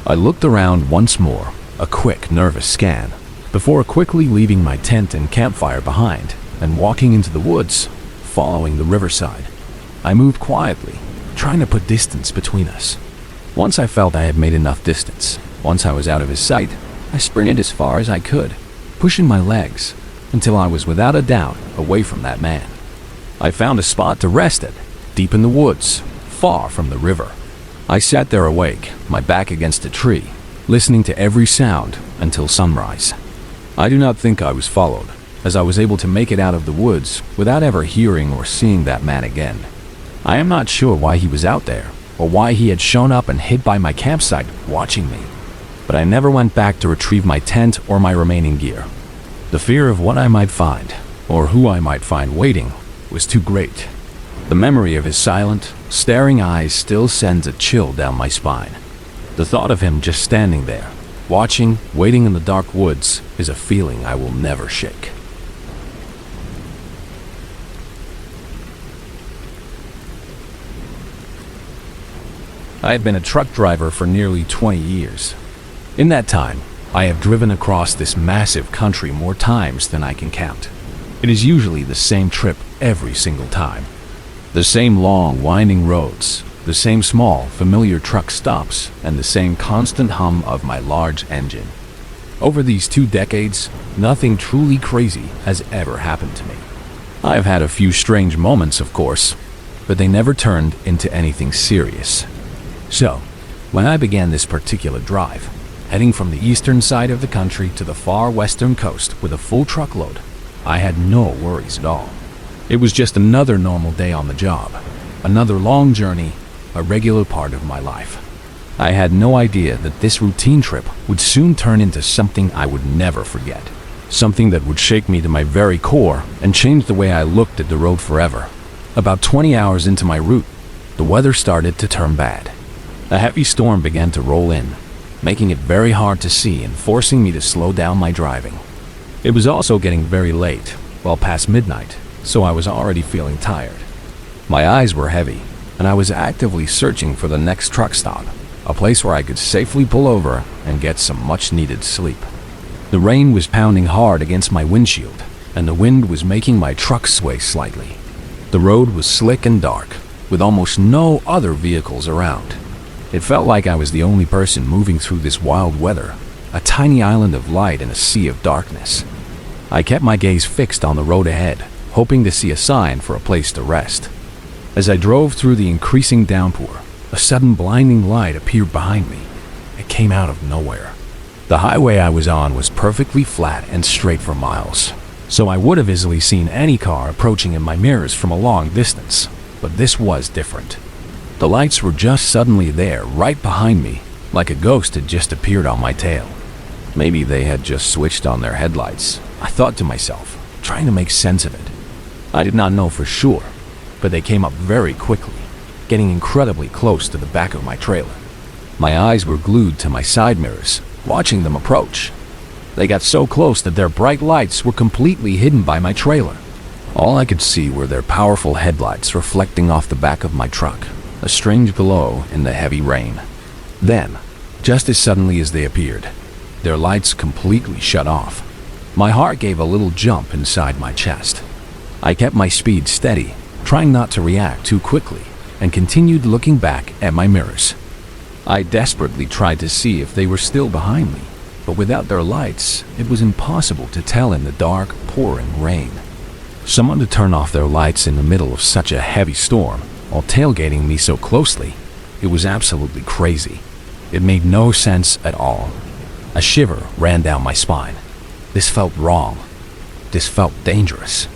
I looked around once more, a quick, nervous scan, before quickly leaving my tent and campfire behind and walking into the woods, following the riverside. I moved quietly, trying to put distance between us. Once I felt I had made enough distance, once I was out of his sight, I sprinted as far as I could, pushing my legs until I was without a doubt away from that man. I found a spot to rest at, deep in the woods, far from the river. I sat there awake, my back against a tree, listening to every sound until sunrise. I do not think I was followed, as I was able to make it out of the woods without ever hearing or seeing that man again. I am not sure why he was out there, or why he had shown up and hid by my campsite watching me, but I never went back to retrieve my tent or my remaining gear. The fear of what I might find, or who I might find waiting, was too great. The memory of his silent, staring eyes still sends a chill down my spine. The thought of him just standing there, watching, waiting in the dark woods, is a feeling I will never shake. I have been a truck driver for nearly 20 years. In that time, I have driven across this massive country more times than I can count. It is usually the same trip every single time. The same long, winding roads, the same small, familiar truck stops, and the same constant hum of my large engine. Over these 2 decades, nothing truly crazy has ever happened to me. I have had a few strange moments, of course, but they never turned into anything serious. So, when I began this particular drive, heading from the eastern side of the country to the far western coast with a full truckload. I had no worries at all. It was just another normal day on the job, another long journey, a regular part of my life. I had no idea that this routine trip would soon turn into something I would never forget. Something that would shake me to my very core and change the way I looked at the road forever. About 20 hours into my route, the weather started to turn bad. A heavy storm began to roll in, making it very hard to see and forcing me to slow down my driving. It was also getting very late, well past midnight, so I was already feeling tired. My eyes were heavy, and I was actively searching for the next truck stop, a place where I could safely pull over and get some much-needed sleep. The rain was pounding hard against my windshield, and the wind was making my truck sway slightly. The road was slick and dark, with almost no other vehicles around. It felt like I was the only person moving through this wild weather, a tiny island of light in a sea of darkness. I kept my gaze fixed on the road ahead, hoping to see a sign for a place to rest. As I drove through the increasing downpour, a sudden blinding light appeared behind me. It came out of nowhere. The highway I was on was perfectly flat and straight for miles, so I would have easily seen any car approaching in my mirrors from a long distance, but this was different. The lights were just suddenly there, right behind me, like a ghost had just appeared on my tail. Maybe they had just switched on their headlights, I thought to myself, trying to make sense of it. I did not know for sure, but they came up very quickly, getting incredibly close to the back of my trailer. My eyes were glued to my side mirrors, watching them approach. They got so close that their bright lights were completely hidden by my trailer. All I could see were their powerful headlights reflecting off the back of my truck, a strange glow in the heavy rain. Then, just as suddenly as they appeared, their lights completely shut off. My heart gave a little jump inside my chest. I kept my speed steady, trying not to react too quickly, and continued looking back at my mirrors. I desperately tried to see if they were still behind me, but without their lights, it was impossible to tell in the dark, pouring rain. Someone to turn off their lights in the middle of such a heavy storm, while tailgating me so closely, it was absolutely crazy. It made no sense at all. A shiver ran down my spine. This felt wrong. This felt dangerous.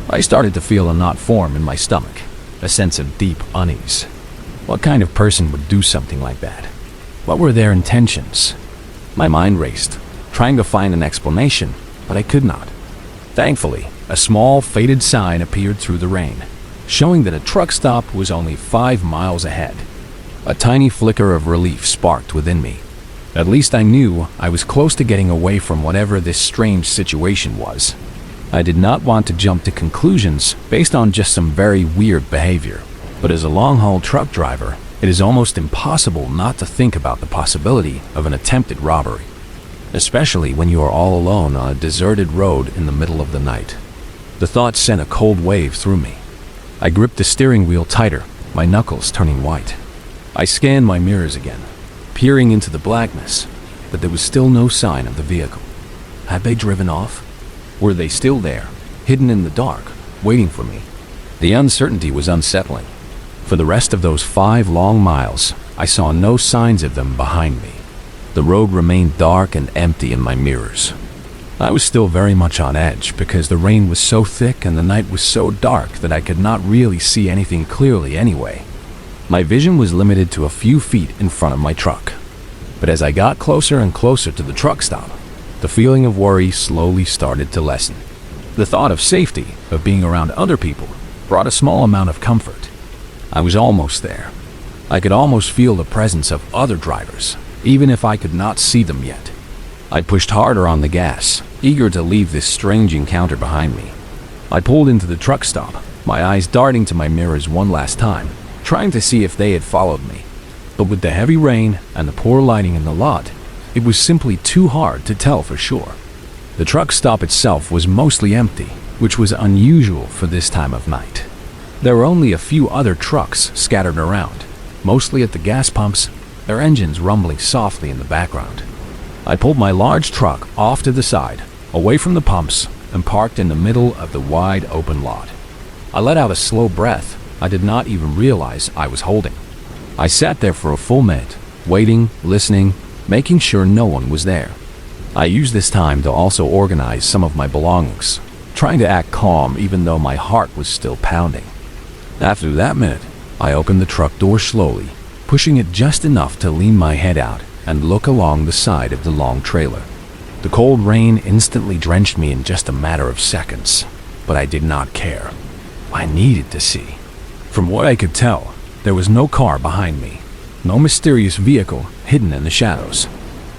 I started to feel a knot form in my stomach, a sense of deep unease. What kind of person would do something like that? What were their intentions? My mind raced, trying to find an explanation, but I could not. Thankfully, a small, faded sign appeared through the rain, showing that a truck stop was only 5 miles ahead. A tiny flicker of relief sparked within me. At least I knew I was close to getting away from whatever this strange situation was. I did not want to jump to conclusions based on just some very weird behavior, but as a long-haul truck driver, it is almost impossible not to think about the possibility of an attempted robbery, especially when you are all alone on a deserted road in the middle of the night. The thought sent a cold wave through me. I gripped the steering wheel tighter, my knuckles turning white. I scanned my mirrors again, peering into the blackness, but there was still no sign of the vehicle. Had they driven off? Were they still there, hidden in the dark, waiting for me? The uncertainty was unsettling. For the rest of those 5 long miles, I saw no signs of them behind me. The road remained dark and empty in my mirrors. I was still very much on edge because the rain was so thick and the night was so dark that I could not really see anything clearly anyway. My vision was limited to a few feet in front of my truck. But as I got closer and closer to the truck stop, the feeling of worry slowly started to lessen. The thought of safety, of being around other people, brought a small amount of comfort. I was almost there. I could almost feel the presence of other drivers, even if I could not see them yet. I pushed harder on the gas, eager to leave this strange encounter behind me. I pulled into the truck stop, my eyes darting to my mirrors one last time, trying to see if they had followed me. But with the heavy rain and the poor lighting in the lot, it was simply too hard to tell for sure. The truck stop itself was mostly empty, which was unusual for this time of night. There were only a few other trucks scattered around, mostly at the gas pumps, their engines rumbling softly in the background. I pulled my large truck off to the side, away from the pumps, and parked in the middle of the wide open lot. I let out a slow breath I did not even realize I was holding. I sat there for a full minute, waiting, listening, making sure no one was there. I used this time to also organize some of my belongings, trying to act calm even though my heart was still pounding. After that minute, I opened the truck door slowly, pushing it just enough to lean my head out and look along the side of the long trailer. The cold rain instantly drenched me in just a matter of seconds, but I did not care. I needed to see. From what I could tell, there was no car behind me, no mysterious vehicle hidden in the shadows,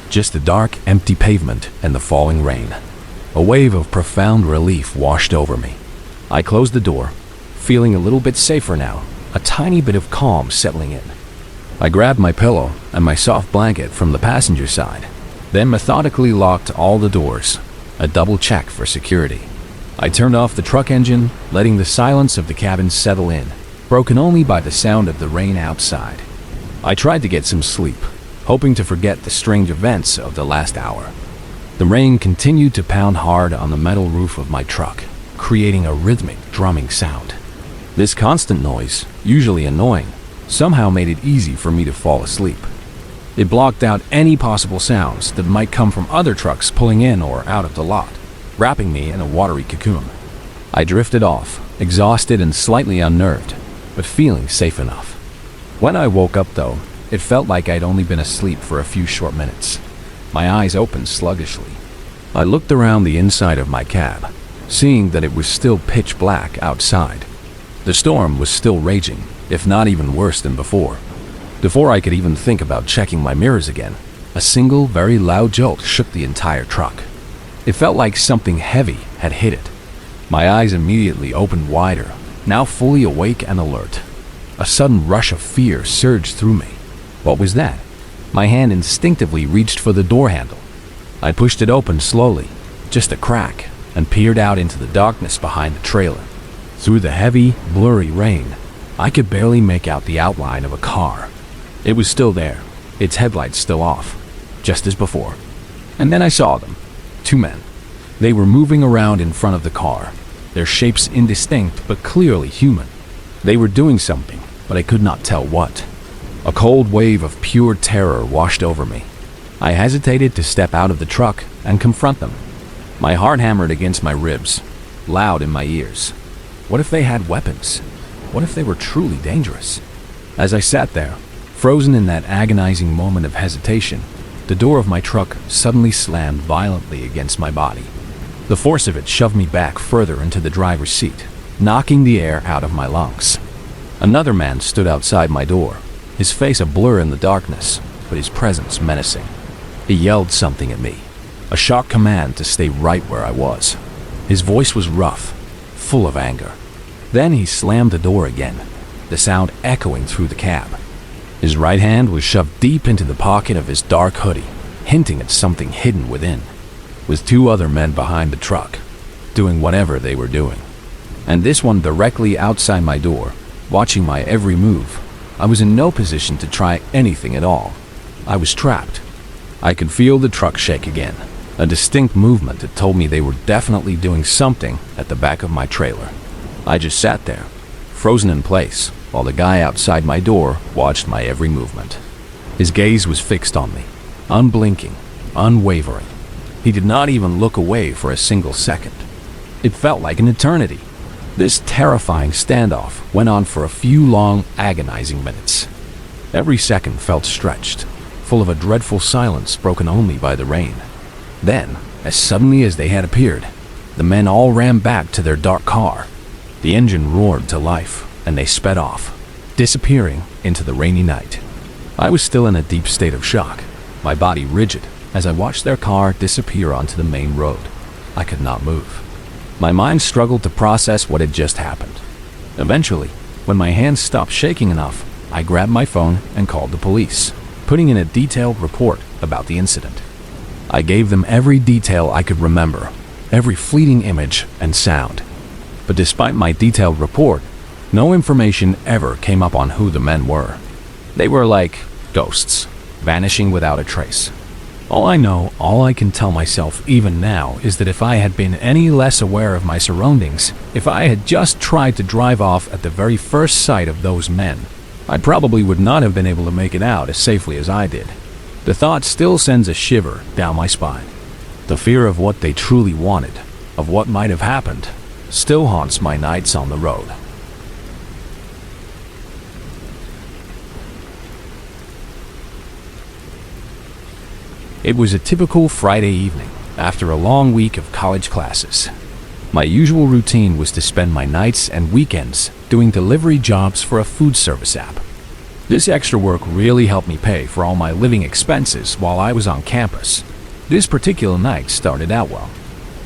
just the dark, empty pavement and the falling rain. A wave of profound relief washed over me. I closed the door, feeling a little bit safer now, a tiny bit of calm settling in. I grabbed my pillow and my soft blanket from the passenger side, then methodically locked all the doors, a double check for security. I turned off the truck engine, letting the silence of the cabin settle in, broken only by the sound of the rain outside. I tried to get some sleep, hoping to forget the strange events of the last hour. The rain continued to pound hard on the metal roof of my truck, creating a rhythmic drumming sound. This constant noise, usually annoying, somehow made it easy for me to fall asleep. It blocked out any possible sounds that might come from other trucks pulling in or out of the lot, wrapping me in a watery cocoon. I drifted off, exhausted and slightly unnerved, but feeling safe enough. When I woke up though, it felt like I'd only been asleep for a few short minutes. My eyes opened sluggishly. I looked around the inside of my cab, seeing that it was still pitch black outside. The storm was still raging, if not even worse than before. Before I could even think about checking my mirrors again, a single, very loud jolt shook the entire truck. It felt like something heavy had hit it. My eyes immediately opened wider, now fully awake and alert. A sudden rush of fear surged through me. What was that? My hand instinctively reached for the door handle. I pushed it open slowly, just a crack, and peered out into the darkness behind the trailer. Through the heavy, blurry rain, I could barely make out the outline of a car. It was still there, its headlights still off, just as before. And then I saw them. 2 men. They were moving around in front of the car, their shapes indistinct but clearly human. They were doing something, but I could not tell what. A cold wave of pure terror washed over me. I hesitated to step out of the truck and confront them. My heart hammered against my ribs, loud in my ears. What if they had weapons? What if they were truly dangerous? As I sat there, frozen in that agonizing moment of hesitation, the door of my truck suddenly slammed violently against my body. The force of it shoved me back further into the driver's seat, knocking the air out of my lungs. Another man stood outside my door, his face a blur in the darkness, but his presence menacing. He yelled something at me, a shock command to stay right where I was. His voice was rough, full of anger. Then he slammed the door again, the sound echoing through the cab. His right hand was shoved deep into the pocket of his dark hoodie, hinting at something hidden within, with 2 other men behind the truck, doing whatever they were doing. And this one directly outside my door, watching my every move. I was in no position to try anything at all. I was trapped. I could feel the truck shake again, a distinct movement that told me they were definitely doing something at the back of my trailer. I just sat there, frozen in place, while the guy outside my door watched my every movement. His gaze was fixed on me, unblinking, unwavering. He did not even look away for a single second. It felt like an eternity. This terrifying standoff went on for a few long, agonizing minutes. Every second felt stretched, full of a dreadful silence broken only by the rain. Then, as suddenly as they had appeared, the men all ran back to their dark car. The engine roared to life, and they sped off, disappearing into the rainy night. I was still in a deep state of shock, my body rigid, as I watched their car disappear onto the main road. I could not move. My mind struggled to process what had just happened. Eventually, when my hands stopped shaking enough, I grabbed my phone and called the police, putting in a detailed report about the incident. I gave them every detail I could remember, every fleeting image and sound. But despite my detailed report, no information ever came up on who the men were. They were like ghosts, vanishing without a trace. All I know, all I can tell myself even now, is that if I had been any less aware of my surroundings, if I had just tried to drive off at the very first sight of those men, I probably would not have been able to make it out as safely as I did. The thought still sends a shiver down my spine. The fear of what they truly wanted, of what might have happened, still haunts my nights on the road. It was a typical Friday evening after a long week of college classes. My usual routine was to spend my nights and weekends doing delivery jobs for a food service app. This extra work really helped me pay for all my living expenses while I was on campus. This particular night started out well.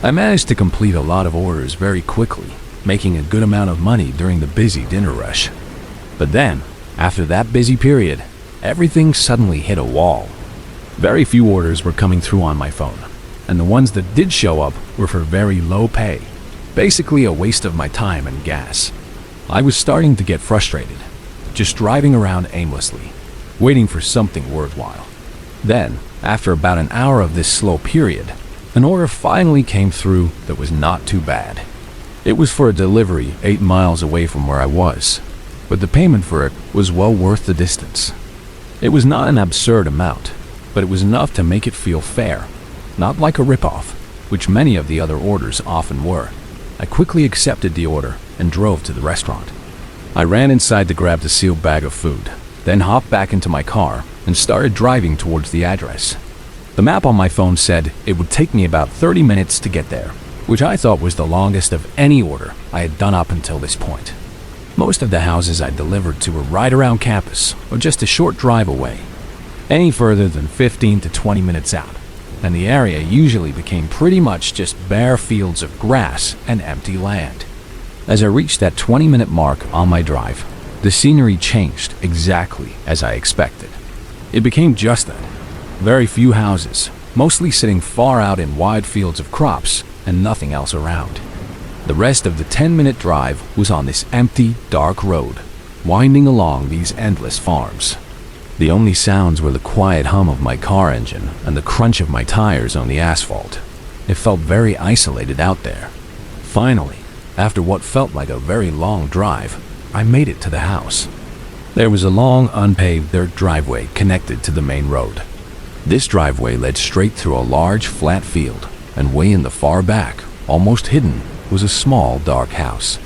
I managed to complete a lot of orders very quickly, making a good amount of money during the busy dinner rush. But then, after that busy period, everything suddenly hit a wall. Very few orders were coming through on my phone, and the ones that did show up were for very low pay, basically a waste of my time and gas. I was starting to get frustrated, just driving around aimlessly, waiting for something worthwhile. Then, after about an hour of this slow period, an order finally came through that was not too bad. It was for a delivery 8 miles away from where I was, but the payment for it was well worth the distance. It was not an absurd amount, but it was enough to make it feel fair, not like a ripoff, which many of the other orders often were. I quickly accepted the order and drove to the restaurant. I ran inside to grab the sealed bag of food, then hopped back into my car and started driving towards the address. The map on my phone said it would take me about 30 minutes to get there, which I thought was the longest of any order I had done up until this point. Most of the houses I delivered to were right around campus or just a short drive away. Any further than 15 to 20 minutes out, and the area usually became pretty much just bare fields of grass and empty land. As I reached that 20-minute mark on my drive, the scenery changed exactly as I expected. It became just that. Very few houses, mostly sitting far out in wide fields of crops and nothing else around. The rest of the 10-minute drive was on this empty, dark road, winding along these endless farms. The only sounds were the quiet hum of my car engine and the crunch of my tires on the asphalt. It felt very isolated out there. Finally, after what felt like a very long drive, I made it to the house. There was a long, unpaved dirt driveway connected to the main road. This driveway led straight through a large, flat field, and way in the far back, almost hidden, was a small, dark house.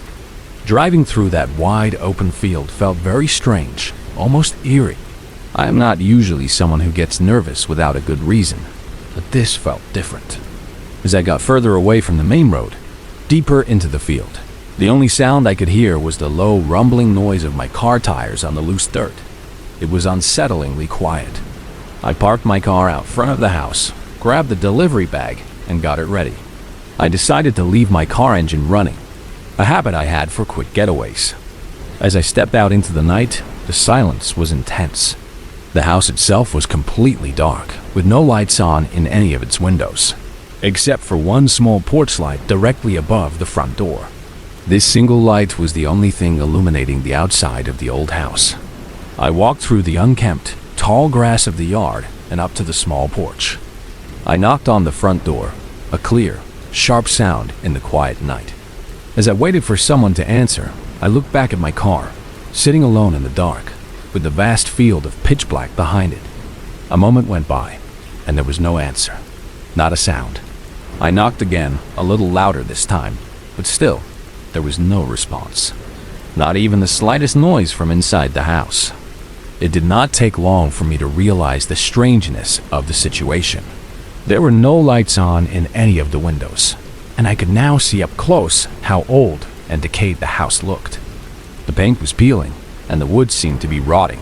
Driving through that wide, open field felt very strange, almost eerie. I am not usually someone who gets nervous without a good reason, but this felt different. As I got further away from the main road, deeper into the field, the only sound I could hear was the low, rumbling noise of my car tires on the loose dirt. It was unsettlingly quiet. I parked my car out front of the house, grabbed the delivery bag, and got it ready. I decided to leave my car engine running, a habit I had for quick getaways. As I stepped out into the night, the silence was intense. The house itself was completely dark, with no lights on in any of its windows, except for one small porch light directly above the front door. This single light was the only thing illuminating the outside of the old house. I walked through the unkempt, tall grass of the yard and up to the small porch. I knocked on the front door, a clear, sharp sound in the quiet night. As I waited for someone to answer, I looked back at my car, sitting alone in the dark, with the vast field of pitch black behind it. A moment went by, and there was no answer, not a sound. I knocked again, a little louder this time, but still, there was no response. Not even the slightest noise from inside the house. It did not take long for me to realize the strangeness of the situation. There were no lights on in any of the windows, and I could now see up close how old and decayed the house looked. The paint was peeling, and the wood seemed to be rotting.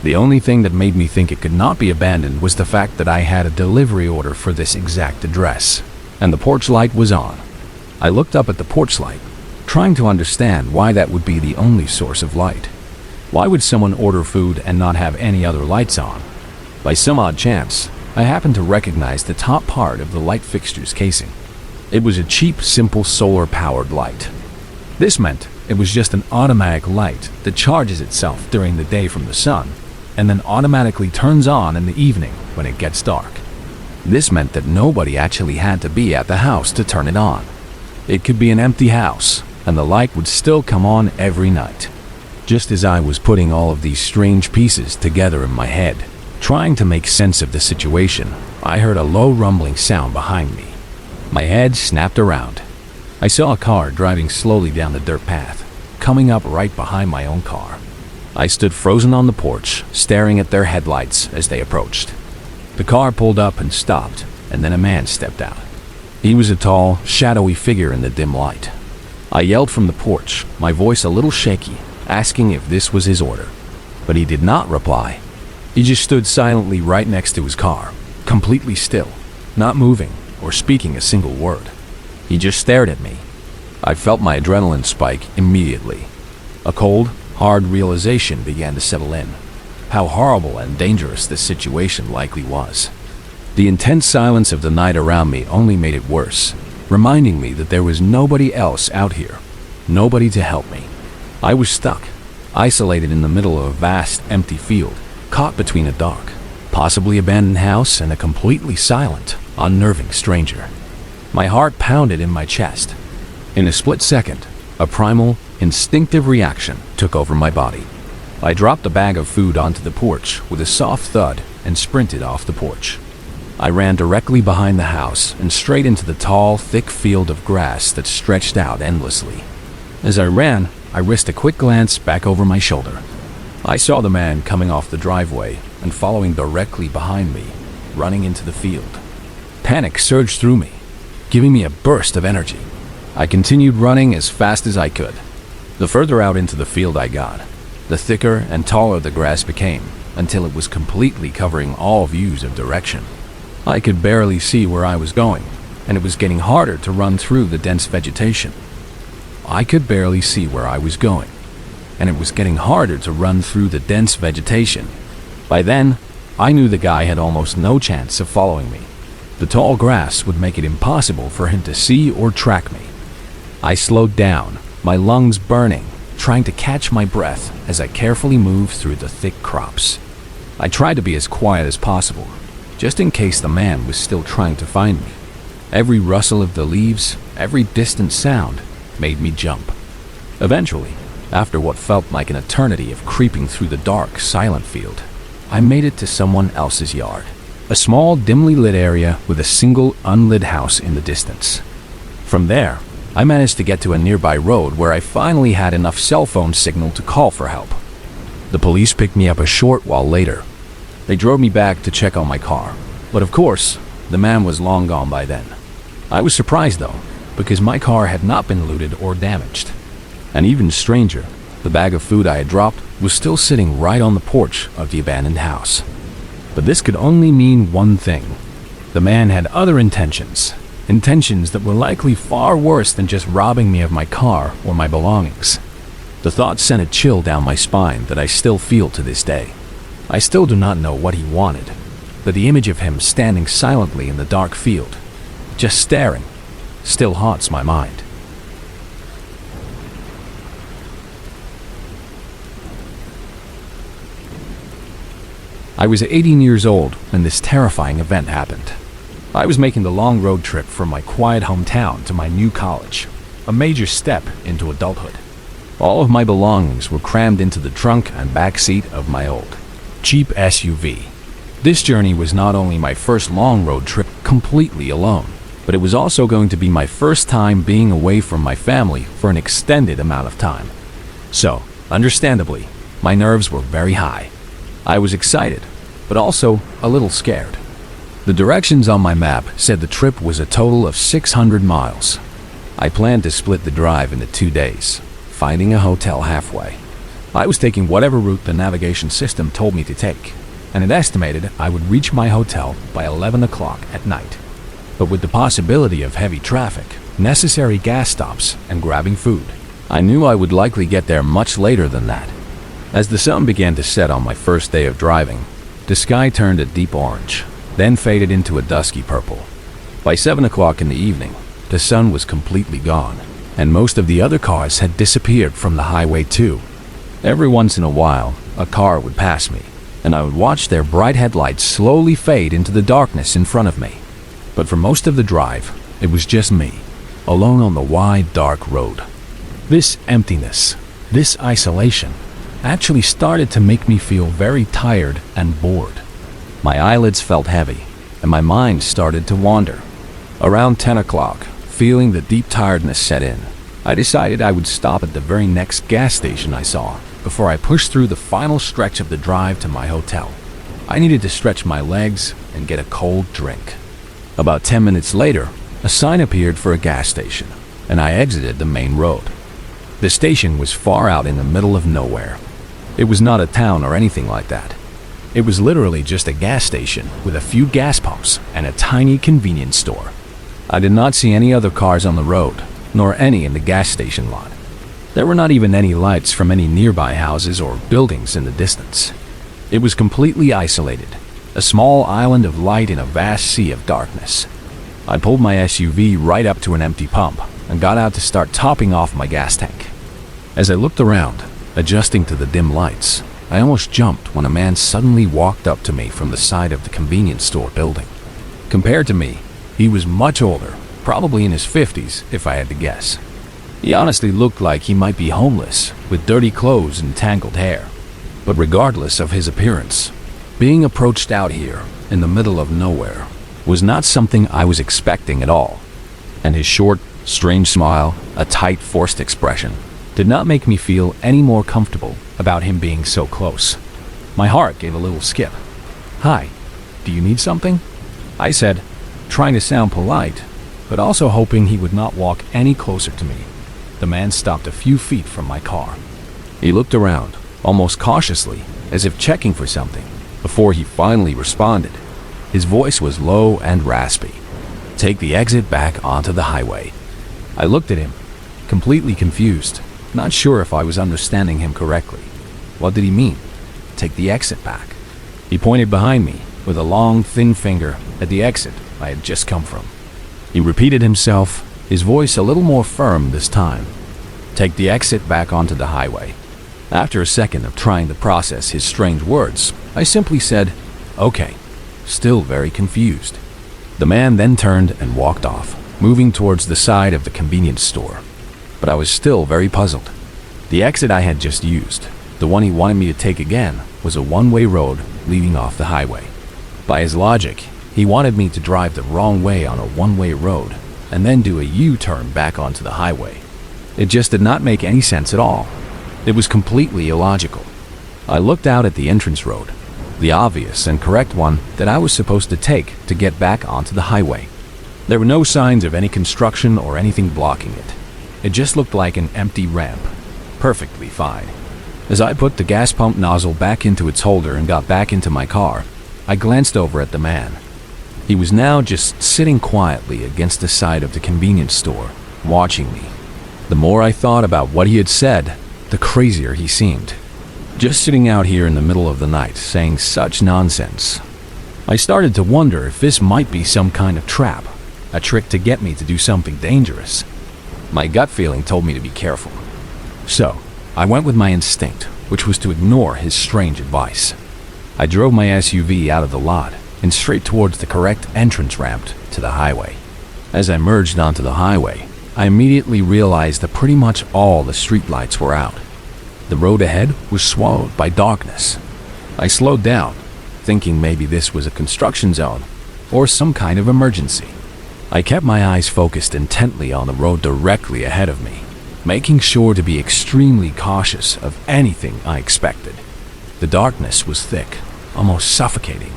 The only thing that made me think it could not be abandoned was the fact that I had a delivery order for this exact address, and the porch light was on. I looked up at the porch light, trying to understand why that would be the only source of light. Why would someone order food and not have any other lights on? By some odd chance, I happened to recognize the top part of the light fixture's casing. It was a cheap, simple solar-powered light. This meant it was just an automatic light that charges itself during the day from the sun, and then automatically turns on in the evening when it gets dark. This meant that nobody actually had to be at the house to turn it on. It could be an empty house, and the light would still come on every night. Just as I was putting all of these strange pieces together in my head, Trying to make sense of the situation, I heard a low rumbling sound behind me. My head snapped around. I saw a car driving slowly down the dirt path, coming up right behind my own car. I stood frozen on the porch, staring at their headlights as they approached. The car pulled up and stopped, and then a man stepped out. He was a tall, shadowy figure in the dim light. I yelled from the porch, my voice a little shaky, asking if this was his order. But he did not reply. He just stood silently right next to his car, completely still, not moving or speaking a single word. He just stared at me. I felt my adrenaline spike immediately. A cold, hard realization began to settle in. How horrible and dangerous this situation likely was. The intense silence of the night around me only made it worse, reminding me that there was nobody else out here, nobody to help me. I was stuck, isolated in the middle of a vast, empty field, caught between a dark, possibly abandoned house and a completely silent, unnerving stranger. My heart pounded in my chest. In a split second, a primal, instinctive reaction took over my body. I dropped the bag of food onto the porch with a soft thud and sprinted off the porch. I ran directly behind the house and straight into the tall, thick field of grass that stretched out endlessly. As I ran, I risked a quick glance back over my shoulder. I saw the man coming off the driveway and following directly behind me, running into the field. Panic surged through me, giving me a burst of energy. I continued running as fast as I could. The further out into the field I got, the thicker and taller the grass became, until it was completely covering all views of direction. I could barely see where I was going, and it was getting harder to run through the dense vegetation. I could barely see where I was going, and it was getting harder to run through the dense vegetation. By then, I knew the guy had almost no chance of following me. The tall grass would make it impossible for him to see or track me. I slowed down, my lungs burning, trying to catch my breath as I carefully moved through the thick crops. I tried to be as quiet as possible, just in case the man was still trying to find me. Every rustle of the leaves, every distant sound, made me jump. Eventually, after what felt like an eternity of creeping through the dark, silent field, I made it to someone else's yard. A small, dimly lit area with a single, unlit house in the distance. From there, I managed to get to a nearby road where I finally had enough cell phone signal to call for help. The police picked me up a short while later. They drove me back to check on my car, but of course, the man was long gone by then. I was surprised though, because my car had not been looted or damaged. And even stranger, the bag of food I had dropped was still sitting right on the porch of the abandoned house. But this could only mean one thing. The man had other intentions that were likely far worse than just robbing me of my car or my belongings. The thought sent a chill down my spine that I still feel to this day. I still do not know what he wanted, but the image of him standing silently in the dark field, just staring, still haunts my mind. I was 18 years old when this terrifying event happened. I was making the long road trip from my quiet hometown to my new college, a major step into adulthood. All of my belongings were crammed into the trunk and back seat of my old, cheap SUV. This journey was not only my first long road trip completely alone, but it was also going to be my first time being away from my family for an extended amount of time. So, understandably, my nerves were very high. I was excited, but also a little scared. The directions on my map said the trip was a total of 600 miles. I planned to split the drive into 2 days, finding a hotel halfway. I was taking whatever route the navigation system told me to take, and it estimated I would reach my hotel by 11 o'clock at night. But with the possibility of heavy traffic, necessary gas stops, and grabbing food, I knew I would likely get there much later than that. As the sun began to set on my first day of driving, the sky turned a deep orange, then faded into a dusky purple. By 7 o'clock in the evening, the sun was completely gone, and most of the other cars had disappeared from the highway too. Every once in a while, a car would pass me, and I would watch their bright headlights slowly fade into the darkness in front of me. But for most of the drive, it was just me, alone on the wide, dark road. This emptiness, this isolation, actually started to make me feel very tired and bored. My eyelids felt heavy, and my mind started to wander. Around 10 o'clock, feeling the deep tiredness set in, I decided I would stop at the very next gas station I saw before I pushed through the final stretch of the drive to my hotel. I needed to stretch my legs and get a cold drink. About 10 minutes later, a sign appeared for a gas station, and I exited the main road. The station was far out in the middle of nowhere. It was not a town or anything like that. It was literally just a gas station with a few gas pumps and a tiny convenience store. I did not see any other cars on the road, nor any in the gas station lot. There were not even any lights from any nearby houses or buildings in the distance. It was completely isolated, a small island of light in a vast sea of darkness. I pulled my SUV right up to an empty pump and got out to start topping off my gas tank. As I looked around, adjusting to the dim lights, I almost jumped when a man suddenly walked up to me from the side of the convenience store building. Compared to me, he was much older, probably in his 50s if I had to guess. He honestly looked like he might be homeless, with dirty clothes and tangled hair. But regardless of his appearance, being approached out here in the middle of nowhere was not something I was expecting at all. And his short, strange smile, a tight, forced expression, did not make me feel any more comfortable about him being so close. My heart gave a little skip. "Hi, do you need something?" I said, trying to sound polite, but also hoping he would not walk any closer to me. The man stopped a few feet from my car. He looked around, almost cautiously, as if checking for something, before he finally responded. His voice was low and raspy. "Take the exit back onto the highway." I looked at him, completely confused, not sure if I was understanding him correctly. What did he mean? Take the exit back. He pointed behind me with a long, thin finger at the exit I had just come from. He repeated himself, his voice a little more firm this time. Take the exit back onto the highway. After a second of trying to process his strange words, I simply said, "Okay," still very confused. The man then turned and walked off, moving towards the side of the convenience store. But I was still very puzzled. The exit I had just used, the one he wanted me to take again, was a one-way road leading off the highway. By his logic, he wanted me to drive the wrong way on a one-way road and then do a U-turn back onto the highway. It just did not make any sense at all. It was completely illogical. I looked out at the entrance road, the obvious and correct one that I was supposed to take to get back onto the highway. There were no signs of any construction or anything blocking it. It just looked like an empty ramp, perfectly fine. As I put the gas pump nozzle back into its holder and got back into my car, I glanced over at the man. He was now just sitting quietly against the side of the convenience store, watching me. The more I thought about what he had said, the crazier he seemed. Just sitting out here in the middle of the night, saying such nonsense. I started to wonder if this might be some kind of trap, a trick to get me to do something dangerous. My gut feeling told me to be careful. So, I went with my instinct, which was to ignore his strange advice. I drove my SUV out of the lot and straight towards the correct entrance ramp to the highway. As I merged onto the highway, I immediately realized that pretty much all the streetlights were out. The road ahead was swallowed by darkness. I slowed down, thinking maybe this was a construction zone or some kind of emergency. I kept my eyes focused intently on the road directly ahead of me, making sure to be extremely cautious of anything I expected. The darkness was thick, almost suffocating.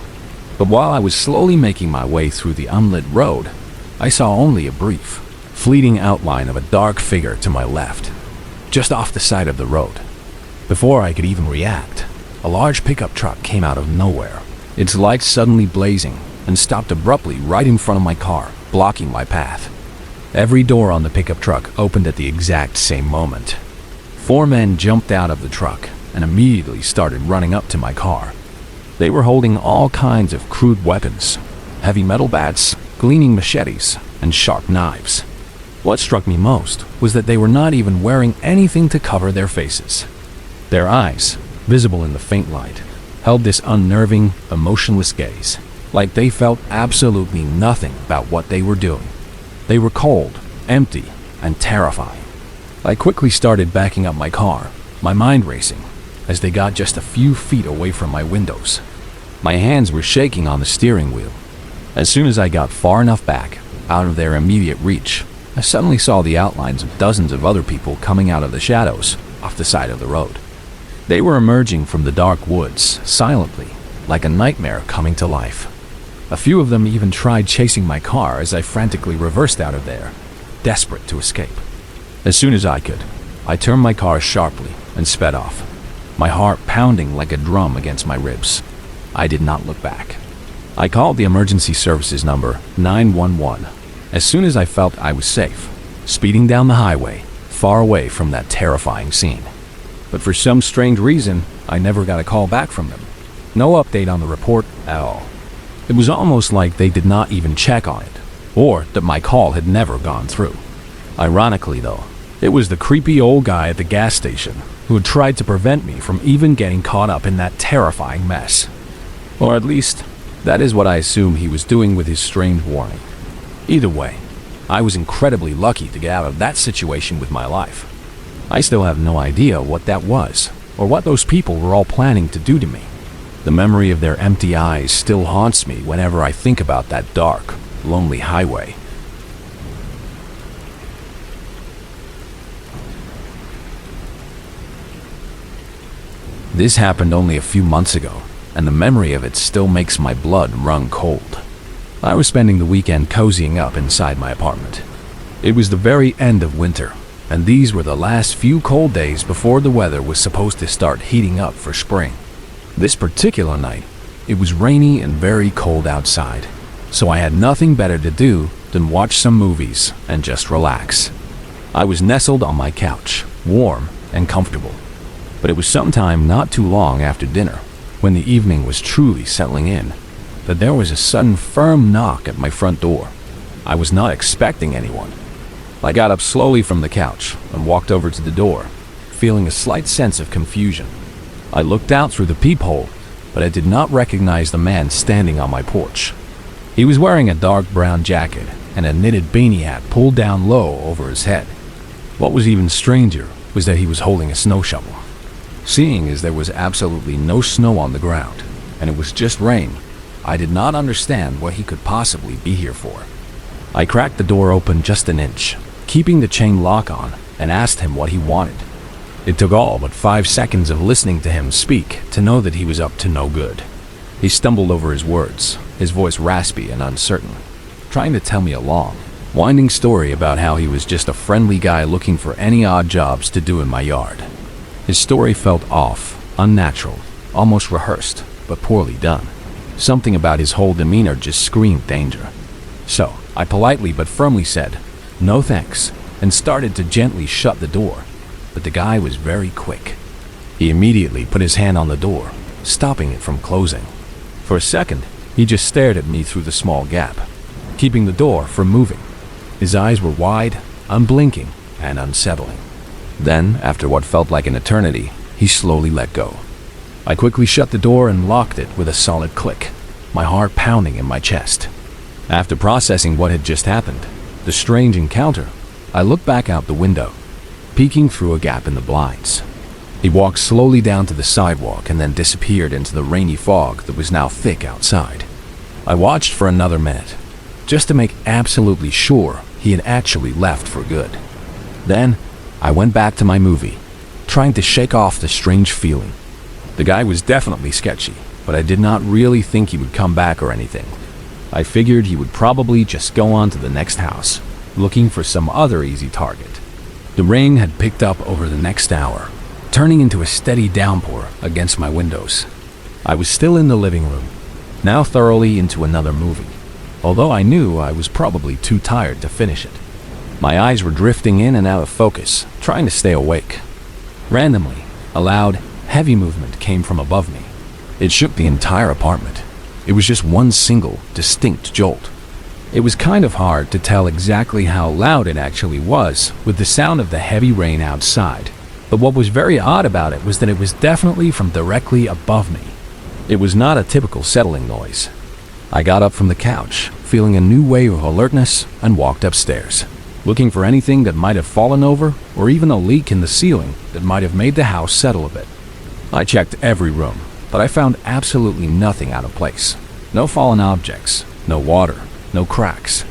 But while I was slowly making my way through the unlit road, I saw only a brief, fleeting outline of a dark figure to my left, just off the side of the road. Before I could even react, a large pickup truck came out of nowhere, its lights suddenly blazing, and stopped abruptly right in front of my car, blocking my path. Every door on the pickup truck opened at the exact same moment. 4 men jumped out of the truck and immediately started running up to my car. They were holding all kinds of crude weapons, heavy metal bats, gleaming machetes, and sharp knives. What struck me most was that they were not even wearing anything to cover their faces. Their eyes, visible in the faint light, held this unnerving, emotionless gaze, like they felt absolutely nothing about what they were doing. They were cold, empty, and terrifying. I quickly started backing up my car, my mind racing, as they got just a few feet away from my windows. My hands were shaking on the steering wheel. As soon as I got far enough back, out of their immediate reach, I suddenly saw the outlines of dozens of other people coming out of the shadows off the side of the road. They were emerging from the dark woods, silently, like a nightmare coming to life. A few of them even tried chasing my car as I frantically reversed out of there, desperate to escape. As soon as I could, I turned my car sharply and sped off, my heart pounding like a drum against my ribs. I did not look back. I called the emergency services number 911 as soon as I felt I was safe, speeding down the highway, far away from that terrifying scene. But for some strange reason, I never got a call back from them. No update on the report at all. It was almost like they did not even check on it, or that my call had never gone through. Ironically though, it was the creepy old guy at the gas station who had tried to prevent me from even getting caught up in that terrifying mess. Or at least, that is what I assume he was doing with his strange warning. Either way, I was incredibly lucky to get out of that situation with my life. I still have no idea what that was, or what those people were all planning to do to me. The memory of their empty eyes still haunts me whenever I think about that dark, lonely highway. This happened only a few months ago, and the memory of it still makes my blood run cold. I was spending the weekend cozying up inside my apartment. It was the very end of winter, and these were the last few cold days before the weather was supposed to start heating up for spring. This particular night, it was rainy and very cold outside, so I had nothing better to do than watch some movies and just relax. I was nestled on my couch, warm and comfortable. But it was sometime not too long after dinner, when the evening was truly settling in, that there was a sudden firm knock at my front door. I was not expecting anyone. I got up slowly from the couch and walked over to the door, feeling a slight sense of confusion. I looked out through the peephole, but I did not recognize the man standing on my porch. He was wearing a dark brown jacket and a knitted beanie hat pulled down low over his head. What was even stranger was that he was holding a snow shovel. Seeing as there was absolutely no snow on the ground, and it was just rain, I did not understand what he could possibly be here for. I cracked the door open just an inch, keeping the chain lock on, and asked him what he wanted. It took all but 5 seconds of listening to him speak to know that he was up to no good. He stumbled over his words, his voice raspy and uncertain, trying to tell me a long, winding story about how he was just a friendly guy looking for any odd jobs to do in my yard. His story felt off, unnatural, almost rehearsed, but poorly done. Something about his whole demeanor just screamed danger. So, I politely but firmly said, "No thanks," and started to gently shut the door. But the guy was very quick. He immediately put his hand on the door, stopping it from closing. For a second, he just stared at me through the small gap, keeping the door from moving. His eyes were wide, unblinking, and unsettling. Then, after what felt like an eternity, he slowly let go. I quickly shut the door and locked it with a solid click, my heart pounding in my chest. After processing what had just happened, the strange encounter, I looked back out the window, peeking through a gap in the blinds. He walked slowly down to the sidewalk and then disappeared into the rainy fog that was now thick outside. I watched for another minute, just to make absolutely sure he had actually left for good. Then, I went back to my movie, trying to shake off the strange feeling. The guy was definitely sketchy, but I did not really think he would come back or anything. I figured he would probably just go on to the next house, looking for some other easy target. The rain had picked up over the next hour, turning into a steady downpour against my windows. I was still in the living room, now thoroughly into another movie, although I knew I was probably too tired to finish it. My eyes were drifting in and out of focus, trying to stay awake. Randomly, a loud, heavy movement came from above me. It shook the entire apartment. It was just one single, distinct jolt. It was kind of hard to tell exactly how loud it actually was with the sound of the heavy rain outside, but what was very odd about it was that it was definitely from directly above me. It was not a typical settling noise. I got up from the couch, feeling a new wave of alertness, and walked upstairs, looking for anything that might have fallen over or even a leak in the ceiling that might have made the house settle a bit. I checked every room, but I found absolutely nothing out of place. No fallen objects, no water, no cracks.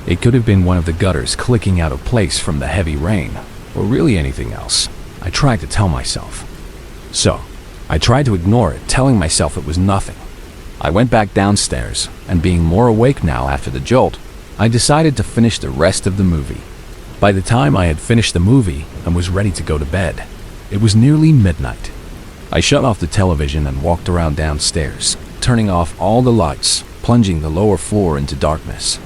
It could have been one of the gutters clicking out of place from the heavy rain, or really anything else, I tried to tell myself. So, I tried to ignore it, telling myself it was nothing. I went back downstairs, and being more awake now after the jolt, I decided to finish the rest of the movie. By the time I had finished the movie and was ready to go to bed, it was nearly midnight. I shut off the television and walked around downstairs, turning off all the lights, plunging the lower floor into darkness.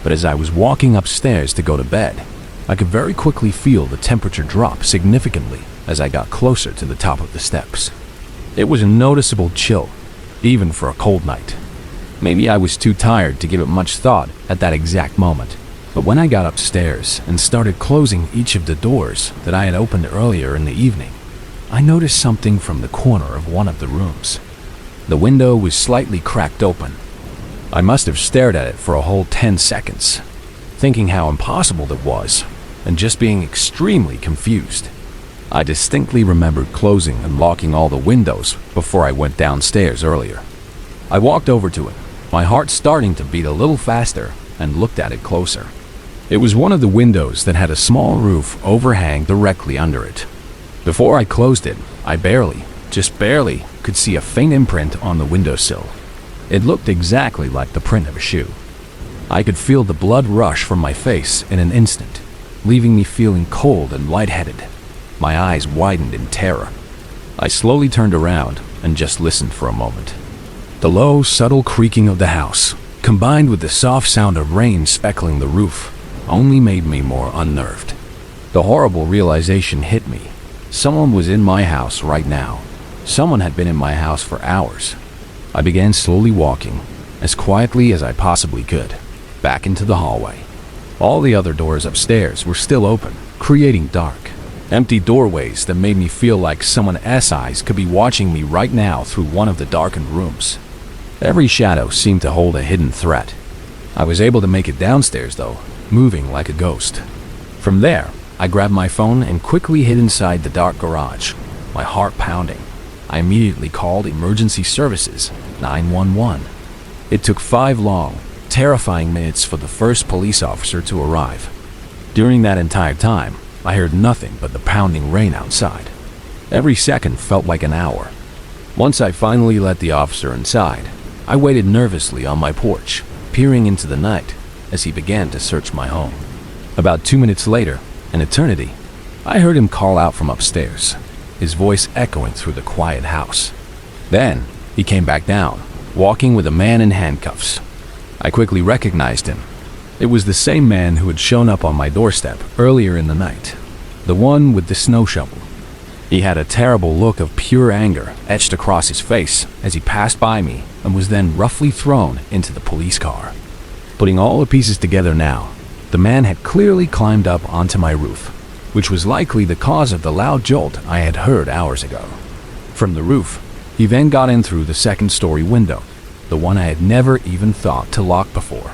But as I was walking upstairs to go to bed, I could very quickly feel the temperature drop significantly as I got closer to the top of the steps. It was a noticeable chill, even for a cold night. Maybe I was too tired to give it much thought at that exact moment, but when I got upstairs and started closing each of the doors that I had opened earlier in the evening, I noticed something from the corner of one of the rooms. The window was slightly cracked open. I must have stared at it for a whole 10 seconds, thinking how impossible it was, and just being extremely confused. I distinctly remembered closing and locking all the windows before I went downstairs earlier. I walked over to it, my heart starting to beat a little faster, and looked at it closer. It was one of the windows that had a small roof overhang directly under it. Before I closed it, I just barely, could see a faint imprint on the windowsill. It looked exactly like the print of a shoe. I could feel the blood rush from my face in an instant, leaving me feeling cold and lightheaded. My eyes widened in terror. I slowly turned around and just listened for a moment. The low, subtle creaking of the house, combined with the soft sound of rain speckling the roof, only made me more unnerved. The horrible realization hit me. Someone was in my house right now. Someone had been in my house for hours. I began slowly walking, as quietly as I possibly could, back into the hallway. All the other doors upstairs were still open, creating dark, empty doorways that made me feel like someone's eyes could be watching me right now through one of the darkened rooms. Every shadow seemed to hold a hidden threat. I was able to make it downstairs though, moving like a ghost. From there, I grabbed my phone and quickly hid inside the dark garage, my heart pounding. I immediately called emergency services, 911. It took 5 long, terrifying minutes for the first police officer to arrive. During that entire time, I heard nothing but the pounding rain outside. Every second felt like an hour. Once I finally let the officer inside, I waited nervously on my porch, peering into the night as he began to search my home. About 2 minutes later, an eternity, I heard him call out from upstairs, his voice echoing through the quiet house. Then, he came back down, walking with a man in handcuffs. I quickly recognized him. It was the same man who had shown up on my doorstep earlier in the night, the one with the snow shovel. He had a terrible look of pure anger etched across his face as he passed by me and was then roughly thrown into the police car. Putting all the pieces together now, the man had clearly climbed up onto my roof, which was likely the cause of the loud jolt I had heard hours ago. From the roof, he then got in through the second-story window, the one I had never even thought to lock before.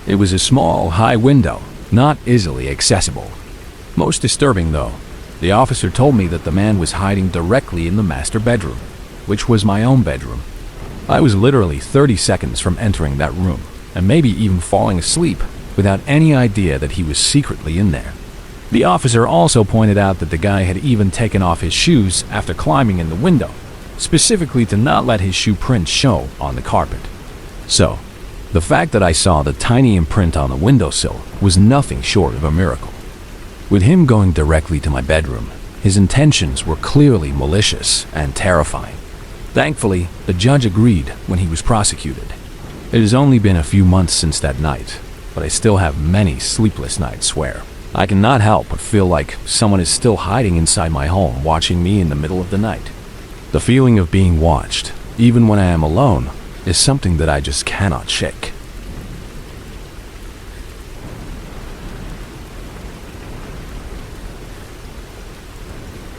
It was a small, high window, not easily accessible. Most disturbing though, the officer told me that the man was hiding directly in the master bedroom, which was my own bedroom. I was literally 30 seconds from entering that room, and maybe even falling asleep, without any idea that he was secretly in there. The officer also pointed out that the guy had even taken off his shoes after climbing in the window, specifically to not let his shoe prints show on the carpet. So, the fact that I saw the tiny imprint on the windowsill was nothing short of a miracle. With him going directly to my bedroom, his intentions were clearly malicious and terrifying. Thankfully, the judge agreed when he was prosecuted. It has only been a few months since that night, but I still have many sleepless nights, swear. I cannot help but feel like someone is still hiding inside my home watching me in the middle of the night. The feeling of being watched, even when I am alone, is something that I just cannot shake.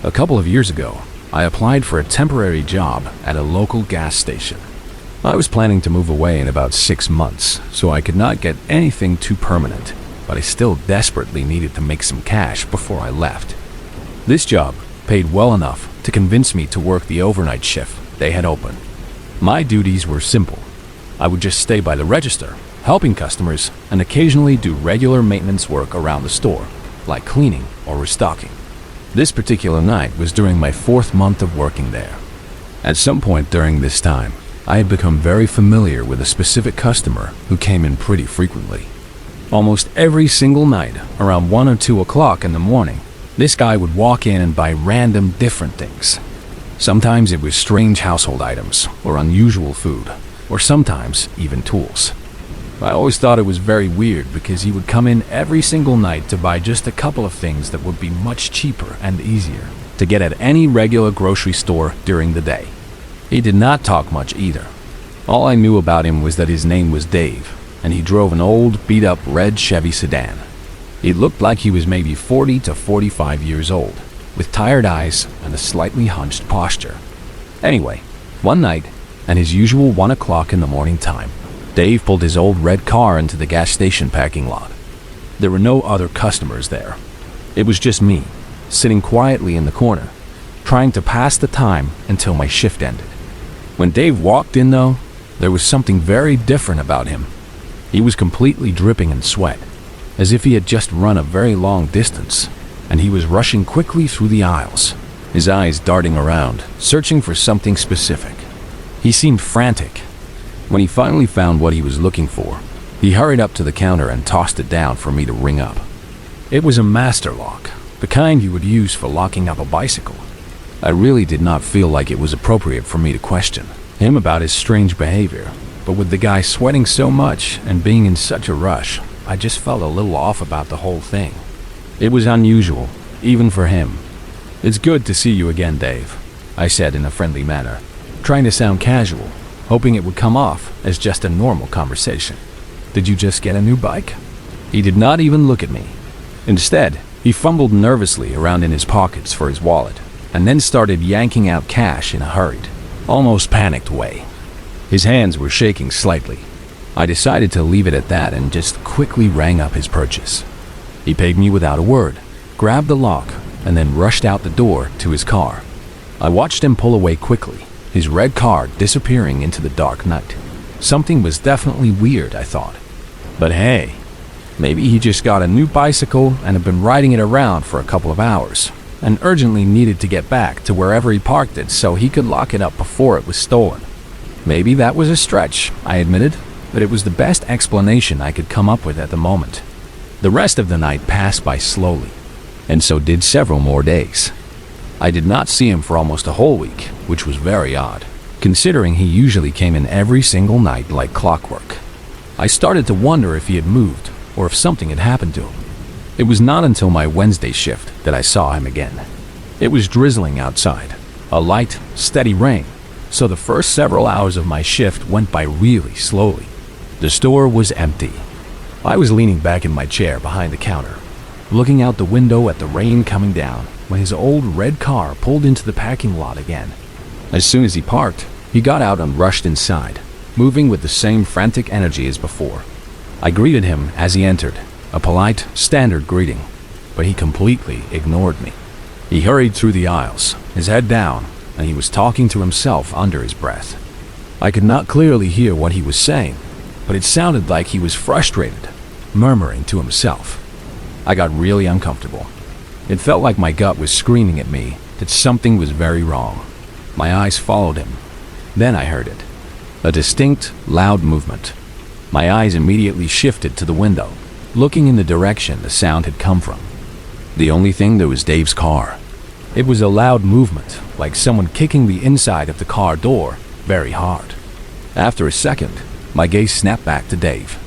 A couple of years ago, I applied for a temporary job at a local gas station. I was planning to move away in about 6 months, so I could not get anything too permanent, but I still desperately needed to make some cash before I left. This job paid well enough to convince me to work the overnight shift they had opened. My duties were simple. I would just stay by the register, helping customers, and occasionally do regular maintenance work around the store, like cleaning or restocking. This particular night was during my 4th month of working there. At some point during this time, I had become very familiar with a specific customer who came in pretty frequently. Almost every single night, around 1 or 2 o'clock in the morning, this guy would walk in and buy random different things. Sometimes it was strange household items or unusual food, or sometimes even tools. I always thought it was very weird because he would come in every single night to buy just a couple of things that would be much cheaper and easier to get at any regular grocery store during the day. He did not talk much either. All I knew about him was that his name was Dave, and he drove an old, beat-up red Chevy sedan. He looked like he was maybe 40 to 45 years old, with tired eyes and a slightly hunched posture. Anyway, one night, at his usual 1 o'clock in the morning time, Dave pulled his old red car into the gas station parking lot. There were no other customers there. It was just me, sitting quietly in the corner, trying to pass the time until my shift ended. When Dave walked in, though, there was something very different about him. He was completely dripping in sweat, as if he had just run a very long distance, and he was rushing quickly through the aisles, his eyes darting around, searching for something specific. He seemed frantic. When he finally found what he was looking for, he hurried up to the counter and tossed it down for me to ring up. It was a master lock, the kind you would use for locking up a bicycle. I really did not feel like it was appropriate for me to question him about his strange behavior, but with the guy sweating so much and being in such a rush, I just felt a little off about the whole thing. It was unusual, even for him. "It's good to see you again, Dave," I said in a friendly manner, trying to sound casual, hoping it would come off as just a normal conversation. "Did you just get a new bike?" He did not even look at me. Instead, he fumbled nervously around in his pockets for his wallet, and then started yanking out cash in a hurried, almost panicked way. His hands were shaking slightly. I decided to leave it at that and just quickly rang up his purchase. He paid me without a word, grabbed the lock, and then rushed out the door to his car. I watched him pull away quickly, his red car disappearing into the dark night. Something was definitely weird, I thought. But hey, maybe he just got a new bicycle and had been riding it around for a couple of hours, and urgently needed to get back to wherever he parked it so he could lock it up before it was stolen. Maybe that was a stretch, I admitted, but it was the best explanation I could come up with at the moment. The rest of the night passed by slowly, and so did several more days. I did not see him for almost a whole week, which was very odd, considering he usually came in every single night like clockwork. I started to wonder if he had moved, or if something had happened to him. It was not until my Wednesday shift that I saw him again. It was drizzling outside, a light, steady rain, so the first several hours of my shift went by really slowly. The store was empty. I was leaning back in my chair behind the counter, looking out the window at the rain coming down when his old red car pulled into the parking lot again. As soon as he parked, he got out and rushed inside, moving with the same frantic energy as before. I greeted him as he entered, a polite, standard greeting, but he completely ignored me. He hurried through the aisles, his head down, and he was talking to himself under his breath. I could not clearly hear what he was saying, but it sounded like he was frustrated, murmuring to himself. I got really uncomfortable. It felt like my gut was screaming at me that something was very wrong. My eyes followed him. Then I heard it. A distinct, loud movement. My eyes immediately shifted to the window, looking in the direction the sound had come from. The only thing there was Dave's car. It was a loud movement, like someone kicking the inside of the car door very hard. After a second, my gaze snapped back to Dave.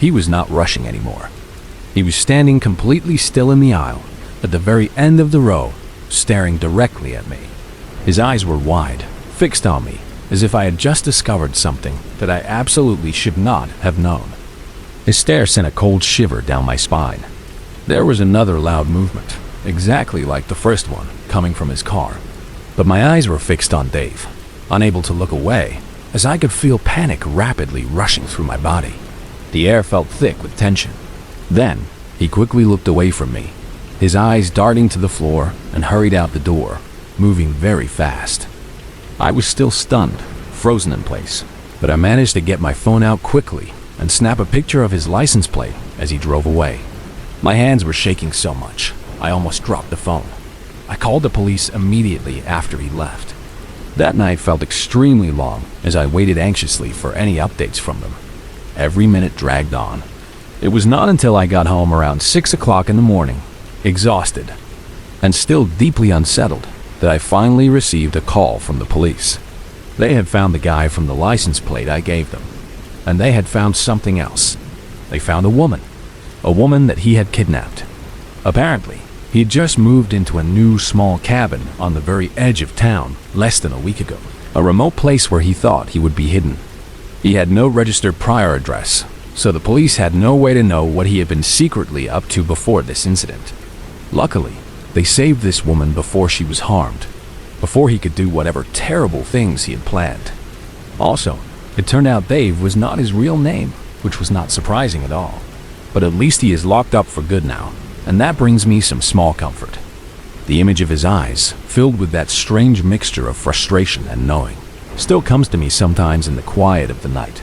He was not rushing anymore. He was standing completely still in the aisle, at the very end of the row, staring directly at me. His eyes were wide, fixed on me, as if I had just discovered something that I absolutely should not have known. His stare sent a cold shiver down my spine. There was another loud movement, exactly like the first one, coming from his car. But my eyes were fixed on Dave, unable to look away, as I could feel panic rapidly rushing through my body. The air felt thick with tension. Then, he quickly looked away from me, his eyes darting to the floor, and hurried out the door, moving very fast. I was still stunned, frozen in place, but I managed to get my phone out quickly and snap a picture of his license plate as he drove away. My hands were shaking so much, I almost dropped the phone. I called the police immediately after he left. That night felt extremely long as I waited anxiously for any updates from them. Every minute dragged on. It was not until I got home around 6 o'clock in the morning, exhausted and still deeply unsettled, that I finally received a call from the police. They had found the guy from the license plate I gave them, and they had found something else. They found a woman that he had kidnapped. Apparently, he had just moved into a new small cabin on the very edge of town less than a week ago, a remote place where he thought he would be hidden. He had no registered prior address, so the police had no way to know what he had been secretly up to before this incident. Luckily, they saved this woman before she was harmed, before he could do whatever terrible things he had planned. Also, it turned out Dave was not his real name, which was not surprising at all. But at least he is locked up for good now, and that brings me some small comfort. The image of his eyes, filled with that strange mixture of frustration and knowing, still comes to me sometimes in the quiet of the night.